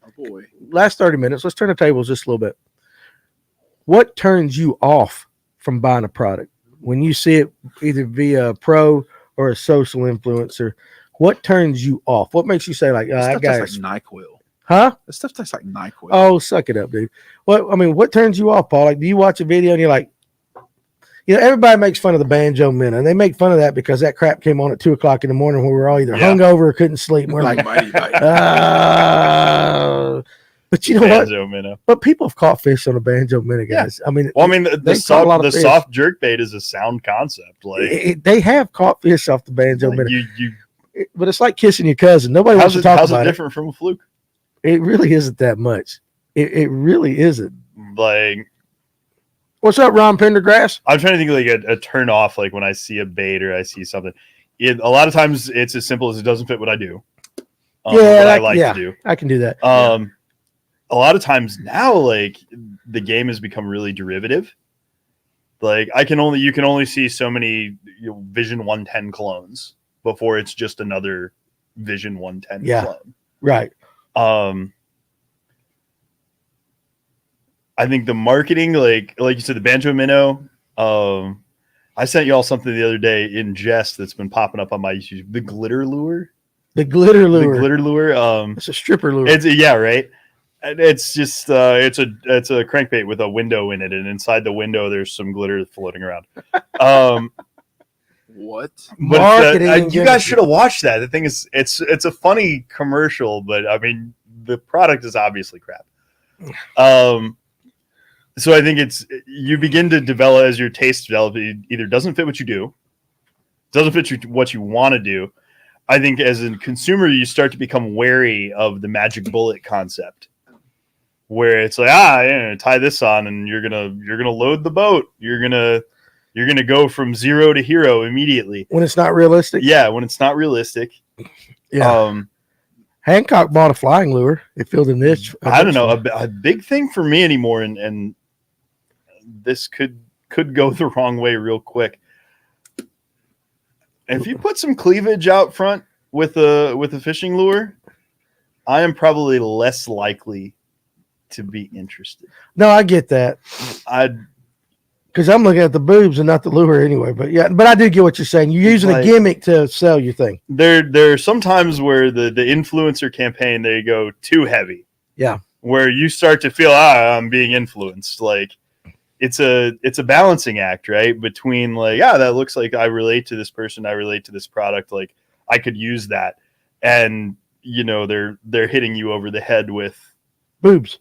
A: Oh boy.
B: Last 30 minutes. Let's turn the tables just a little bit. What turns you off from buying a product when you see it either via a pro or a social influencer? What turns you off? What makes you say like,
A: That
B: that
A: stuff
B: guy
A: tastes
B: is,
A: like NyQuil.
B: huh?
A: That stuff tastes like NyQuil.
B: Oh, suck it up, dude. What turns you off, Paul? Like, do you watch a video and you're like, everybody makes fun of the Banjo Minnow, and they make fun of that because that crap came on at 2:00 in the morning when we were all either hungover or couldn't sleep. And we're like,
A: Mighty bite.
B: but you know what?
C: Banjo minnow.
B: But people have caught fish on a Banjo Minnow, guys. I mean,
C: Well, I mean, the
B: They caught a lot of fish.
C: soft jerk bait is a sound concept. Like,
B: they have caught fish off the Banjo
C: like
B: Minnow.
C: you
B: But it's like kissing your cousin. Nobody wants to talk
C: how's it
B: about it.
C: different from a fluke?
B: It really isn't that much. It really isn't.
C: Like,
B: What's up, Ron Pendergrass?
C: I'm trying to think of like a turn off, like when I see a bait or I see something. A lot of times it's as simple as it doesn't fit what I do. What I like to do.
B: I can do that.
C: A lot of times now, like the game has become really derivative. Like you can only see so many Vision 110 clones before it's just another Vision 110
B: Yeah.
C: clone.
B: Right.
C: I think the marketing, like you said, the Banjo Minnow. I sent y'all something the other day in jest that's been popping up on my YouTube. The glitter lure.
B: The glitter lure.
C: The glitter lure.
B: It's a stripper lure.
C: It's right. And it's just it's a crankbait with a window in it, and inside the window there's some glitter floating around.
A: What?
C: But
B: Marketing.
C: you guys should have watched that. The thing is, it's a funny commercial, but I mean, the product is obviously crap. So I think you begin to develop as your taste develops. It either doesn't fit what you do, doesn't fit what you want to do. I think as a consumer, you start to become wary of the magic bullet concept, where it's like, tie this on, and you're gonna load the boat. You're gonna go from zero to hero immediately.
B: When it's not realistic.
C: Yeah, when it's not realistic.
B: Yeah. Hancock bought a flying lure. It filled a niche.
C: I don't know. A big thing for me anymore, and this could go the wrong way real quick. If you put some cleavage out front with a fishing lure, I am probably less likely to be interested.
B: No, I get that. Because I'm looking at the boobs and not the lure anyway. But I do get what you're saying. You're using a gimmick to sell your thing.
C: There are some times where the influencer campaign, there you go, too heavy.
B: Yeah.
C: Where you start to feel, I'm being influenced. Like it's a balancing act, right? Between like, that looks like I relate to this person, I relate to this product, like I could use that. And they're hitting you over the head with
B: Boobs.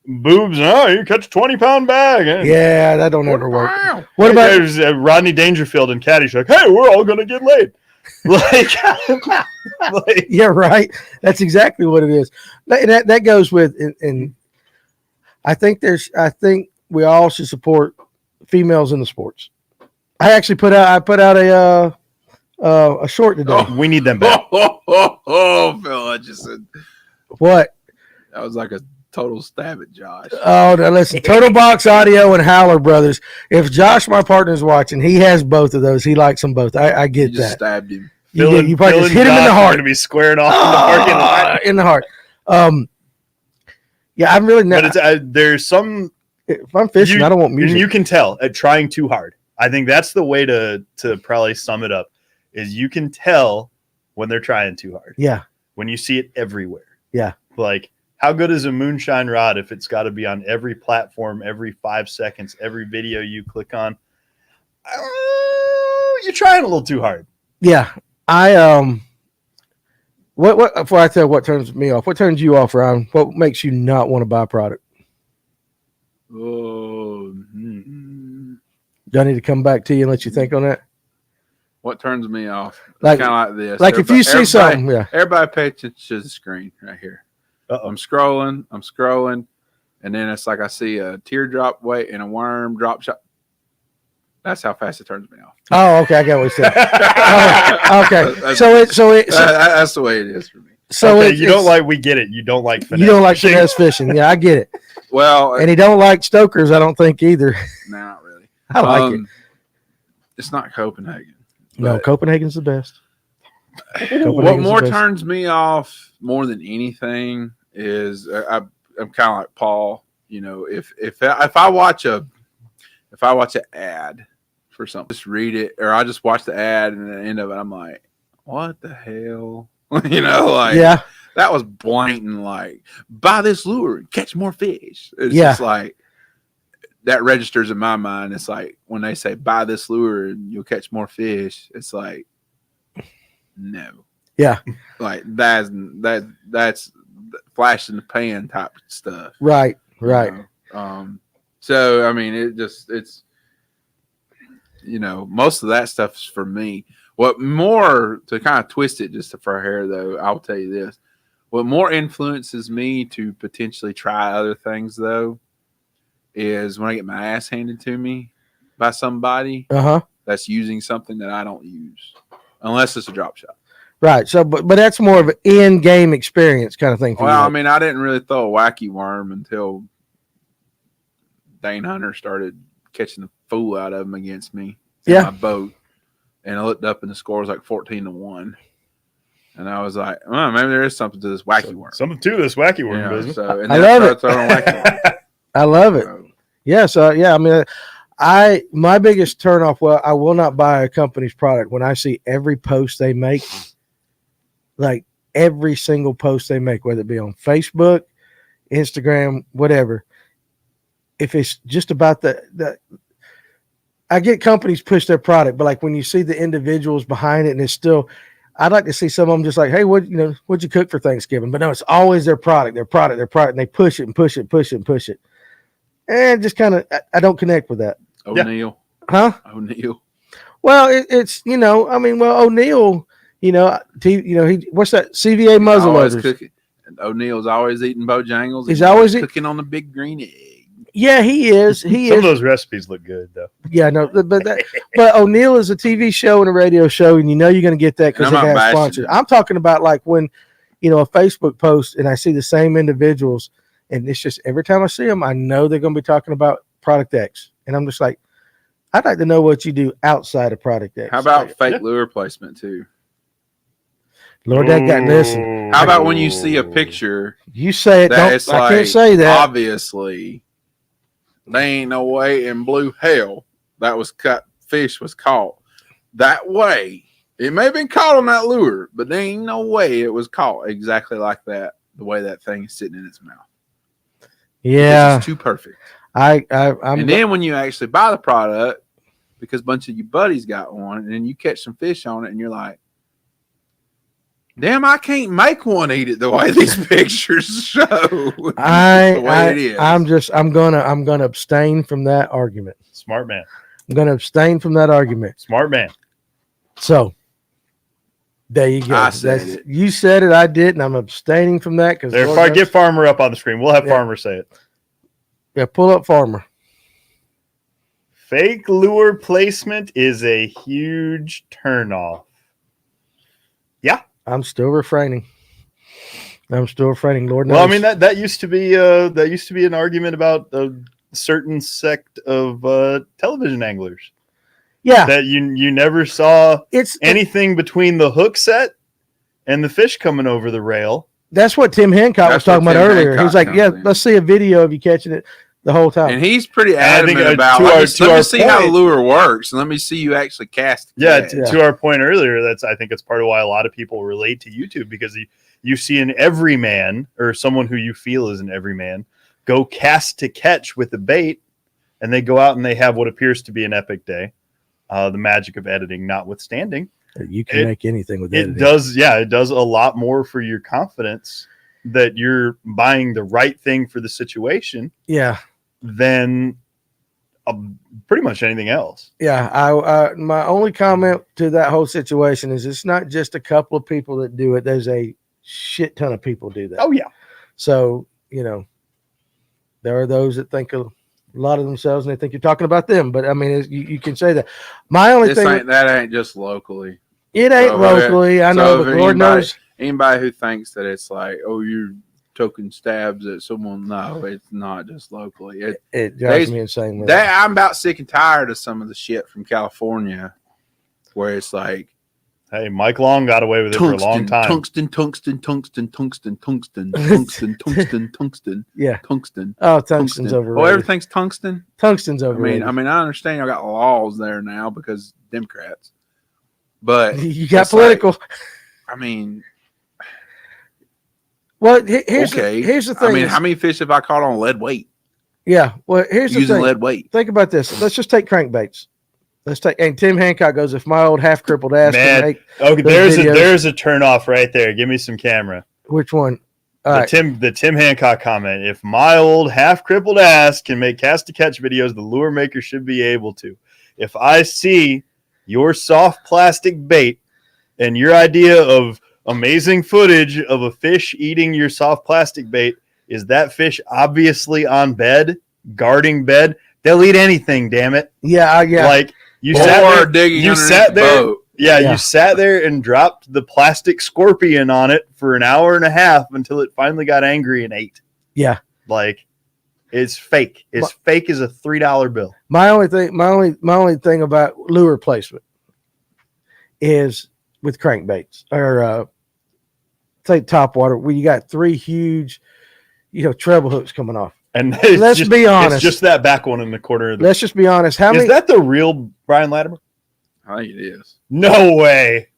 C: You catch a 20-pound bag.
B: Yeah, that don't ever work.
A: Wow.
B: What about
C: there's Rodney Dangerfield and Caddyshack? Hey, we're all gonna get laid. like,
B: yeah, right. That's exactly what it is. That goes with, and I think we all should support females in the sports. I actually put out a short today.
C: we need them back.
A: Oh, Phil, I just said
B: What?
A: that was like a total stab at Josh.
B: Oh, now listen, Total Box Audio and Howler Brothers. If Josh, my partner's watching, he has both of those. He likes them both. I get
A: You just
B: that.
A: stabbed him.
B: You probably just hit him in the heart.
C: Going to be squaring off in the parking lot.
B: In the heart. Yeah, I'm really not.
C: But there's some
B: If I'm fishing, I don't want music.
C: and you can tell at trying too hard. I think that's the way to probably sum it up. Is you can tell when they're trying too hard.
B: Yeah.
C: When you see it everywhere.
B: Yeah.
C: Like, how good is a moonshine rod if it's got to be on every platform, every 5 seconds, every video you click on? You're trying a little too hard.
B: Yeah. What before I tell what turns me off, what turns you off, Ryan? What makes you not want to buy a product?
A: Oh,
B: Do I need to come back to you and let you think on that?
A: what turns me off?
B: Like,
A: Kind of like this.
B: like if you see something, yeah.
A: Everybody pay attention to the screen right here.
C: Uh-oh.
A: I'm scrolling, and then it's like I see a teardrop weight and a worm drop shot. That's how fast it turns me off.
B: Oh, okay, I got what you said. Okay,
A: That's the way it is for me.
B: so
C: Okay, you don't like. We get it. You don't like.
B: you don't like
C: fishing.
B: finesse fishing. Yeah, I get it.
A: Well,
B: And he don't like stokers, I don't think either.
A: no, not really.
B: I like it.
A: It's not Copenhagen.
B: No,
A: but
B: Copenhagen's the best.
A: what
B: Copenhagen's
A: more
B: the best.
A: turns me off more than anything is I'm kind of like Paul. You know, if I watch an ad for something, just read it, or I just watch the ad and at the end of it, I'm like, what the hell? You know, like,
B: Yeah,
A: that was blatant. Like, buy this lure, catch more fish. It's
B: Yeah.
A: just like that registers in my mind. It's like when they say buy this lure and you'll catch more fish. It's like, no,
B: yeah,
A: like that's flash in the pan type stuff.
B: right.
A: you know? So I mean, it's most of that stuff is for me. What more, to kind of twist it just for hair though, I'll tell you this. What more influences me to potentially try other things though is when I get my ass handed to me by somebody
B: Uh-huh.
A: that's using something that I don't use, unless it's a drop shot.
B: Right. So but that's more of an in-game experience kind of thing for
A: Well, I
B: you.
A: mean, I didn't really throw a wacky worm until Dane Hunter started catching the fool out of him against me in
B: Yeah.
A: my boat. And I looked up and the score was like 14-1. And I was like, oh, maybe there is something to this wacky worm.
C: Something to this wacky worm
A: You know,
C: business.
A: so, and
B: I
A: then
B: love
A: started throwing wacky worms.
B: I love it.
A: So,
B: Yeah, so yeah, I mean, my biggest turnoff. Well, I will not buy a company's product when I see every post they make, like every single post they make, whether it be on Facebook, Instagram, whatever. If it's just about the I get companies push their product, but like when you see the individuals behind it, and it's still, I'd like to see some of them just like, hey, what'd you cook for Thanksgiving? But no, it's always their product, and they push it and push it and push it and push it. And just kind of, I don't connect with that.
A: O'Neal.
B: Huh?
A: O'Neal.
B: Well, it's O'Neal, what's that? CVA muzzle
A: Always
B: loaders.
A: cooking. And O'Neal's always eating Bojangles.
B: He's
A: and
B: always
A: cooking on the big green egg.
B: Yeah, he is. He
C: Some of
B: is.
C: those recipes look good though.
B: Yeah, no, but O'Neal is a TV show and a radio show, and you're going to get that because
A: And
B: they
A: I'm not
B: have
A: bashing
B: sponsors.
A: it.
B: I'm talking about like when, a Facebook post and I see the same individuals, and it's just every time I see them, I know they're going to be talking about Product X, and I'm just like, I'd like to know what you do outside of Product X.
A: How about
B: Like,
A: fake
C: Yeah.
A: lure placement too?
B: Lord, that got listen?
A: How about when you see a picture
B: You say it.
A: that
B: Don't,
A: it's
B: I
A: like
B: can't say that.
A: obviously they ain't no way in blue hell that was cut fish was caught that way. It may have been caught on that lure, but there ain't no way it was caught exactly like that, the way that thing is sitting in its mouth.
B: Yeah,
A: It's too perfect.
B: I'm.
A: And then when you actually buy the product, because a bunch of your buddies got one, and then you catch some fish on it, and you're like, damn, I can't make one eat it the way these pictures show. The way it is.
B: I'm gonna abstain from that argument.
C: Smart man.
B: I'm gonna abstain from that argument.
C: Smart man.
B: So there you go.
A: I said it.
B: You said it. I did, and I'm abstaining from that because
C: There, if I get Farmer up on the screen, we'll have
B: Yeah.
C: Farmer say it.
B: pull up Farmer.
C: Fake lure placement is a huge turnoff.
B: I'm still refraining. Lord knows.
C: Well, I mean that used to be an argument about a certain sect of television anglers
B: yeah,
C: that you never saw
B: it's
C: anything between the hook set and the fish coming over the rail.
B: that's what Tim Hancock was
A: That's what
B: talking about
A: Tim
B: earlier.
A: Hancock
B: He's like,
A: comes
B: yeah,
A: in.
B: let's see a video of you catching it. the whole time.
A: And he's pretty
C: I think,
A: adamant about,
C: to
A: let
C: our-
A: me,
C: to
A: let me
C: our
A: see how the
C: point-
A: lure works, and let me see you actually cast. the
C: Yeah,
A: catch.
C: to our point earlier, I think it's part of why a lot of people relate to YouTube, because you see an everyman or someone who you feel is an everyman go cast to catch with a bait, and they go out and they have what appears to be an epic day. The magic of editing notwithstanding,
B: You can make anything with
C: it
B: editing.
C: does. Yeah, it does a lot more for your confidence that you're buying the right thing for the situation
B: Yeah.
C: than pretty much anything else.
B: Yeah. I my only comment to that whole situation is it's not just a couple of people that do it. There's a shit ton of people do that.
C: Oh yeah,
B: So, there are those that think a lot of themselves and they think you're talking about them. But I mean, you can say that. My only
A: This
B: thing,
A: ain't just locally.
B: it ain't
A: so
B: locally. I know,
A: so
B: but
A: if
B: Lord
A: anybody-
B: knows.
A: Anybody who thinks that it's like, oh, you're token stabs at someone, no, it's not just locally.
B: It drives
A: they-
B: me insane. with
A: That I'm about sick and tired of some of the shit from California, where it's like
C: hey, Mike Long got away with it for a long time.
A: tungsten, tungsten, tungsten, tungsten, tungsten, tungsten, tungsten, tungsten,
B: Yeah.
A: tungsten,
B: Oh, tungsten's
A: tungsten.
B: overrated.
A: Oh, everything's tungsten.
B: Tungsten's
A: I
B: overrated.
A: mean, I understand y'all got laws there now because Democrats, but
B: you got
A: it's like,
B: political.
A: I mean,
B: Well, here's
A: okay.
B: here's the thing.
A: I mean,
B: is-
A: how many fish have I caught on lead weight?
B: yeah. Well, here's the
A: Using
B: thing.
A: lead weight.
B: Think about this. Let's just take crankbaits. Let's take, and Tim Hancock goes, if my old half crippled ass
C: Man.
B: can make
C: Okay,
B: Those videos-
C: there's a turn off right there. Give me some camera.
B: which one? All right.
C: The Tim Hancock comment. If my old half crippled ass can make cast to catch videos, the lure maker should be able to. If I see your soft plastic bait and your idea of amazing footage of a fish eating your soft plastic bait is that fish obviously on bed, guarding bed, they'll eat anything, damn it.
B: Yeah. Yeah.
C: Like you
A: Or
C: sat there,
A: digging
C: you
A: underneath
C: sat
A: the
C: there,
A: boat.
C: yeah,
B: Yeah.
C: you sat there and dropped the plastic scorpion on it for an hour and a half until it finally got angry and ate.
B: Yeah.
C: Like it's fake. It's fake as a $3 bill.
B: My only thing about lure placement is with crankbaits or take topwater where you got three huge, treble hooks coming off.
C: And it's
B: Let's
C: just,
B: be honest.
C: It's just that back one in the corner of the
B: Let's just be honest. How
C: Is
B: many?
C: that the real Brian Latimer?
A: I think it is.
C: No way.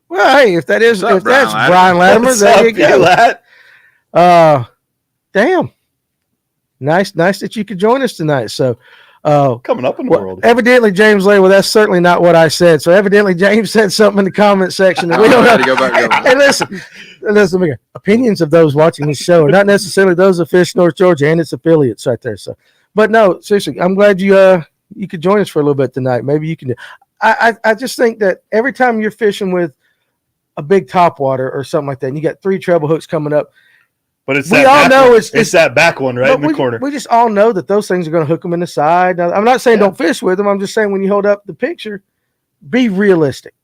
B: Well, hey, if that is,
A: What's up,
B: if that's
A: Brian
B: Brian Latimer,
C: What's
B: there
C: up,
B: you go.
C: Lat?
B: Damn. Nice that you could join us tonight. So,
C: Coming up in the
B: well,
C: world.
B: evidently James Lay, well, that's certainly not what I said. So evidently James said something in the comment section that we don't
A: I
B: know.
A: had to go back and go.
B: Hey, listen, here. Opinions of those watching this show are not necessarily those of Fish North Georgia and its affiliates right there. So, but no, seriously, I'm glad you could join us for a little bit tonight. Maybe you can do. I just think that every time you're fishing with a big topwater or something like that, and you got three treble hooks coming up,
C: But it's
B: we
C: that
B: all
C: back
B: know
C: one.
B: it's
C: that back one right
B: but
C: in the corner.
B: We just all know that those things are going to hook them in the side. Now, I'm not saying don't fish with them. I'm just saying when you hold up the picture, be realistic.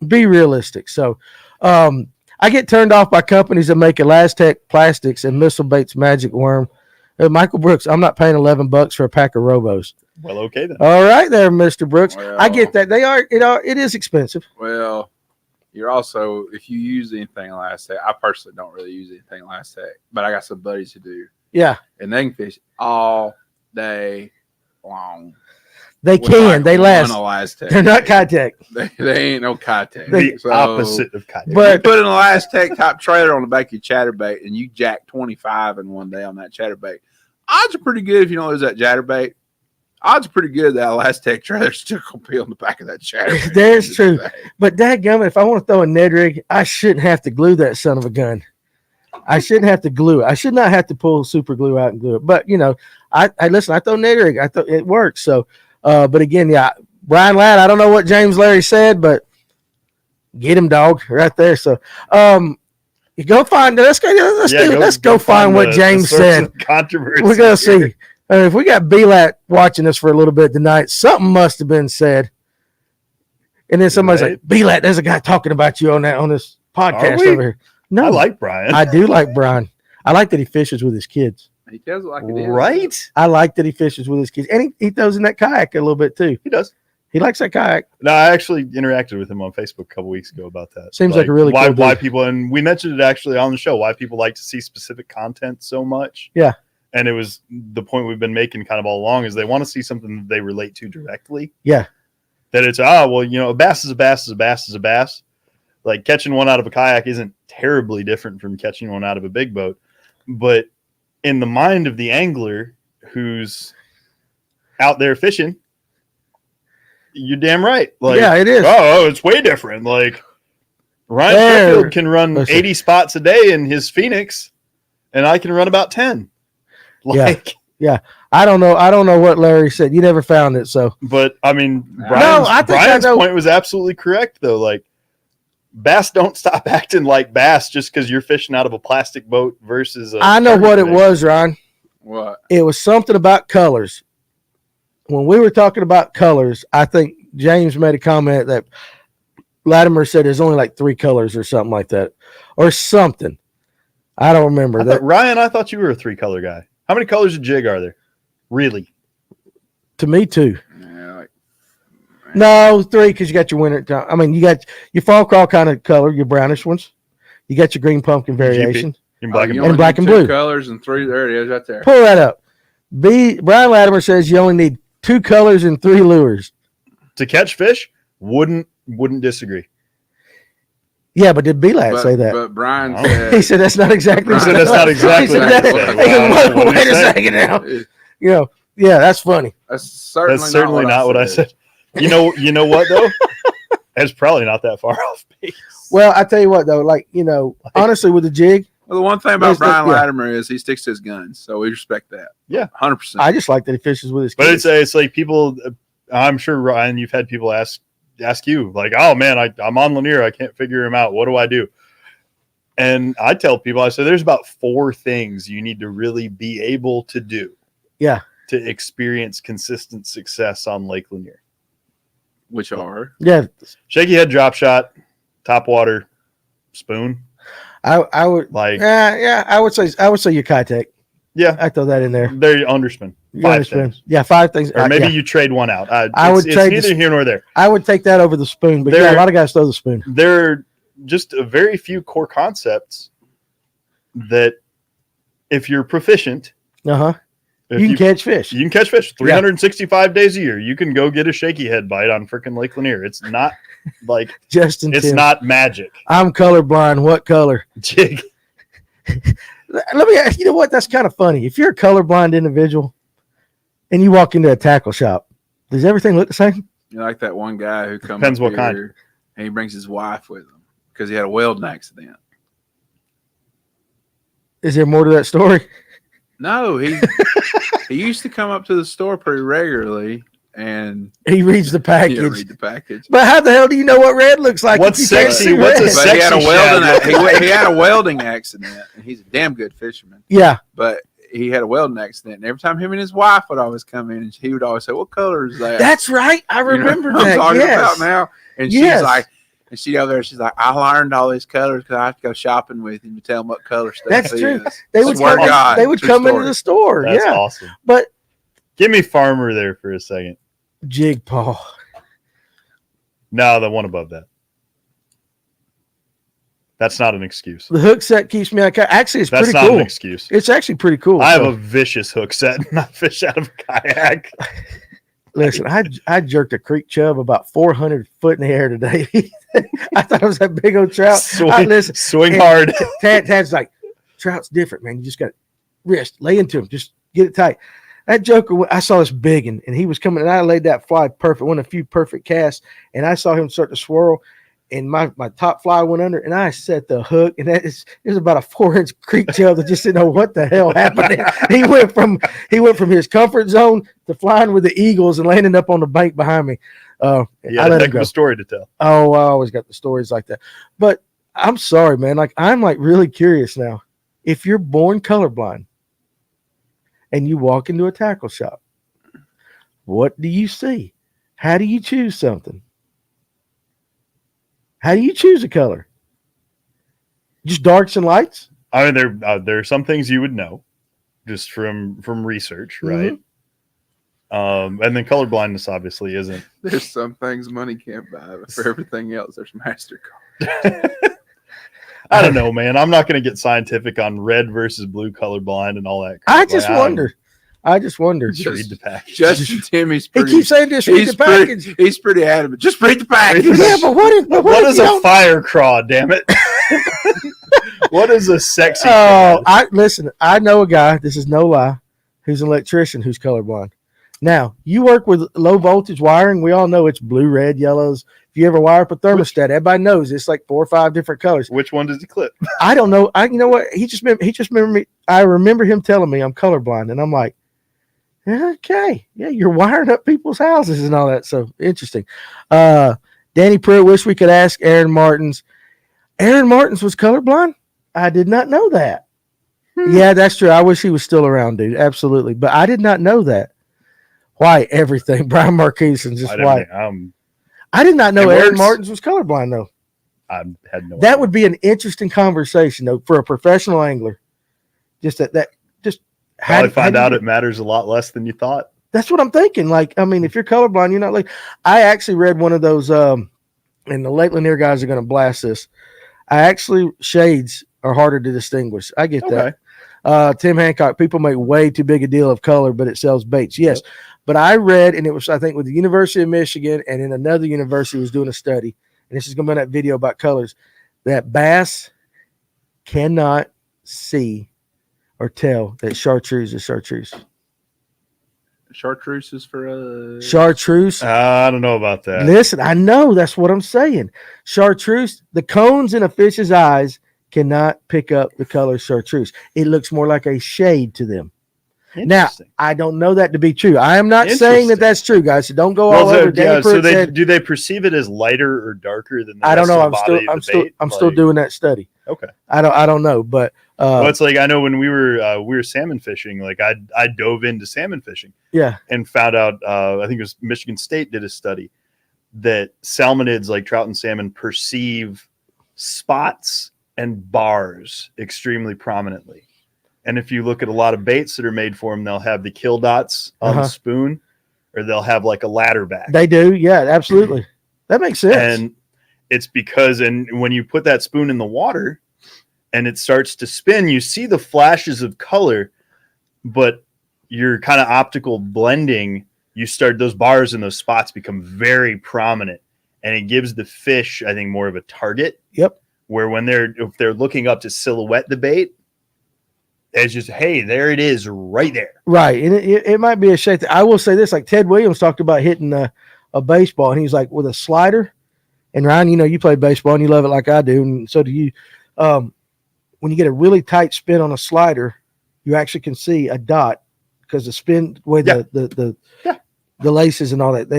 B: Be realistic. So, I get turned off by companies that make Elastec plastics and Missile Baits Magic Worm. Michael Brooks, I'm not paying $11 for a pack of Robos.
C: Well, okay then.
B: All right, there, Mr. Brooks.
A: Well-
B: I get that it is expensive.
A: Well, you're also, if you use anything Elastec, I personally don't really use anything Elastec, but I got some buddies who do,
B: Yeah,
A: and they can fish all day long.
B: they
A: with
B: can.
A: like
B: They
A: one
B: last.
A: Elastec.
B: They're not Kitec.
A: They ain't no Kitec.
C: The
A: So,
C: opposite of kite.
B: But-
A: you put an Elastec top trailer on the back of your chatterbait, and you jack 25 in one day on that chatterbait. Odds are pretty good if you don't lose that chatterbait. Odds are pretty good that Elastec trailer still gonna be on the back of that chatterbait.
B: There's true. But dadgummit, if I want to throw a Ned rig, I shouldn't have to glue that son of a gun. I shouldn't have to glue it. I should not have to pull super glue out and glue it. But I listen. I throw Ned rig. I thought it works. So, but again, yeah, Brian Ladd. I don't know what James Larry said, but get him, dog, right there. So, you go find. Let's go find what James said.
C: Controversy.
B: We're gonna
C: here.
B: see. If we got B-Lat watching us for a little bit tonight, something must have been said. And then somebody's
C: Right.
B: like, B-Lat, there's a guy talking about you on this podcast
C: we?
B: over here. No,
C: I like Brian.
B: I do like Brian. I like that he fishes with his kids.
A: He tells it like it is.
C: Right?
B: I like that he fishes with his kids. And he throws in that kayak a little bit too.
C: He does.
B: He likes that kayak.
C: No, I actually interacted with him on Facebook a couple weeks ago about that.
B: Seems like a really
C: why
B: cool dude.
C: people, and we mentioned it actually on the show, why people like to see specific content so much.
B: Yeah.
C: And it was the point we've been making kind of all along is they want to see something that they relate to directly.
B: Yeah.
C: That it's, a bass is a bass is a bass is a bass. Like catching one out of a kayak isn't terribly different from catching one out of a big boat. But in the mind of the angler who's out there fishing, you're damn right. Like,
B: yeah, it is.
C: oh, it's way different. Like Ryan
B: There-
C: Sheffield can run
B: listen.
C: 80 spots a day in his Phoenix, and I can run about 10. Like,
B: I don't know what Larry said. You never found it, so
C: but I mean,
A: No,
B: I think I
C: Brian's
B: know.
C: point was absolutely correct, though. Like, bass don't stop acting like bass just because you're fishing out of a plastic boat versus a.
B: I know what it
C: tournament.
B: was, Ryan.
A: What?
B: It was something about colors. When we were talking about colors, I think James made a comment that Latimer said there's only like 3 colors or something like that, or something. I don't remember that.
C: Ryan, I thought you were a 3-color guy. How many colors of jig are there? Really?
B: To me too.
A: Yeah, like,
B: No, 3 because you got your winter time. I mean, you got your fall crawl kind of color, your brownish ones. You got your green pumpkin variation.
C: In black and
A: you
C: blue.
A: only
B: black
A: need
B: and
A: 2
B: blue.
A: colors and 3. There it is, right there.
B: Pull that up. Brian Latimer says you only need 2 colors and 3 lures.
C: To catch fish, wouldn't disagree.
B: Yeah, but did B-Lad say that?
A: But Brian
C: Oh.
A: said,
B: He said that's not exactly.
A: He said
C: that's not exactly
B: He said
A: what
B: that-
A: he said.
B: he goes,
C: Wow, what
B: wait
C: did
B: a
C: he say?
B: second now. You know, yeah, that's funny.
A: That's certainly,
C: That's certainly not what I said. You know what though? It's probably not that far off base.
B: Well, I tell you what though, honestly, with the jig,
A: Well, the one thing about
B: There's
A: Brian
B: yeah.
A: Latimer is he sticks to his guns, so we respect that.
C: Yeah.
A: 100%.
B: I just like that he fishes with his
C: But
B: kids.
C: it's like people. I'm sure Ryan, you've had people ask you like, "Oh man, I'm on Lanier. I can't figure him out. What do I do?" And I tell people, I say, "There's about 4 things you need to really be able to do,
B: Yeah.
C: to experience consistent success on Lake Lanier:
A: Which are
B: Yeah,
C: shaky head, drop shot, top water, spoon."
B: I would.
C: Like,
B: Yeah, I would say your Kitech.
C: yeah,
B: I throw that in there.
C: they're underspin.
B: You
C: 5
B: understand?
C: things.
B: Yeah, 5 things.
C: Or maybe
B: yeah.
C: you trade one out.
B: I would
C: it's
B: trade
C: neither
B: the-
C: here nor there.
B: I would take that over the spoon, but yeah,
C: There-
B: a lot of guys throw the spoon.
C: There are just a very few core concepts that, if you're proficient,
B: Uh huh.
C: if
B: You can catch fish.
C: you can catch fish 365 days a year. You can go get a shaky head bite on freaking Lake Lanier. It's not like
B: Justin,
C: it's
B: Tim.
C: not magic.
B: I'm colorblind. What color?
C: Jig.
B: Let me ask you know what? That's kind of funny. If you're a colorblind individual and you walk into a tackle shop, does everything look the same?
A: you like that one guy who comes
C: Depends
A: up
C: what kind.
A: here and he brings his wife with him because he had a welding accident.
B: Is there more to that story?
A: No, he used to come up to the store pretty regularly and
B: He reads the package.
A: read the package.
B: But how the hell do you know what red looks like?
C: What's
B: if you can't
C: sexy?
B: see
C: What's a
B: red?
A: But he had a
C: Sexy
A: welding.
C: shadow.
A: He had a welding accident, and he's a damn good fisherman.
B: Yeah,
A: But he had a welding accident, and every time him and his wife would always come in, and he would always say, "What color is that?"
B: that's right. I
A: You know
B: remember
A: what I'm
B: that.
A: talking
B: Yes.
A: about now. And
B: Yes.
A: she's like, and she over there, she's like, I learned all these colors because I have to go shopping with him to tell him what color stuff
B: That's
A: is.
B: true. They would
A: Swear
B: come.
A: to God,
B: They would
A: true
B: come into
A: story.
B: the store.
C: That's
B: yeah,
C: awesome.
B: but
C: Give me Farmer there for a second.
B: jig Paul.
C: No, the one above that. That's not an excuse.
B: The hook set keeps me on. Actually, it's
C: That's
B: pretty
C: not
B: cool.
C: an excuse.
B: It's actually pretty cool.
C: I have
B: So,
C: a vicious hook set and I fish out of a kayak.
B: listen. I jerked a creek chub about 400 foot in the air today. I thought it was that big old trout. Listen,
C: Swing
B: and-
C: hard.
B: Tad's like, trout's different, man. You just got wrist, lay into him, just get it tight. That joker, I saw this big, and he was coming, and I laid that fly perfect, one of a few perfect casts, and I saw him start to swirl, and my top fly went under, and I set the hook, and it was about a 4-inch creek chub that just didn't know what the hell happened. he went from his comfort zone to flying with the eagles and landing up on the bank behind me.
C: You
B: I
C: had
B: let
C: a
B: him
C: heck of
B: go.
C: a story to tell.
B: Oh, I always got the stories like that. But I'm sorry, man. Like, I'm like really curious now. If you're born colorblind and you walk into a tackle shop, what do you see? How do you choose something? How do you choose a color? Just darks and lights?
C: I mean, there are some things you would know just from research, right? And then color blindness obviously isn't.
A: There's some things money can't buy, but for everything else, there's MasterCard.
C: I don't know, man. I'm not going to get scientific on red versus blue colorblind and all that.
B: I just wonder. I just wonder.
C: Just read the package.
A: Just Timmy's
B: He
A: pretty.
B: keeps saying, just read
A: He's
B: the package.
A: he's pretty adamant. Just read the package.
B: Yeah, but
C: what
B: if
C: is
B: you
C: a
B: don't-
C: fire craw? Damn it! What is a sexy?
B: Oh,
C: crowd?
B: listen. I know a guy. This is no lie. Who's an electrician who's colorblind. Now you work with low voltage wiring. We all know it's blue, red, yellows. If you ever wire up a thermostat, everybody knows it's like 4 or 5 different colors.
C: Which one does he clip?
B: I don't know. You know what? He just remember me. I remember him telling me I'm colorblind, and I'm like, okay, yeah, you're wiring up people's houses and all that. So interesting. Danny Pruitt, wish we could ask Aaron Martins. Aaron Martins was colorblind. I did not know that. Yeah, that's true. I wish he was still around, dude. Absolutely, but I did not know that. White everything. Brian Marqueson just white. I did not know
C: It
B: Aaron
C: works.
B: Martins was colorblind though.
C: I had no.
B: That
C: idea.
B: would be an interesting conversation though for a professional angler. Just just
C: Probably find
B: how do
C: out
B: you-
C: it matters a lot less than you thought.
B: That's what I'm thinking. Like, I mean, if you're colorblind, you're not like. I actually read one of those, and the Lake Lanier guys are going to blast this. Shades are harder to distinguish. I get that. Tim Hancock, people make way too big a deal of color, but it sells baits. Yes. But I read, and it was, I think, with the University of Michigan and in another university was doing a study, and this is going to be that video about colors, that bass cannot see or tell that chartreuse is chartreuse.
A: Chartreuse is for
B: Chartreuse.
C: I don't know about that.
B: Listen, I know that's what I'm saying. Chartreuse, the cones in a fish's eyes cannot pick up the color chartreuse. It looks more like a shade to them. Now,
C: Interesting.
B: I don't know that to be true. I am not saying that
C: Interesting.
B: that's true, guys. So don't go
C: Well,
B: all over. Danny
C: so
B: Pruitt
C: they
B: said,
C: do they perceive it as lighter or darker than the
B: I don't
C: rest
B: know.
C: of the body of the bait?
B: I'm still
C: Like,
B: doing that study.
C: Okay.
B: I don't know, but
C: Well, it's like I know when we were salmon fishing, like I dove into salmon fishing
B: yeah,
C: and found out I think it was Michigan State did a study that salmonids like trout and salmon perceive spots and bars extremely prominently. And if you look at a lot of baits that are made for them, they'll have the kill dots on the spoon, or they'll have like a ladder back.
B: they do. Yeah, absolutely. That makes sense.
C: And it's because, and when you put that spoon in the water and it starts to spin, you see the flashes of color, but your kind of optical blending, those bars and those spots become very prominent, and it gives the fish, I think, more of a target.
B: Yep.
C: Where if they're looking up to silhouette the bait, it's just, hey, there it is right there.
B: Right, and it might be a shade. I will say this: like Ted Williams talked about hitting a baseball, and he's like with a slider. And Ryan, you play baseball and you love it like I do, and so do you. When you get a really tight spin on a slider, you actually can see a dot because the spin way the laces and all that.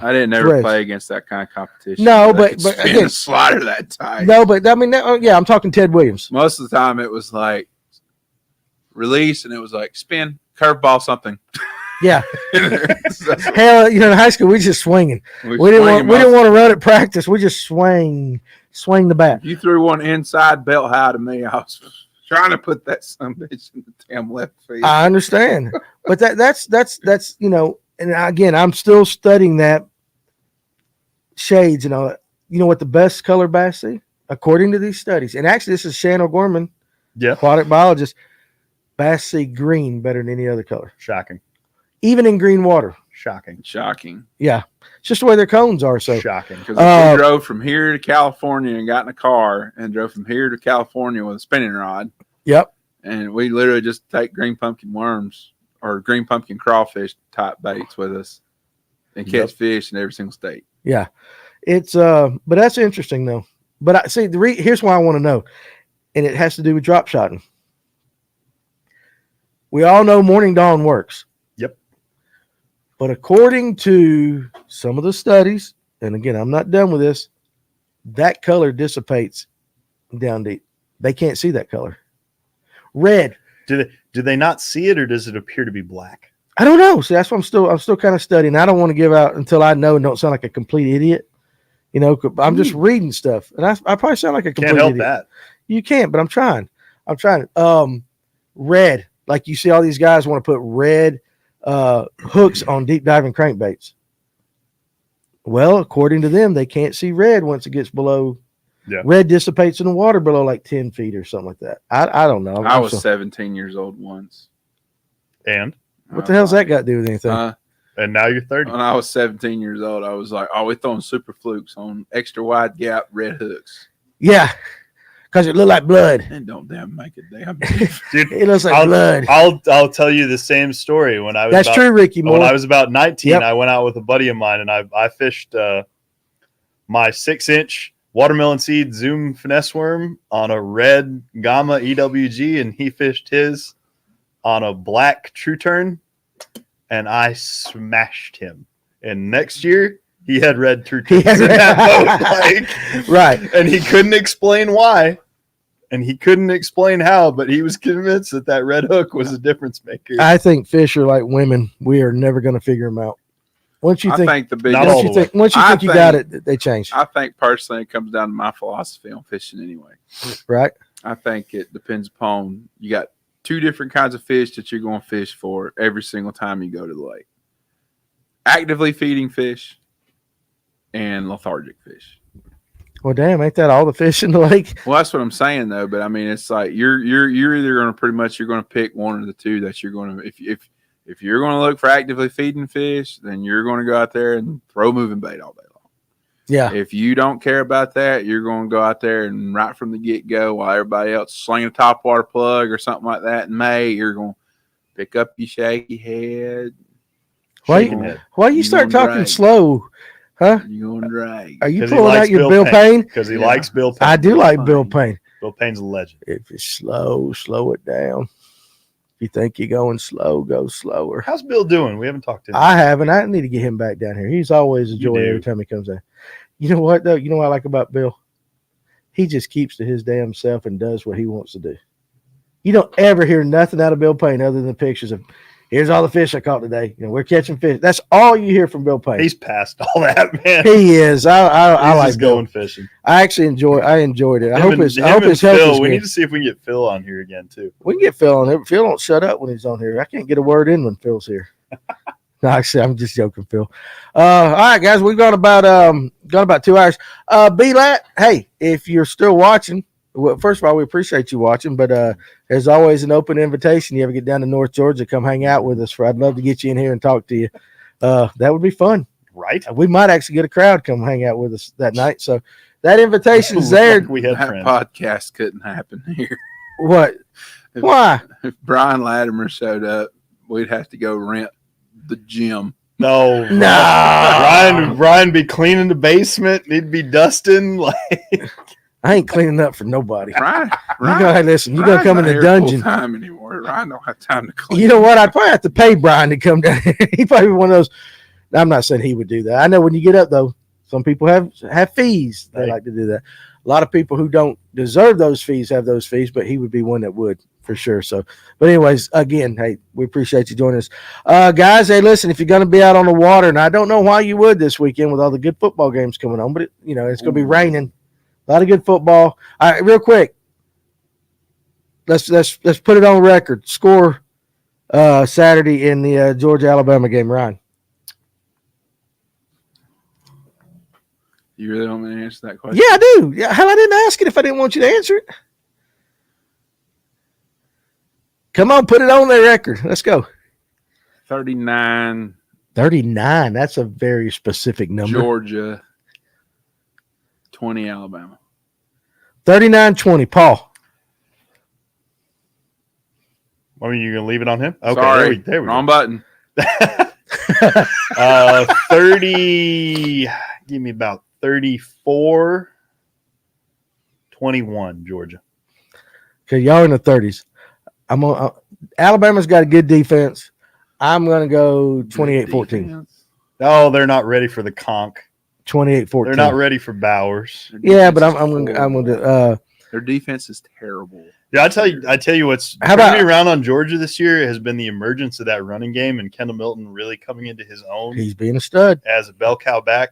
A: I didn't ever
B: threads.
A: play against that kind of competition.
B: No,
A: I
B: but
A: could spin
B: again-
A: a slider that tight.
B: No, but I mean, I'm talking Ted Williams.
A: Most of the time, it was like release, and it was like spin, curveball, something.
B: Yeah,
A: That's what
B: hell, in high school we just swinging. We didn't want to run at practice. We just swing the bat.
A: You threw one inside belt high to me. I was trying to put that son bitch in the damn left field.
B: I understand, but that's and again, I'm still studying that shades and all that. You know what the best color bass see, according to these studies, and actually this is Shan O'Gorman, aquatic biologist. Bass see green better than any other color,
C: Shocking.
B: even in green water.
C: Shocking.
A: Shocking.
B: Yeah, it's just the way their cones are. So
C: Shocking.
A: Because if we drove from here to California and got in a car and drove from here to California with a spinning rod,
B: yep,
A: and we literally just take green pumpkin worms or green pumpkin crawfish type baits with us and catch fish in every single state.
B: yeah, it's but that's interesting though. But I see here's why I want to know, and it has to do with drop shotting. We all know Morning Dawn works.
C: Yep.
B: But according to some of the studies, and again, I'm not done with this, that color dissipates down deep. They can't see that color. Red.
C: Do they not see it, or does it appear to be black?
B: I don't know. See, that's what I'm still kind of studying. I don't want to give out until I know and don't sound like a complete idiot. I'm just reading stuff, and I probably sound like a complete
C: Can't help
B: idiot.
C: that.
B: You can't, but I'm trying. Red. Like you see all these guys want to put red hooks on deep diving crankbaits. Well, according to them, they can't see red once it gets below
C: Yeah.
B: Red dissipates in the water below like 10 feet or something like that. I don't know.
A: I was
B: So-
A: 17 years old once.
C: And
B: what the hell's that got to do with anything?
C: and now you're 30.
A: When I was 17 years old, I was like, "Oh, we're throwing super flukes on extra wide gap red hooks."
B: Yeah, because it looked like blood.
A: And don't damn make it damn.
C: Dude,
B: It looks like
C: I'll,
B: blood.
C: I'll tell you the same story. When I was
B: That's
C: about,
B: true, Ricky Moore.
C: when I was about 19,
B: Yep.
C: I went out with a buddy of mine and I fished my 6-inch watermelon seed Zoom finesse worm on a red Gamma EWG, and he fished his on a black True Turn, and I smashed him. And next year, he had red True
B: He
C: Turns
B: had
C: in that
B: red-
C: boat. Like,
B: Right.
C: and he couldn't explain why. And he couldn't explain how, but he was convinced that that red hook was a difference maker.
B: I think fish are like women. We are never going to figure them out. Once you
A: I
B: think,
A: think the big.
C: Not all
B: once you
C: the way.
B: think, once you
A: I
B: think you got
A: think-
B: it, they change.
A: I think personally, it comes down to my philosophy on fishing. Anyway,
B: Right.
A: I think it depends upon you got two different kinds of fish that you're going to fish for every single time you go to the lake: actively feeding fish and lethargic fish.
B: Well, damn, ain't that all the fish in the lake?
A: Well, that's what I'm saying though. But I mean, it's like you're either going to pretty much you're going to pick one of the two that you're going to if you're going to look for actively feeding fish, then you're going to go out there and throw moving bait all day long.
B: Yeah.
A: If you don't care about that, you're going to go out there and right from the get go, while everybody else is slinging a topwater plug or something like that in May, you're going to pick up your shaky head.
B: Why
C: Shaking
B: you,
C: head.
B: why you
A: You
B: start
A: gonna
B: talking
A: drag.
B: slow? Huh?
A: You're going to drag.
B: Are you
C: 'Cause he
B: pulling
C: likes
B: out your
C: Bill
B: Bill
C: Payne.
B: Payne?
C: Because he
A: Yeah.
C: likes Bill Payne.
B: I do like
A: Payne.
B: Bill Payne.
C: Bill Payne's a legend.
B: If it's slow, slow it down. If you think you're going slow, go slower.
C: How's Bill doing? We haven't talked to him.
B: I haven't. I need to get him back down here. He's always a
C: You
B: joy
C: do.
B: every time he comes in. You know what, though? You know what I like about Bill? He just keeps to his damn self and does what he wants to do. You don't ever hear nothing out of Bill Payne other than pictures of, here's all the fish I caught today. You know, we're catching fish. That's all you hear from Bill Payne.
C: He's past all that, man.
B: He is. I
C: He's
B: like
C: just
B: Bill.
C: going fishing.
B: I actually enjoyed it. I
C: Him
B: hope
C: and-
B: his
C: him
B: health
C: and
B: is
C: Phil. We
B: good.
C: need to see if we can get Phil on here again too.
B: We can get Phil on here. Phil don't shut up when he's on here. I can't get a word in when Phil's here. No, actually, I'm just joking, Phil. All right, guys, we've gone about 2 hours. B-Lat, hey, if you're still watching, well, first of all, we appreciate you watching, but there's always an open invitation. You ever get down to North Georgia, come hang out with us. I'd love to get you in here and talk to you. That would be fun.
C: Right?
B: We might actually get a crowd come hang out with us that night. So that invitation's there.
C: We had
A: That
C: friends.
A: podcast couldn't happen here.
B: What? Why?
A: If Brian Latimer showed up, we'd have to go rent the gym.
C: No,
B: No.
C: Brian be cleaning the basement. He'd be dusting. Like,
B: I ain't cleaning up for nobody.
A: Ryan,
B: You go ahead, listen. You gonna come in the dungeon.
A: Time anymore? Ryan don't have time to clean.
B: You know what? I'd probably have to pay Brian to come down here. He probably one of those. I'm not saying he would do that. I know when you get up though, some people have fees. They
C: Right.
B: like to do that. A lot of people who don't deserve those fees have those fees, but he would be one that would for sure. So, but anyways, again, hey, we appreciate you joining us, guys. Hey, listen, if you're going to be out on the water, and I don't know why you would this weekend with all the good football games coming on, but it's going to be
A: Ooh.
B: raining. A lot of good football. All right, real quick. Let's put it on record. Score Saturday in the Georgia Alabama game, Ryan.
A: You really want me to answer that question?
B: Yeah, I do. Yeah, hell, I didn't ask it if I didn't want you to answer it. Come on, put it on the record. Let's go.
A: 39
B: 39. That's a very specific number.
A: Georgia, 20 Alabama.
B: 39-20. Paul.
C: I mean, you're gonna leave it on him? Okay,
A: Sorry,
C: there we
A: wrong
C: go.
A: button.
C: 30. Give me about 34. 21, Georgia.
B: Okay, y'all in the 30s. I'm on. Alabama's got a good defense. I'm gonna go 28-14.
A: Defense.
C: Oh, they're not ready for the conch.
B: 28-14.
C: They're not ready for Bowers.
A: Their
B: Yeah, but
A: defense
B: I'm
A: is
B: gonna.
A: horrible. Their defense is terrible.
C: Yeah, I tell you what's
B: How
C: turned
B: about-
C: me around on Georgia this year has been the emergence of that running game and Kendall Milton really coming into his own
B: He's being a stud.
C: as a bell cow back.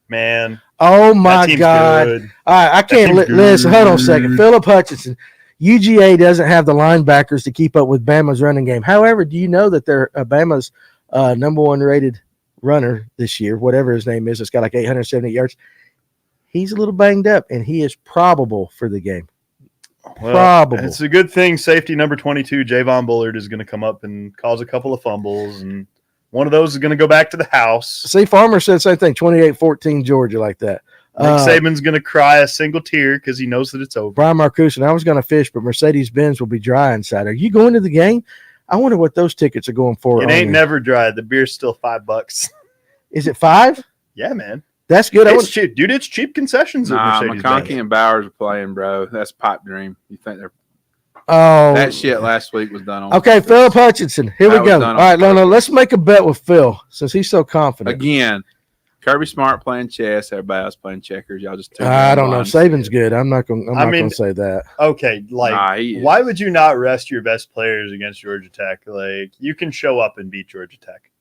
C: Man,
B: Oh
C: that
B: my
C: team's
B: God!
C: good.
B: All right, I can't
C: team's
B: listen. Hold on a
C: good.
B: second. Philip Hutchinson, UGA doesn't have the linebackers to keep up with Bama's running game. However, do you know that they're Bama's number one rated runner this year, whatever his name is? It's got like 870 yards. He's a little banged up, and he is probable for the game.
C: Well,
B: Probable.
C: It's a good thing safety number 22, Javon Bullard, is going to come up and cause a couple of fumbles, and one of those is going to go back to the house.
B: See, Farmer said the same thing, 28-14 Georgia like that.
C: Nick Saban's going to cry a single tear because he knows that it's over.
B: Brian Marcuson, I was going to fish, but Mercedes-Benz will be dry inside. Are you going to the game? I wonder what those tickets are going for.
C: It ain't never dry. The beer's still $5.
B: Is it 5?
C: Yeah, man.
B: That's good.
C: It's cheap. Dude, it's cheap concessions at
A: Nah,
C: Mercedes-Benz.
A: McConkey and Bowers are playing, bro. That's pipe dream. You think they're
B: Oh,
A: that shit last week was done on
B: okay,
A: purpose.
B: Philip Hutchinson. Here
A: That
B: we
A: was
B: go. All
A: done on
B: right, no,
A: purpose.
B: let's make a bet with Phil since he's so confident.
A: Again, Kirby Smart playing chess, everybody else playing checkers. Y'all just
B: I don't know. Saban's good. I'm not going to say that.
C: Okay, like,
A: Nah, he is.
C: why would you not rest your best players against Georgia Tech? Like, you can show up and beat Georgia Tech.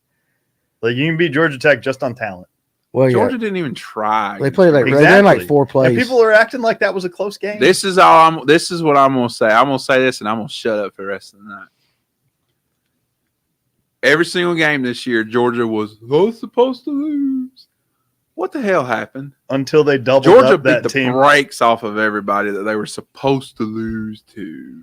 C: Like, you can beat Georgia Tech just on talent.
B: Well, yeah.
A: Georgia didn't even try.
B: They played like
C: Exactly.
B: they ran like 4 plays.
C: And people are acting like that was a close game.
A: This is what I'm gonna say. I'm gonna say this and I'm gonna shut up for the rest of the night. Every single game this year, Georgia was supposed to lose. What the hell happened?
C: Until they doubled
A: Georgia
C: up
A: beat
C: that
A: the
C: team.
A: brakes off of everybody that they were supposed to lose to.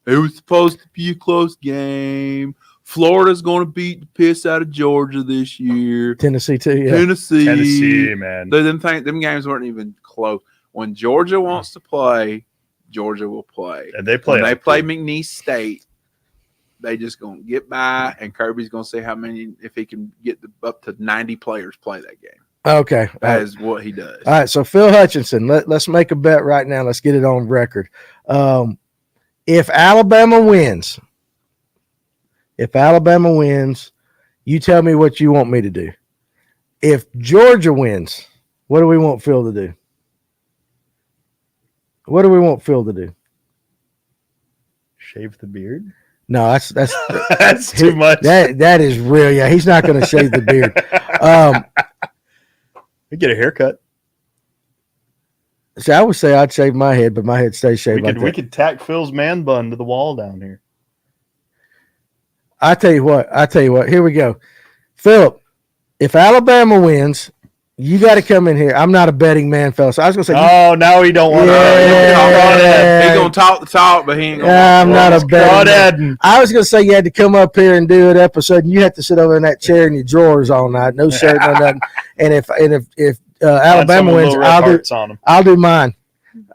A: It was supposed to be a close game. Florida's going to beat the piss out of Georgia this year.
B: Tennessee too. Yeah.
C: Tennessee, man.
A: They didn't think them games weren't even close. When Georgia wants to play, Georgia will play.
C: And they play.
A: When they play McNeese State, they just gonna get by, and Kirby's gonna see how many, if he can get up to 90 players play that game.
B: Okay.
A: That is what he does.
B: All right. So Phil Hutchinson, let's make a bet right now. Let's get it on record. If Alabama wins, you tell me what you want me to do. If Georgia wins, what do we want Phil to do? What do we want Phil to do?
C: Shave the beard.
B: No, that's
C: That's too much.
B: that is real. Yeah, he's not going to shave the beard.
C: We get a haircut.
B: So I would say I'd shave my head, but my head stays shaved like
C: We
B: that.
C: could tack Phil's man bun to the wall down here.
B: I tell you what. Here we go. Philip, if Alabama wins, you got to come in here. I'm not a betting man, fellas. So I was going to say,
C: Oh, now he don't want
B: Yeah.
A: He gonna talk the talk, but he ain't gonna.
B: I'm not a betting man.
C: Crawdad.
B: I was going to say you had to come up here and do an episode, and you have to sit over in that chair in your drawers all night, no shirt, no nothing. And if Alabama wins, I'll do mine.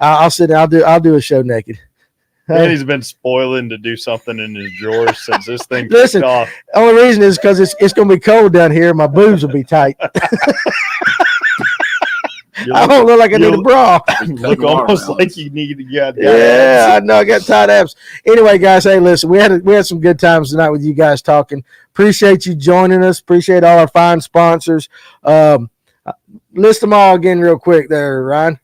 B: I'll sit. I'll do a show naked.
C: Danny's been spoiling to do something in his drawers since this thing
B: Listen,
C: kicked off.
B: Only reason is because it's going to be cold down here. My boobs will be tight. I don't look like I need a bra.
C: Look almost like you need to get.
B: Yeah, I know. I got tight abs. Anyway, guys, hey, listen, we had some good times tonight with you guys talking. Appreciate you joining us. Appreciate all our fine sponsors. List them all again real quick there, Ryan.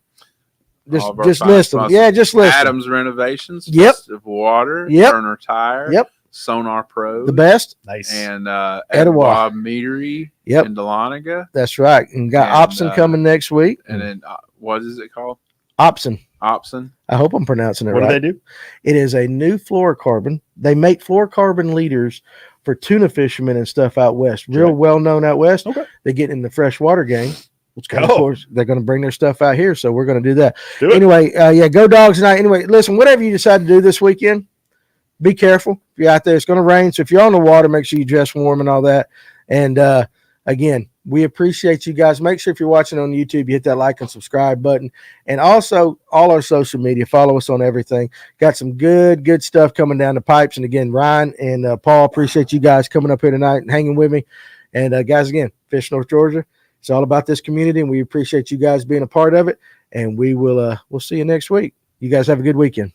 A: All of our
B: Just
A: fine
B: list them.
A: sponsors.
B: Yeah, just list them.
A: Adams Renovations.
B: Yep.
A: Festive Water.
B: Yep.
A: Turner Tire.
B: Yep.
A: Sonar Pro.
B: The best.
C: Nice.
A: And
B: Etowah.
A: Bob Meadery.
B: Yep.
A: In Dahlonega.
B: That's right. And got
A: And,
B: Opson coming next week.
A: And then what is it called?
B: Opson.
A: Opson.
B: I hope I'm pronouncing it
C: What
B: right.
C: do they do?
B: It is a new fluorocarbon. They make fluorocarbon leaders for tuna fishermen and stuff out west. Real
C: Okay.
B: well known out west.
C: Okay.
B: They get in the freshwater game. And of
C: go.
B: course, they're going to bring their stuff out here, so we're going to do that.
C: Do it.
B: Anyway, yeah, go Dogs tonight. Anyway, listen, whatever you decide to do this weekend, be careful. If you're out there, it's going to rain. So if you're on the water, make sure you dress warm and all that. And again, we appreciate you guys. Make sure if you're watching on YouTube, you hit that like and subscribe button. And also all our social media, follow us on everything. Got some good stuff coming down the pipes. And again, Ryan and Paul, appreciate you guys coming up here tonight and hanging with me. And guys, again, Fish North Georgia. It's all about this community, and we appreciate you guys being a part of it. And we'll see you next week. You guys have a good weekend.